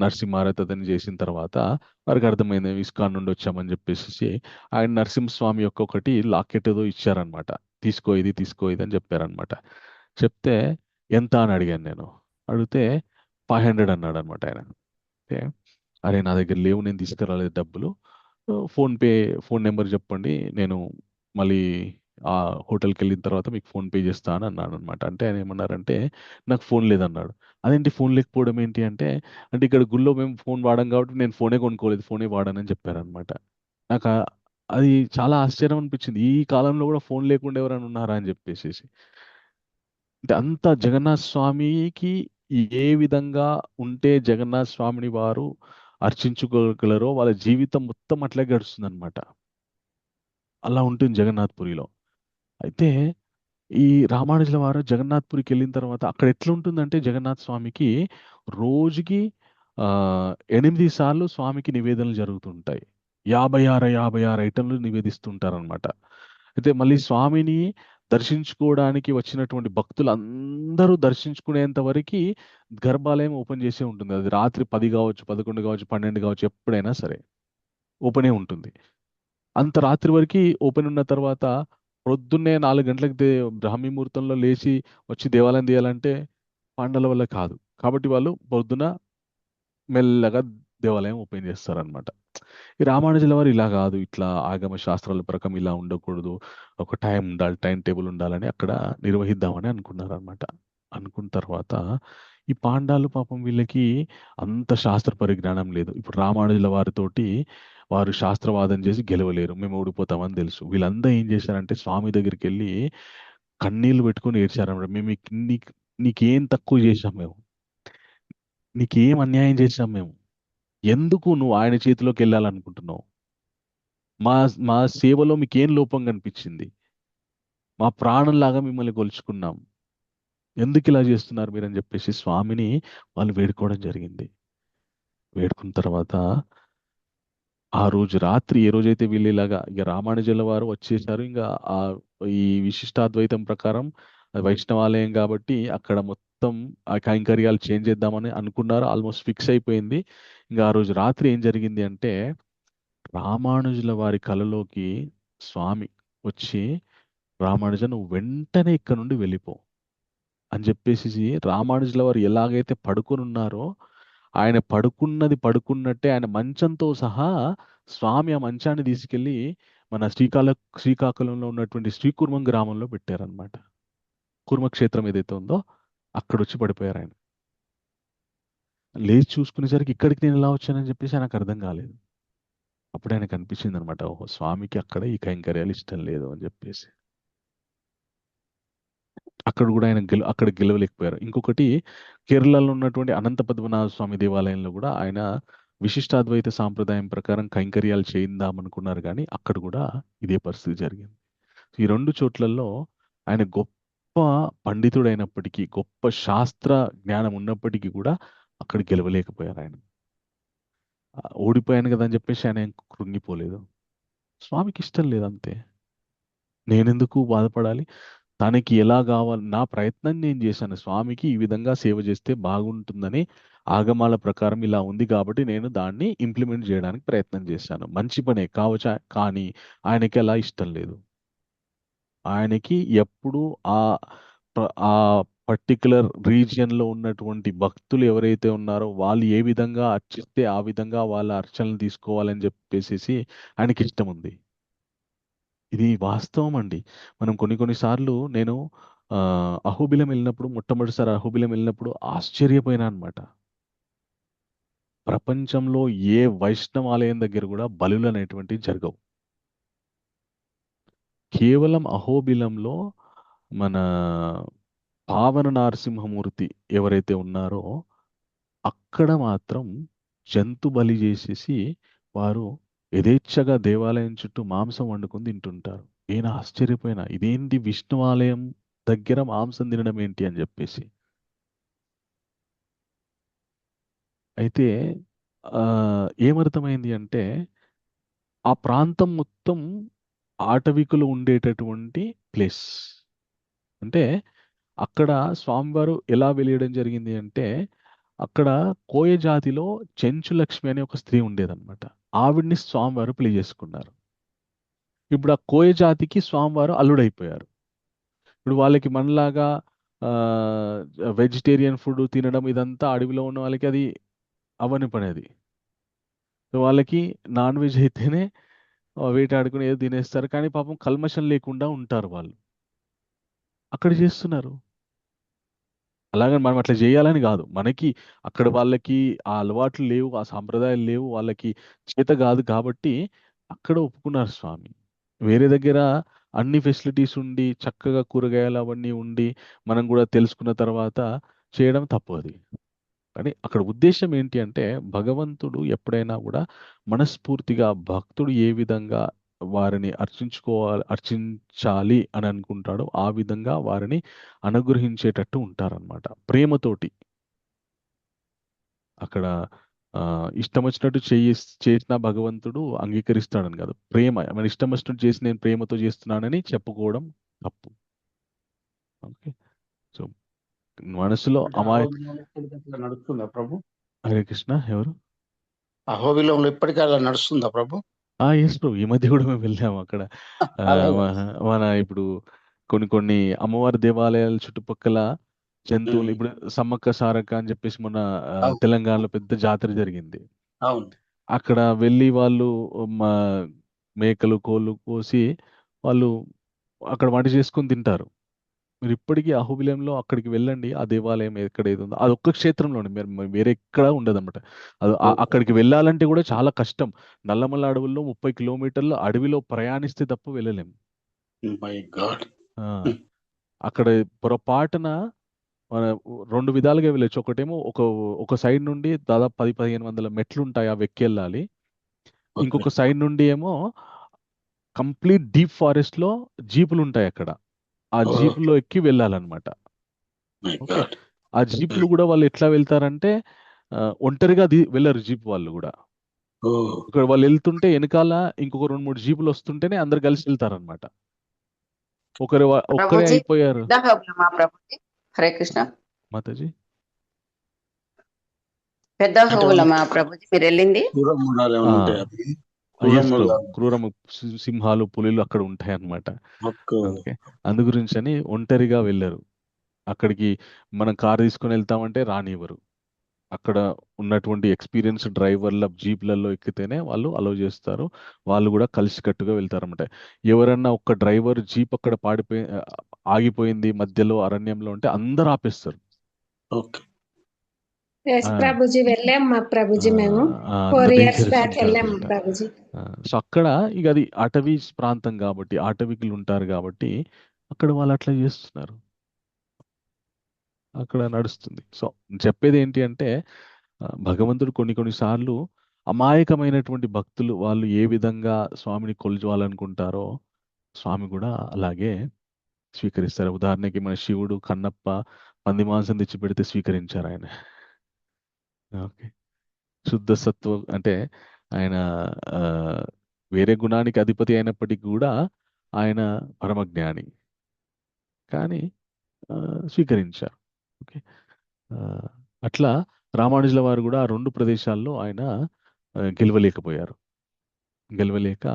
నరసింహారతని చేసిన తర్వాత వారికి అర్థమైంది ఇస్కాన్ నుండి వచ్చామని చెప్పేసి ఆయన నరసింహస్వామి యొక్క ఒకటి లాకెట్ ఏదో ఇచ్చారనమాట. తీసుకో ఇది అని చెప్పారనమాట. చెప్తే ఎంత అని అడిగాను నేను. అడిగితే 500 అన్నాడు అనమాట ఆయన. అంటే అరే నా దగ్గర లేవు, నేను తీసుకురాలేదు డబ్బులు, ఫోన్ నెంబర్ చెప్పండి, నేను మళ్ళీ ఆ హోటల్కి వెళ్ళిన తర్వాత మీకు ఫోన్పే చేస్తాను అన్నాను అనమాట. అంటే ఆయన ఏమన్నారంటే నాకు ఫోన్ లేదన్నాడు. అదేంటి ఫోన్ లేకపోవడం ఏంటి అంటే ఇక్కడ గుళ్ళో మేము ఫోన్ వాడాం కాబట్టి నేను ఫోనే కొనుక్కోలేదు, ఫోనే వాడానని చెప్పారనమాట. నాకు అది చాలా ఆశ్చర్యం అనిపించింది. ఈ కాలంలో కూడా ఫోన్ లేకుండా ఎవరైనా ఉన్నారా అని చెప్పేసి. అంటే అంత జగన్నాథ స్వామికి ఏ విధంగా ఉంటే జగన్నాథ స్వామిని వారు అర్చించుకోగలరో వాళ్ళ జీవితం మొత్తం అట్లే గడుస్తుంది అనమాట. అలా ఉంటుంది జగన్నాథ్పురిలో. అయితే ఈ రామానుజుల వారు జగన్నాథ్పురికి వెళ్ళిన తర్వాత అక్కడ ఎట్లా ఉంటుందంటే జగన్నాథ స్వామికి రోజుకి 8 సార్లు స్వామికి నివేదనలు జరుగుతుంటాయి. 56 ఐటెంలు నివేదిస్తుంటారనమాట. అయితే మళ్ళీ స్వామిని దర్శించుకోవడానికి వచ్చినటువంటి భక్తులు అందరూ దర్శించుకునేంత వరకు గర్భాలయం ఓపెన్ చేసే ఉంటుంది. అది రాత్రి 10 కావచ్చు, 11 కావచ్చు, 12 కావచ్చు, ఎప్పుడైనా సరే ఓపెనే ఉంటుంది. అంత రాత్రి వరకు ఓపెన్ ఉన్న తర్వాత పొద్దున్నే 4 గంటలకు బ్రాహ్మీ ముహూర్తంలో లేచి వచ్చి దేవాలయం తీయాలంటే పాండల వల్ల కాదు. కాబట్టి వాళ్ళు పొద్దున మెల్లగా దేవాలయం ఓపెన్ చేస్తారనమాట. ఈ రామానుజుల వారు ఇలా కాదు, ఇట్లా ఆగమ శాస్త్రాల ప్రకారం ఇలా ఉండకూడదు, ఒక టైం ఉండాలి, టైం టేబుల్ ఉండాలని అక్కడ నిర్వహిద్దామని అనుకున్నారనమాట. అనుకున్న తర్వాత ఈ పాండాలు పాపం వీళ్ళకి అంత శాస్త్ర పరిజ్ఞానం లేదు. ఇప్పుడు రామానుజుల వారితోటి వారు శాస్త్రవాదం చేసి గెలవలేరు, మేము ఓడిపోతామని తెలుసు. వీళ్ళంతా ఏం చేశారంటే స్వామి దగ్గరికి వెళ్ళి కన్నీళ్లు పెట్టుకుని ఏడ్చారన్నమాట. మేము నీకేం తక్కువ చేశాం, నీకేం అన్యాయం చేశాం, ఎందుకు నువ్వు ఆయన చేతిలోకి వెళ్ళాలనుకుంటున్నావు, మా సేవలో మీకేం లోపం కనిపించింది, మా ప్రాణంలాగా మిమ్మల్ని కొలుచుకున్నాం, ఎందుకు ఇలా చేస్తున్నారు మీరు అని చెప్పేసి స్వామిని వాళ్ళు వేడుకోవడం జరిగింది. వేడుకున్న తర్వాత ఆ రోజు రాత్రి ఏ రోజైతే వీళ్ళు ఇలాగా ఇక రామానుజుల వారు వచ్చేసారు, ఇంకా ఈ విశిష్టాద్వైతం ప్రకారం వైష్ణవాలయం కాబట్టి అక్కడ మొత్తం ఆ కైంకర్యాలు చేంజ్ చేద్దామని అనుకున్నారు. ఆల్మోస్ట్ ఫిక్స్ అయిపోయింది. ఇంకా ఆ రోజు రాత్రి ఏం జరిగింది అంటే రామానుజుల వారి కలలోకి స్వామి వచ్చి రామానుజ నువ్వు వెంటనే ఇక్కడ నుండి వెళ్ళిపో అని చెప్పేసి రామానుజుల వారు ఎలాగైతే పడుకొని ఉన్నారో ఆయన పడుకున్నట్టే ఆయన మంచంతో సహా స్వామి ఆ మంచాన్ని తీసుకెళ్లి మన శ్రీకాకుళంలో ఉన్నటువంటి శ్రీకుర్మం గ్రామంలో పెట్టారనమాట. కుర్మక్షేత్రం ఏదైతే ఉందో అక్కడ వచ్చి పడిపోయారు ఆయన. లేచి చూసుకునేసరికి ఇక్కడికి నేను ఎలా వచ్చానని చెప్పేసి ఆయనకు అర్థం కాలేదు. అప్పుడు ఆయనకు అనిపించింది అనమాట, ఓహో స్వామికి అక్కడ ఈ కైంకర్యాలు ఇష్టం లేదు అని చెప్పేసి. అక్కడ కూడా ఆయన అక్కడ గెలవలేకపోయారు. ఇంకొకటి కేరళలో ఉన్నటువంటి అనంత పద్మనాభ స్వామి దేవాలయంలో కూడా ఆయన విశిష్టాద్వైత సాంప్రదాయం ప్రకారం కైంకర్యాలు చేయిందామనుకున్నారు, కానీ అక్కడ కూడా ఇదే పరిస్థితి జరిగింది. ఈ 2 చోట్లలో ఆయన గొప్ప పండితుడైనప్పటికీ, గొప్ప శాస్త్ర జ్ఞానం ఉన్నప్పటికీ కూడా అక్కడ గెలవలేకపోయారు ఆయన. ఓడిపోయాను కదా అని చెప్పేసి ఆయన ఏం కృంగిపోలేదు. స్వామికి ఇష్టం లేదు అంతే. నేనెందుకు బాధపడాలి? తనకి ఎలా కావాలి, నా ప్రయత్నం నేను చేశాను. స్వామికి ఈ విధంగా సేవ చేస్తే బాగుంటుందని ఆగమాల ప్రకారం ఇలా ఉంది కాబట్టి నేను దాన్ని ఇంప్లిమెంట్ చేయడానికి ప్రయత్నం చేశాను. మంచి పనే కావచ్చా, కానీ ఆయనకి అలా ఇష్టం లేదు. ఆయనకి ఎప్పుడు ఆ ఆ పర్టికులర్ రీజియన్లో ఉన్నటువంటి భక్తులు ఎవరైతే ఉన్నారో వాళ్ళు ఏ విధంగా అర్చిస్తే ఆ విధంగా వాళ్ళ అర్చనలు తీసుకోవాలని చెప్పేసి ఆయనకి ఇష్టం ఉంది. ఇది వాస్తవం అండి. మనం కొన్నిసార్లు నేను అహోబిలం వెళ్ళినప్పుడు, మొట్టమొదటిసారి అహోబిలం వెళ్ళినప్పుడు ఆశ్చర్యపోయినా అనమాట. ప్రపంచంలో ఏ వైష్ణవ ఆలయం దగ్గర కూడా బలులు అనేటువంటివి జరగవు. కేవలం అహోబిలంలో మన పావన నరసింహమూర్తి ఎవరైతే ఉన్నారో అక్కడ మాత్రం జంతు బలి చేసేసి వారు యథేచ్ఛగా దేవాలయం చుట్టూ మాంసం వండుకొని తింటుంటారు. నేను ఆశ్చర్యపోయినా, ఇదేంటి విష్ణు ఆలయం దగ్గర మాంసం తినడం ఏంటి అని చెప్పేసి. అయితే ఏమర్థమైంది అంటే ఆ ప్రాంతం మొత్తం ఆటవికులు ఉండేటటువంటి ప్లేస్. అంటే అక్కడ స్వామివారు ఎలా వెలియడం జరిగింది అంటే, అక్కడ కోయ జాతిలో చెంచు లక్ష్మి అనే ఒక స్త్రీ ఉండేదన్నమాట. ఆవిడ్ని స్వామివారు పెళ్లి చేసుకున్నారు. ఇప్పుడు ఆ కోయ జాతికి స్వామివారు అల్లుడైపోయారు. ఇప్పుడు వాళ్ళకి మనలాగా వెజిటేరియన్ ఫుడ్ తినడం ఇదంతా అడవిలో ఉన్న వాళ్ళకి అది అవని పనేది. వాళ్ళకి నాన్ వెజ్ అయితేనే వేటాడుకుని ఏదో తినేస్తారు, కానీ పాపం కల్మషం లేకుండా ఉంటారు వాళ్ళు. అక్కడ చేస్తున్నారు. అలాగని మనం అట్లా చేయాలని కాదు, మనకి అక్కడ వాళ్ళకి ఆ అలవాట్లు లేవు, ఆ సాంప్రదాయాలు లేవు, వాళ్ళకి చేత కాదు కాబట్టి అక్కడ ఒప్పుకున్నారు స్వామి. వేరే దగ్గర అన్ని ఫెసిలిటీస్ ఉండి చక్కగా కూరగాయలు అవన్నీ ఉండి మనం కూడా తెలుసుకున్న తర్వాత చేయడం తప్పు అది. కానీ అక్కడ ఉద్దేశం ఏంటి అంటే, భగవంతుడు ఎప్పుడైనా కూడా మనస్ఫూర్తిగా భక్తుడు ఏ విధంగా వారిని అర్చించాలి అని అనుకుంటాడో ఆ విధంగా వారిని అనుగ్రహించేటట్టు ఉంటారనమాట, ప్రేమతోటి. అక్కడ ఇష్టం వచ్చినట్టు చేసిన భగవంతుడు అంగీకరిస్తాడని కాదు, ప్రేమ, మన ఇష్టం వచ్చినట్టు చేసి నేను ప్రేమతో చేస్తున్నానని చెప్పుకోవడం తప్పు. ఓకే, సో మనసులో నడుస్తుందా ప్రభు? హరే కృష్ణ. ఎవరు? అహోబిలంలో ఇప్పటికీ అలా నడుస్తుందా ప్రభు? ఎస్ ప్రభు, ఈ మధ్య కూడా మేము వెళ్ళాము అక్కడ. మన ఇప్పుడు కొన్ని అమ్మవారి దేవాలయాల చుట్టుపక్కల జంతువులు, ఇప్పుడు సమ్మక్క సారక్క అని చెప్పేసి మొన్న తెలంగాణలో పెద్ద జాతర జరిగింది. అవును. అక్కడ వెళ్ళి వాళ్ళు మేకలు కోళ్ళు కోసి వాళ్ళు అక్కడ వంట చేసుకొని తింటారు. మీరు ఇప్పటికీ అహోబిలంలో అక్కడికి వెళ్ళండి, ఆ దేవాలయం ఎక్కడైతే ఉందో అది ఒక్క క్షేత్రంలోనే, మీరు వేరే ఎక్కడ ఉండదు అనమాట. అది అక్కడికి వెళ్ళాలంటే కూడా చాలా కష్టం. నల్లమల్ల అడవుల్లో 30 కిలోమీటర్లు అడవిలో ప్రయాణిస్తే తప్ప వెళ్ళలేము. అక్కడ పొరపాటున మన 2 విధాలుగా వెళ్ళొచ్చు. ఒకటేమో ఒక సైడ్ నుండి దాదాపు 10-1500 మెట్లు ఉంటాయి, అవి ఎక్కి వెళ్ళాలి. ఇంకొక సైడ్ నుండి ఏమో కంప్లీట్ డీప్ ఫారెస్ట్ లో జీపులు ఉంటాయి అక్కడ, ఆ జీపుల్లో ఎక్కి వెళ్ళాలన్నమాట. ఓకే, ఆ జీపులు కూడా వాళ్ళు ఎట్లా వెళ్తారంటే ఒంటరిగా వెళ్ళరు జీప్ వాళ్ళు కూడా. ఇక్కడ వాళ్ళు వెళ్తుంటే వెనకాల ఇంకొక 2-3 జీపులు వస్తుంటేనే అందరు కలిసి వెళ్తారనమాట. ఒక్కరే అయిపోయారు. హరే కృష్ణ మాతాజీ. పెద్ద హోబులమా ప్రభుజీ మీరు వెళ్ళింది? క్రూరము సింహాలు పులిలు అక్కడ ఉంటాయి అన్నమాట. ఓకే, అందు గురించి అని ఒంటరిగా వెళ్ళరు అక్కడికి. మనం కారు తీసుకొని వెళ్తామంటే రానివ్వరు. అక్కడ ఉన్నటువంటి ఎక్స్పీరియన్స్ డ్రైవర్ల జీప్లలో ఎక్కితేనే వాళ్ళు అలౌ చేస్తారు. వాళ్ళు కూడా కలిసికట్టుగా వెళ్తారన్నమాట. ఎవరన్నా ఒక్క డ్రైవర్ జీప్ అక్కడ ఆగిపోయింది మధ్యలో అరణ్యంలో ఉంటే అందరు ఆపేస్తారు. ప్రభుజీ వెళ్ళాం మా ప్రభుజీ, మేము 4 years బ్యాక్ వెళ్ళాం ప్రభుజీ. సో అక్కడ ఇక అది అటవీ ప్రాంతం కాబట్టి ఆటవికులు ఉంటారు కాబట్టి అక్కడ వాళ్ళు అట్లా చేస్తున్నారు, అక్కడ నడుస్తుంది. సో చెప్పేది ఏంటి అంటే, భగవంతుడు కొన్నిసార్లు అమాయకమైనటువంటి భక్తులు వాళ్ళు ఏ విధంగా స్వామిని కొలువాలనుకుంటారో స్వామి కూడా అలాగే స్వీకరిస్తారు. ఉదాహరణకి మన శివుడు కన్నప్ప పంది మాంసం తెచ్చి పెడితే స్వీకరించారు ఆయన. ఓకే. శుద్ధ సత్వం అంటే ఆయన ఆ, వేరే గుణానికి అధిపతి అయినప్పటికీ కూడా ఆయన పరమజ్ఞాని, కానీ ఆ, స్వీకరించారు. ఓకే. ఆ, అట్లా రామానుజుల వారు కూడా ఆ రెండు ప్రదేశాల్లో ఆయన గెలవలేకపోయారు. గెలవలేక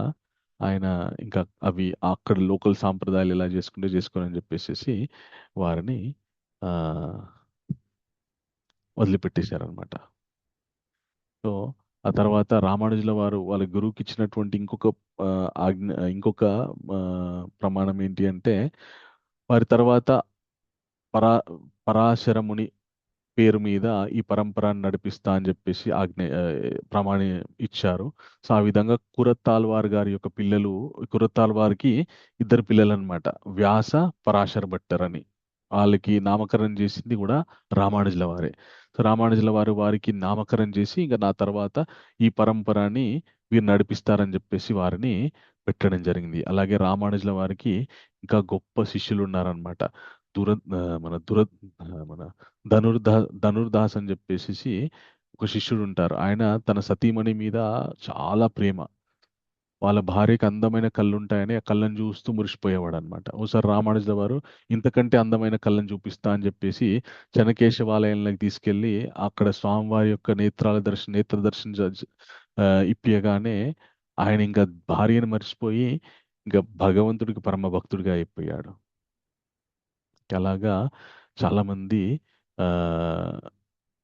ఆయన ఇంకా అవి అక్కడ లోకల్ సాంప్రదాయాలు ఎలా చేసుకుంటే చేసుకోనని చెప్పేసి వారిని ఆ, వదిలిపెట్టేశారనమాట. సో ఆ తర్వాత రామానుజుల వారు వాళ్ళ గురువుకి ఇచ్చినటువంటి ఇంకొక ఆ, ఆజ్ఞ ఇంకొక ఆ, ప్రమాణం ఏంటి అంటే, వారి తర్వాత పరా పరాశరముని పేరు మీద ఈ పరంపరను నడిపిస్తా అని చెప్పేసి ప్రమాణి ఇచ్చారు. సో ఆ విధంగా కురత్తాల్వార్ గారి యొక్క పిల్లలు, కురత్తాల్వార్కి ఇద్దరు పిల్లలు అనమాట, వ్యాస పరాశర భట్టర్ అని. వాళ్ళకి నామకరణం చేసింది కూడా రామానుజుల వారే. సో రామానుజుల వారు వారికి నామకరణం చేసి ఇంకా నా తర్వాత ఈ పరంపరని వీరు నడిపిస్తారని చెప్పేసి వారిని పెట్టడం జరిగింది. అలాగే రామానుజుల వారికి ఇంకా గొప్ప శిష్యులు ఉన్నారనమాట. దుర ఆ, మన దుర ఆ, మన ధనుర్దాస్ అని చెప్పేసి ఒక శిష్యుడు ఉంటారు. ఆయన తన సతీమణి మీద చాలా ప్రేమ. వాళ్ళ భార్యకి అందమైన కళ్ళు ఉంటాయని ఆ కళ్ళని చూస్తూ మురిసిపోయేవాడు అనమాట. ఓసారి రామానుజుల వారు ఇంతకంటే అందమైన కళ్ళని చూపిస్తా అని చెప్పేసి చెనకేశవాలయంలోకి తీసుకెళ్లి అక్కడ స్వామివారి యొక్క నేత్ర దర్శనం ఇప్పియగానే ఆయన ఇంకా భార్యను మర్చిపోయి ఇంకా భగవంతుడికి పరమ భక్తుడిగా అయిపోయాడు. అలాగా చాలామంది ఆ,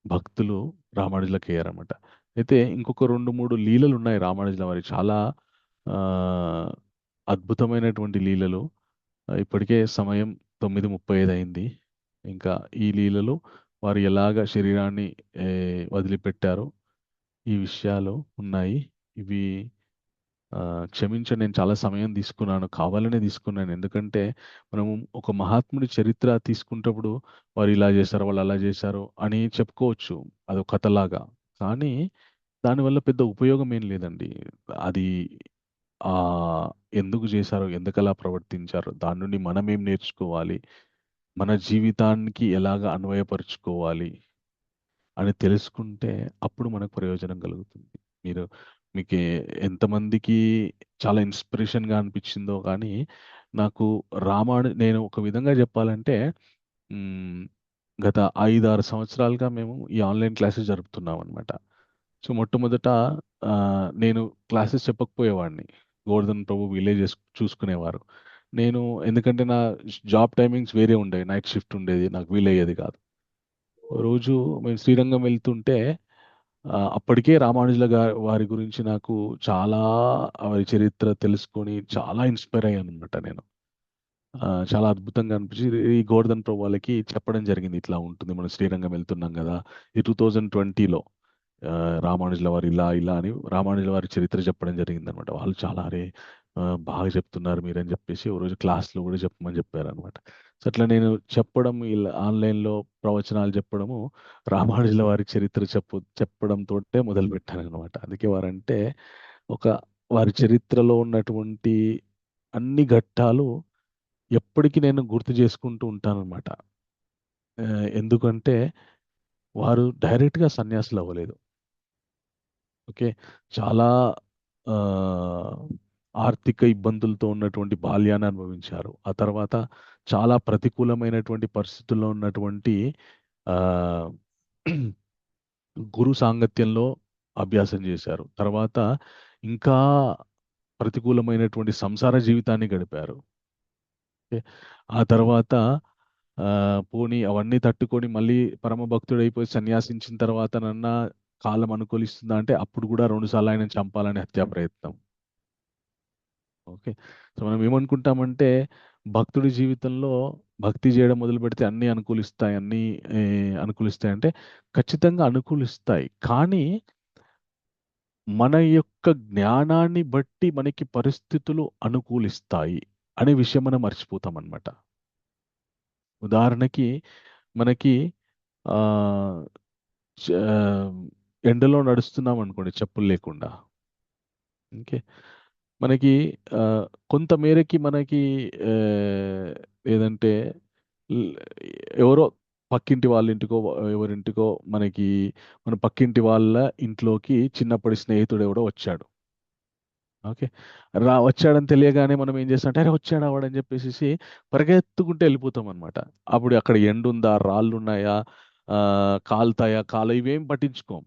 భక్తులు రామానుజులకి అయ్యారన్నమాట. అయితే ఇంకొక 2-3 లీలలు ఉన్నాయి రామానుజుల వారి, చాలా ఆ, అద్భుతమైనటువంటి లీలలు. ఇప్పటికే సమయం 9:35 అయింది. ఇంకా ఈ లీలలు వారు ఎలాగ శరీరాన్ని వదిలిపెట్టారో ఈ విషయాలు ఉన్నాయి. ఇవి క్షమించండి, నేను చాలా సమయం తీసుకున్నాను, కావాలనే తీసుకున్నాను. ఎందుకంటే మనము ఒక మహాత్ముడి చరిత్ర తీసుకున్నప్పుడు వారు ఇలా చేశారు, వాళ్ళు అలా చేశారు అని చెప్పుకోవచ్చు, అదొక కథలాగా. కానీ దానివల్ల పెద్ద ఉపయోగం ఏం లేదండి. అది ఆ ఎందుకు చేశారో, ఎందుకు అలా ప్రవర్తించారో, దాని నుండి మనం ఏం నేర్చుకోవాలి, మన జీవితానికి ఎలాగ అన్వయపరుచుకోవాలి అని తెలుసుకుంటే అప్పుడు మనకు ప్రయోజనం కలుగుతుంది. మీరు మీకు ఎంతమందికి చాలా ఇన్స్పిరేషన్గా అనిపించిందో కానీ నాకు నేను ఒక విధంగా చెప్పాలంటే మ్, గత 5-6 సంవత్సరాలుగా మేము ఈ ఆన్లైన్ క్లాసెస్ జరుపుతున్నాం అనమాట. సో మొట్టమొదట ఆ, నేను క్లాసెస్ చెప్పకపోయేవాడిని. గోవర్ధన్ ప్రభు వీళ్ళే చూసుకునేవారు. నేను ఎందుకంటే నా జాబ్ టైమింగ్స్ వేరే ఉండేవి, నైట్ షిఫ్ట్ ఉండేది, నాకు వీలయ్యేది కాదు. రోజు మేము శ్రీరంగం వెళ్తుంటే అప్పటికే రామానుజుల వారి గురించి నాకు చాలా, వారి చరిత్ర తెలుసుకొని చాలా ఇన్స్పైర్ అయ్యాను అనమాట నేను. చాలా అద్భుతంగా అనిపించి ఈ గోవర్ధన్ ప్రభు వాళ్ళకి చెప్పడం జరిగింది, ఇట్లా ఉంటుంది, మనం శ్రీరంగం వెళ్తున్నాం కదా. ఈ 2020లో రామానుజుల వారు ఇలా ఇలా అని రామానుజుల వారి చరిత్ర చెప్పడం జరిగింది అనమాట. వాళ్ళు చాలా అరే బాగా చెప్తున్నారు మీరు అని చెప్పేసి ఓ రోజు క్లాస్లో కూడా చెప్పమని చెప్పారు అనమాట. సో అట్లా నేను చెప్పడం, ఇలా ఆన్లైన్లో ప్రవచనాలు చెప్పడము రామానుజుల వారి చరిత్ర చెప్పడంతో మొదలు పెట్టాను అనమాట. అందుకే వారంటే ఒక వారి చరిత్రలో ఉన్నటువంటి అన్ని ఘట్టాలు ఎప్పటికీ నేను గుర్తు చేసుకుంటూ ఉంటానన్నమాట. ఎందుకంటే వారు డైరెక్ట్గా సన్యాసులు అవ్వలేదు. ఓకే. చాలా ఆ, ఆర్థిక ఇబ్బందులతో ఉన్నటువంటి బాల్యాన్ని అనుభవించారు. ఆ తర్వాత చాలా ప్రతికూలమైనటువంటి పరిస్థితుల్లో ఉన్నటువంటి ఆ, గురు సాంగత్యంలో అభ్యాసం చేశారు. తర్వాత ఇంకా ప్రతికూలమైనటువంటి సంసార జీవితాన్ని గడిపారు. ఓకే. ఆ తర్వాత పోనీ అవన్నీ తట్టుకొని మళ్ళీ పరమ భక్తుడైపోయి సన్యాసించిన తర్వాత నన్న కాలం అనుకూలిస్తుందా అంటే అప్పుడు కూడా 2 సార్లు ఆయన చంపాలని హత్యా ప్రయత్నం. ఓకే. సో మనం ఏమనుకుంటామంటే భక్తుడి జీవితంలో భక్తి చేయడం మొదలు పెడితే అన్నీ అనుకూలిస్తాయి, అన్నీ అనుకూలిస్తాయి అంటే ఖచ్చితంగా అనుకూలిస్తాయి. కానీ మన యొక్క జ్ఞానాన్ని బట్టి మనకి పరిస్థితులు అనుకూలిస్తాయి అనే విషయం మనం మర్చిపోతాం అనమాట. ఉదాహరణకి మనకి ఆ, చ- ఎండలో నడుస్తున్నాం అనుకోండి చెప్పులు లేకుండా. ఓకే. మనకి కొంత మేరకి మనకి ఆ, ఏదంటే ల్- ఎవరో పక్కింటి వాళ్ళ ఇంటికో ఎవరింటికో మనకి మన పక్కింటి వాళ్ళ ఇంట్లోకి చిన్నప్పటి స్నేహితుడు ఎవడో వచ్చాడు. ఓకే. వచ్చాడని తెలియగానే మనం ఏం చేస్తామంటే అరే వచ్చాడు వాడని చెప్పేసి పరిగెత్తుకుంటూ వెళ్ళిపోతాం అనమాట. అప్పుడు అక్కడ ఎండుందా, రాళ్ళు ఉన్నాయా, కాలుతాయా, ఇవేం పట్టించుకోం.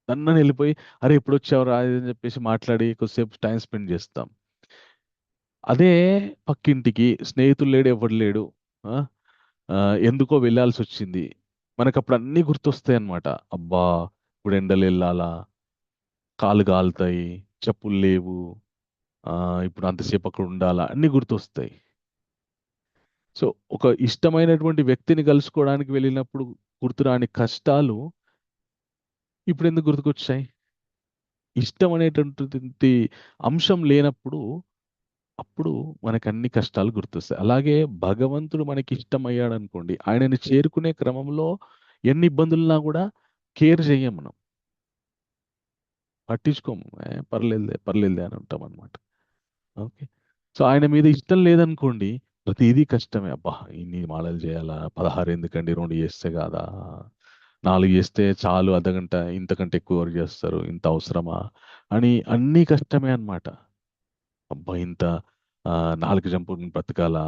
దన్నని వెళ్ళిపోయి అరే ఇప్పుడు వచ్చావురా అది ఇది అని చెప్పేసి మాట్లాడి కొద్దిసేపు టైం స్పెండ్ చేస్తాం. అదే పక్కింటికి స్నేహితులు లేడు, ఎవడు లేడు, ఆ, ఆ, ఎందుకో వెళ్ళాల్సి వచ్చింది. మనకు అప్పుడు అన్నీ గుర్తొస్తాయి అన్నమాట. అబ్బా ఇప్పుడు ఎండలు వెళ్ళాలా, కాలు కాలుతాయి, చెప్పులు లేవు, ఆ, ఇప్పుడు అంతసేపు అక్కడ ఉండాలా, అన్నీ గుర్తొస్తాయి. సో ఒక ఇష్టమైనటువంటి వ్యక్తిని కలుసుకోవడానికి వెళ్ళినప్పుడు గుర్తురాని కష్టాలు ఇప్పుడు ఎందుకు గుర్తుకొచ్చాయి? ఇష్టం అనేటటువంటి అంశం లేనప్పుడు అప్పుడు మనకు అన్ని కష్టాలు గుర్తొస్తాయి. అలాగే భగవంతుడు మనకి ఇష్టమయ్యాడు అనుకోండి, ఆయనని చేరుకునే క్రమంలో ఎన్ని ఇబ్బందులున్నా కూడా కేర్ చెయ్యం మనం, పట్టించుకోము. పర్లేదులే పర్లేదులే అని ఉంటాం అనమాట. ఓకే. సో ఆయన మీద ఇష్టం లేదనుకోండి, ప్రతిదీ కష్టమే. అబ్బా ఇన్ని మాలలు చేయాలా, 16 ఎందుకండి, 2 చేస్తే కాదా, 4 చేస్తే చాలు, అర్ధగంట, ఇంతకంటే ఎక్కువ ఎవరు చేస్తారు, ఇంత అవసరమా అని అన్నీ కష్టమే అన్నమాట. అబ్బా ఇంత 4 చంపుకుని బ్రతకాలా,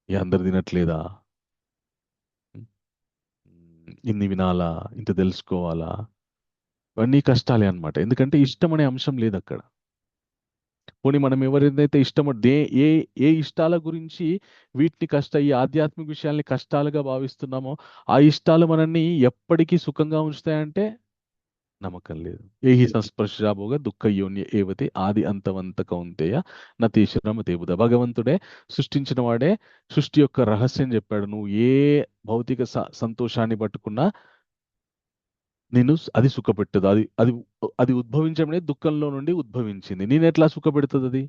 ఈ అందరు తినట్లేదా, ఇన్ని వినాలా, ఇంత తెలుసుకోవాలా, ఇవన్నీ కష్టాలే అన్నమాట. ఎందుకంటే ఇష్టం అనే అంశం లేదు అక్కడ. పోనీ మనం ఎవరిదైతే ఇష్టమో ఏ ఏ ఇష్టాల గురించి వీటిని ఈ ఆధ్యాత్మిక విషయాల్ని కష్టాలుగా భావిస్తున్నామో ఆ ఇష్టాలు మనల్ని ఎప్పటికీ సుఖంగా ఉంచుతాయంటే నమ్మకం లేదు. ఏహి సంస్పర్శాభోగ దుఃఖయోన్య ఏవతే ఆది అంతవంత కౌంతేయ నతీశ్వరమ తేబుద. భగవంతుడే సృష్టించిన వాడే సృష్టి యొక్క రహస్యం చెప్పాడు. నువ్వు ఏ భౌతిక సంతోషాన్ని పట్టుకున్నా నేను అది సుఖపెట్టదు. అది అది అది ఉద్భవించడమే దుఃఖంలో నుండి ఉద్భవించింది. నేను ఎట్లా సుఖపెడుతుంది అది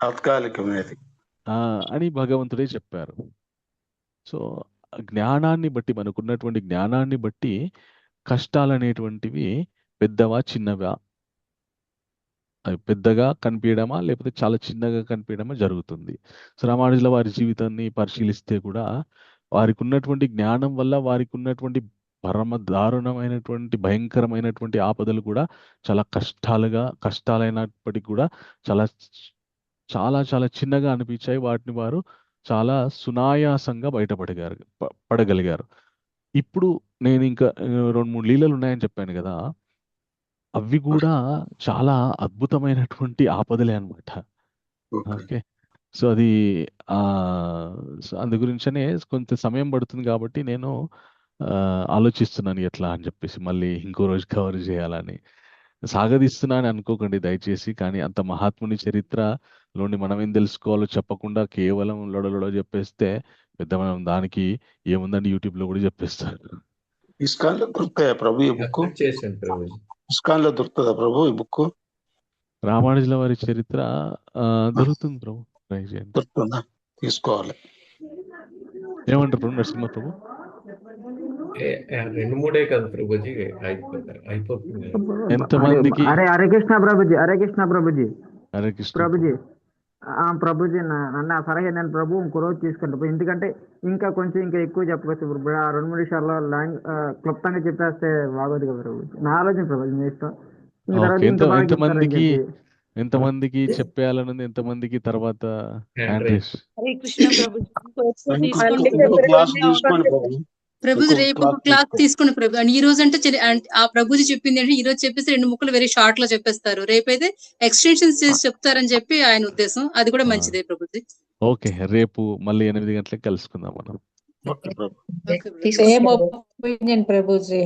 తాత్కాలికమైనది. అని భగవంతుడే చెప్పారు. సో జ్ఞానాన్ని బట్టి, మనకున్నటువంటి జ్ఞానాన్ని బట్టి కష్టాలు అనేటువంటివి పెద్దవా చిన్నవా, అవి పెద్దగా కనిపించడమా లేకపోతే చాలా చిన్నగా కనిపించడమా జరుగుతుంది. సో రామానుజుల వారి జీవితాన్ని పరిశీలిస్తే కూడా వారికి ఉన్నటువంటి జ్ఞానం వల్ల వారికి ఉన్నటువంటి పరమ దారుణమైనటువంటి భయంకరమైనటువంటి ఆపదలు కూడా చాలా కష్టాలైనప్పటికీ కూడా చాలా చాలా చాలా చిన్నగా అనిపించాయి. వాటిని వారు చాలా సునాయాసంగా పడగలిగారు. ఇప్పుడు నేను ఇంకా 2-3 లీలలు ఉన్నాయని చెప్పాను కదా, అవి కూడా చాలా అద్భుతమైనటువంటి ఆపదలే అన్నమాట. ఓకే. ఓకే. సో అది ఆ సో అందు గురించనే కొంత సమయం పడుతుంది కాబట్టి నేను ఆలోచిస్తున్నాను ఎట్లా అని చెప్పేసి మళ్ళీ ఇంకో రోజు కవర్ చేయాలని. సాగదీస్తున్నా అని అనుకోకండి దయచేసి. కానీ అంత మహాత్ముని చరిత్రలోని మనం ఏం తెలుసుకోవాలో చెప్పకుండా కేవలం లొడలొడ చెప్పేస్తే పెద్ద మనం దానికి ఏముందని యూట్యూబ్లో కూడా చెప్పేస్తారు. ఇస్కాన్ లో దొరుకుతాయా ప్రభు ఈ బుక్? అప్డేట్ చేశాను ప్రభుజీ. ఇస్కాన్ లో దొరుకుతుందా ప్రభు ఈ బుక్? రామానుజుల వారి చరిత్ర దొరుకుతుంది ప్రభు, ట్రై చేయండి. దొరుకుతుందా? తీసుకోవాలి. ఏమంటారు ప్రభు నరసింహ ప్రభు? 2-3 కదా ప్రభుజీ, అయిపోతుంది. ఎంతమందికి? హరే కృష్ణ ప్రభుజీ, హరే కృష్ణ ప్రభుజీ, హరే కృష్ణ ప్రభుజీ. ప్రభుజీ నన్ను సరే నేను ప్రభు ఇంకో రోజు తీసుకుంటా, ఎందుకంటే ఇంకా కొంచెం ఇంకా ఎక్కువ చెప్పవచ్చు ప్రభు. ఆ 2-3 నిమిషాల్లో క్లుప్తంగా చెప్పేస్తే బాగోదు కదా ప్రభు. నా ఆలోచన ప్రభుజీ, మీ ఇష్టం. ఇంక తర్వాత ఓకే. ఇంకా బాగా చెప్తారని చెప్పి. ఎంతమందికి చెప్పేయాలనుంది, ఎంతమందికి తర్వాత హ్యాండ్ రేస్? హరే కృష్ణ ప్రభుజీ. ఇంకో క్లాస్ తీసుకోండి ప్రభు. ప్రభుజీ రేపు ఒక క్లాస్ తీసుకోండి ప్రభు. అండ్ ఈ రోజు అంటే ఆ ప్రభుజీ చెప్పింది అంటే ఈ రోజు చెప్పేసి 2 ముక్కలు వెరీ షార్ట్ లో చెప్పేస్తారు. రేపైతే ఎక్స్టెన్షన్స్ చేసి చెప్తారని చెప్పి ఆయన ఉద్దేశం. అది కూడా మంచిదే ప్రభుజీ. ఓకే. రేపు మళ్ళీ 8 గంటలకు కలుసుకుందాం మనం. ఓకే ప్రభు. సేమ్ ఒపీనియన్ ప్రభుజీ,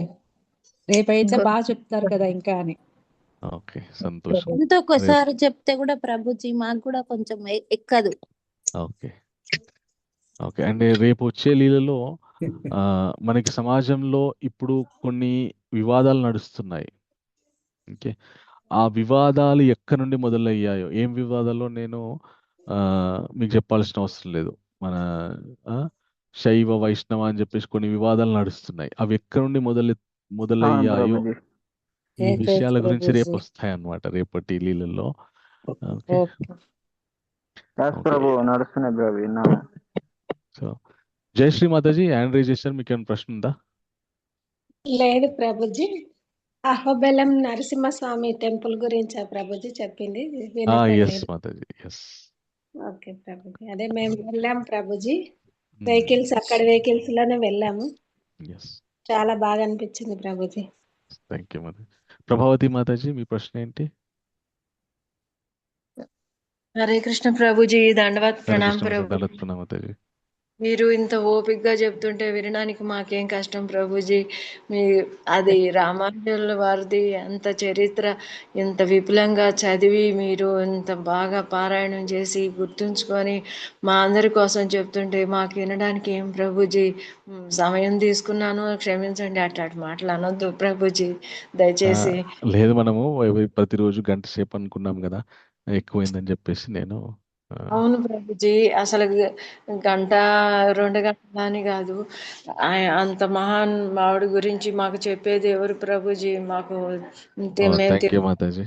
రేపైతే బాగా చెప్తారు కదా ఇంకా అని. ఓకే, సంతోషం. ఇంకొకసారి చెప్తే కూడా ప్రభుజీ మాకు కూడా కొంచెం ఎక్కదు. Okay okay. అండ్ రేపు వచ్చే లీలలో మనకి సమాజంలో ఇప్పుడు కొన్ని వివాదాలు నడుస్తున్నాయి. ఓకే. ఆ వివాదాలు ఎక్కడి నుండి మొదలయ్యాయో, ఏం వివాదాల్లో నేను మీకు చెప్పాల్సిన అవసరం లేదు. మన శైవ వైష్ణవ అని చెప్పేసి కొన్ని వివాదాలు నడుస్తున్నాయి. అవి ఎక్కడి నుండి మొదలయ్యాయో ఈ విషయాల గురించి రేపు వస్తాయి అన్నమాట, రేపటి లీలల్లో. Okay okay. ఎస్ ఓకే ప్రభు, నడుస్తున్నాయి ప్రభు, విన్నాము. So Jayashri Mataji hand raise చేశారు, మీకు ఏమైనా ప్రశ్న ఉందా? లేదు ప్రభుజీ. అహోబెలం నరసింహస్వామి టెంపుల్ గురించా ప్రభుజీ చెప్పింది? ఎస్ వినపడలేదు. మాతాజీ, ఎస్. ఓకే ప్రభుజీ, అదే మేము వెళ్ళాం ప్రభుజీ. అక్కడ వెహికల్స్ లోనే వెళ్ళాము. ఎస్, చాలా బాగా అనిపించింది ప్రభుజీ. Thank you Mataji. ప్రభావతి మాతాజీ మీ ప్రశ్న ఏంటి? హరే కృష్ణ ప్రభుజీ, దండవత్ హరే ప్రణామ్ కృష్ణ ప్రభు. దండవత్ ప్రణామ్ మాతాజీ. మీరు ఇంత ఓపికగా చెప్తుంటే వినడానికి మాకేం కష్టం ప్రభుజీ. మీ అది రామానుజుల వారిది అంత చరిత్ర ఇంత విపులంగా చదివి మీరు ఇంత బాగా పారాయణం చేసి గుర్తుంచుకొని మా అందరి కోసం చెప్తుంటే మాకు వినడానికి ఏం ప్రభుజీ. సమయం తీసుకున్నాను, క్షమించండి. అట్లాంటి మాటలు అనొద్దు ప్రభుజీ దయచేసి. లేదు, మనము ప్రతిరోజు గంట సేపు అనుకున్నాం కదా, ఎక్కువైందని చెప్పేసి నేను అవును ప్రభుజీ, అసలు గంట 2 గంటలు అని కాదు. అంత మహాన్ మావిడి గురించి మాకు చెప్పేది ఎవరు ప్రభుజీ? మాకు మేము థ్యాంక్ యూ మాతాజీ.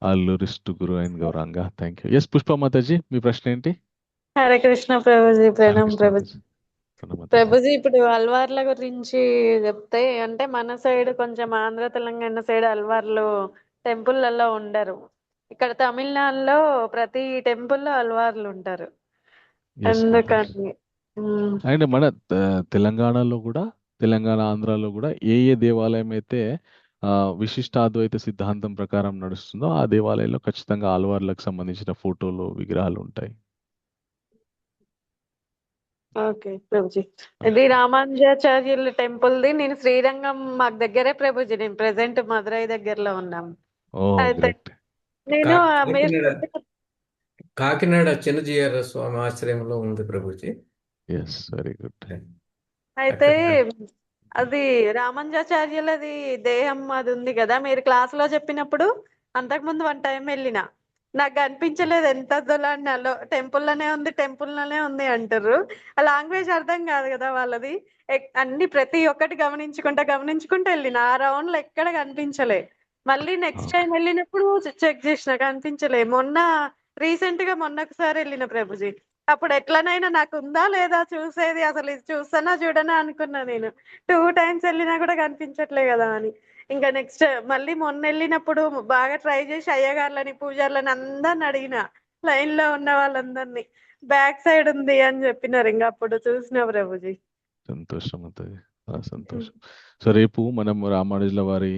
అల్లూరిస్ట్ గురు and Gauranga, thank you. Yes Pushpa మాతాజీ మీ ప్రశ్న ఏంటి? హరే కృష్ణ ప్రభుజీ, హరే ప్రణామ్ కృష్ణ ప్రభుజీ. మాతాజీ. ప్రణామ్ మాతాజీ. ప్రభుజీ, ఇప్పుడు అల్వార్ల గురించి చెప్తే, అంటే మన సైడ్ కొంచెం ఆంధ్ర తెలంగాణ సైడ్ అల్వార్లు టెంపుల్లలో ఉండరు. ఇక్కడ తమిళనాడులో ప్రతి టెంపుల్లో అల్వార్లు ఉంటారు. ఎస్ మాతాజీ. అందుకని అండ్ మన తెలంగాణలో కూడా, తెలంగాణ ఆంధ్రాలో కూడా ఏ దేవాలయం అయితే విశిష్టాద్వైత సిద్ధాంతం ప్రకారం నడుస్తుందో ఆ దేవాలయంలో ఖచ్చితంగా ఆల్వార్లకు సంబంధించిన ఫోటోలు, విగ్రహాలు ఉంటాయి. ఓకే ప్రభుజీ. ఇది రామానుజాచార్యుల టెంపుల్ది. నేను శ్రీరంగం మాకు దగ్గరే ప్రభుజీ. నేను ప్రెసెంట్ మదురై దగ్గరలో ఉన్నాం. ఓ అయితే గ్రేట్. నేను మీరు కాకినాడ చిన్నజీయర్ స్వామి ఆశ్రయంలో ఉంది ప్రభుజీ. Yes, very good. అయితే అది రామానుజాచార్యులది దేహం అది ఉంది కదా, మీరు క్లాస్ లో చెప్పినప్పుడు అంతకుముందు 1 టైం వెళ్ళిన, నాకు అనిపించలేదు ఎంత దొలాడినాలో. టెంపుల్లోనే ఉంది, టెంపుల్లోనే ఉంది అంటారు. ఆ లాంగ్వేజ్ అర్థం కాదు కదా వాళ్ళది. అన్ని ప్రతి ఒక్కటి గమనించుకుంటూ వెళ్ళిన. ఆ రౌండ్ లో ఎక్కడ కనిపించలే. మళ్ళీ నెక్స్ట్ టైం వెళ్ళినప్పుడు చెక్ చేసిన, కనిపించలే. రీసెంట్ గా మొన్న ఒకసారి వెళ్ళిన ప్రభుజీ. అప్పుడు ఎట్లనైనా నాకు ఉందా లేదా చూసేది, అసలు ఇది చూస్తానా చూడనా అనుకున్నా. నేను 2 టైమ్స్ వెళ్ళినా కూడా కనిపించట్లే కదా అని. ఇంకా నెక్స్ట్ మళ్ళీ మొన్న వెళ్ళినప్పుడు బాగా ట్రై చేసి అయ్యగారులని, పూజారులని అందరిని అడిగిన, లైన్ లో ఉన్న వాళ్ళందరినీ. బ్యాక్ సైడ్ ఉంది అని చెప్పినారు. ఇంకా అప్పుడు చూసిన ప్రభుజీ. సంతోషం అవుతుంది, సంతోషం. సో రేపు మనం రామానుజుల వారి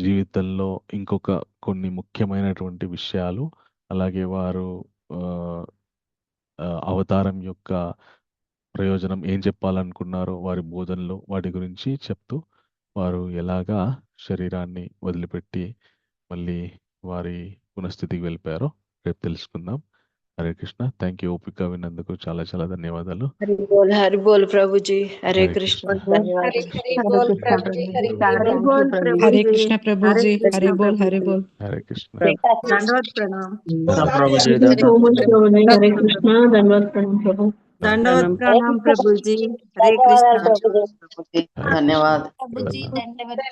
జీవితంలో ఇంకొక కొన్ని ముఖ్యమైనటువంటి విషయాలు, అలాగే వారు అవతారం యొక్క ప్రయోజనం ఏం చెప్పాలనుకున్నారో వారి బోధనలో, వాటి గురించి చెప్తూ వారు ఎలాగా శరీరాన్ని వదిలిపెట్టి మళ్ళీ వారి పునఃస్థితికి వెళ్ళిపోయారో రేపు తెలుసుకుందాం. హరే కృష్ణ. Thank you. ఓపిక విన్నందుకు చాలా చాలా ధన్యవాదాలు. హరి బోల్ ప్రభుజీ. హరే హరే కృష్ణ. కృష్ణ. హరి హరి బోల్ ప్రభుజీ, హరి హరి బోల్. హరే కృష్ణ ప్రభుజీ, హరి బోల్, హరి బోల్. హరే కృష్ణ. దండవత్ ప్రణామ్. ప్రభుజీ హరే కృష్ణ. దండవత్ ప్రణామ్ ప్రభు. దండవత్ ప్రణామ్ ప్రభుజీ. హరే కృష్ణ. ధన్యవాదాలు ప్రభుజీ ధన్యవాదాలు.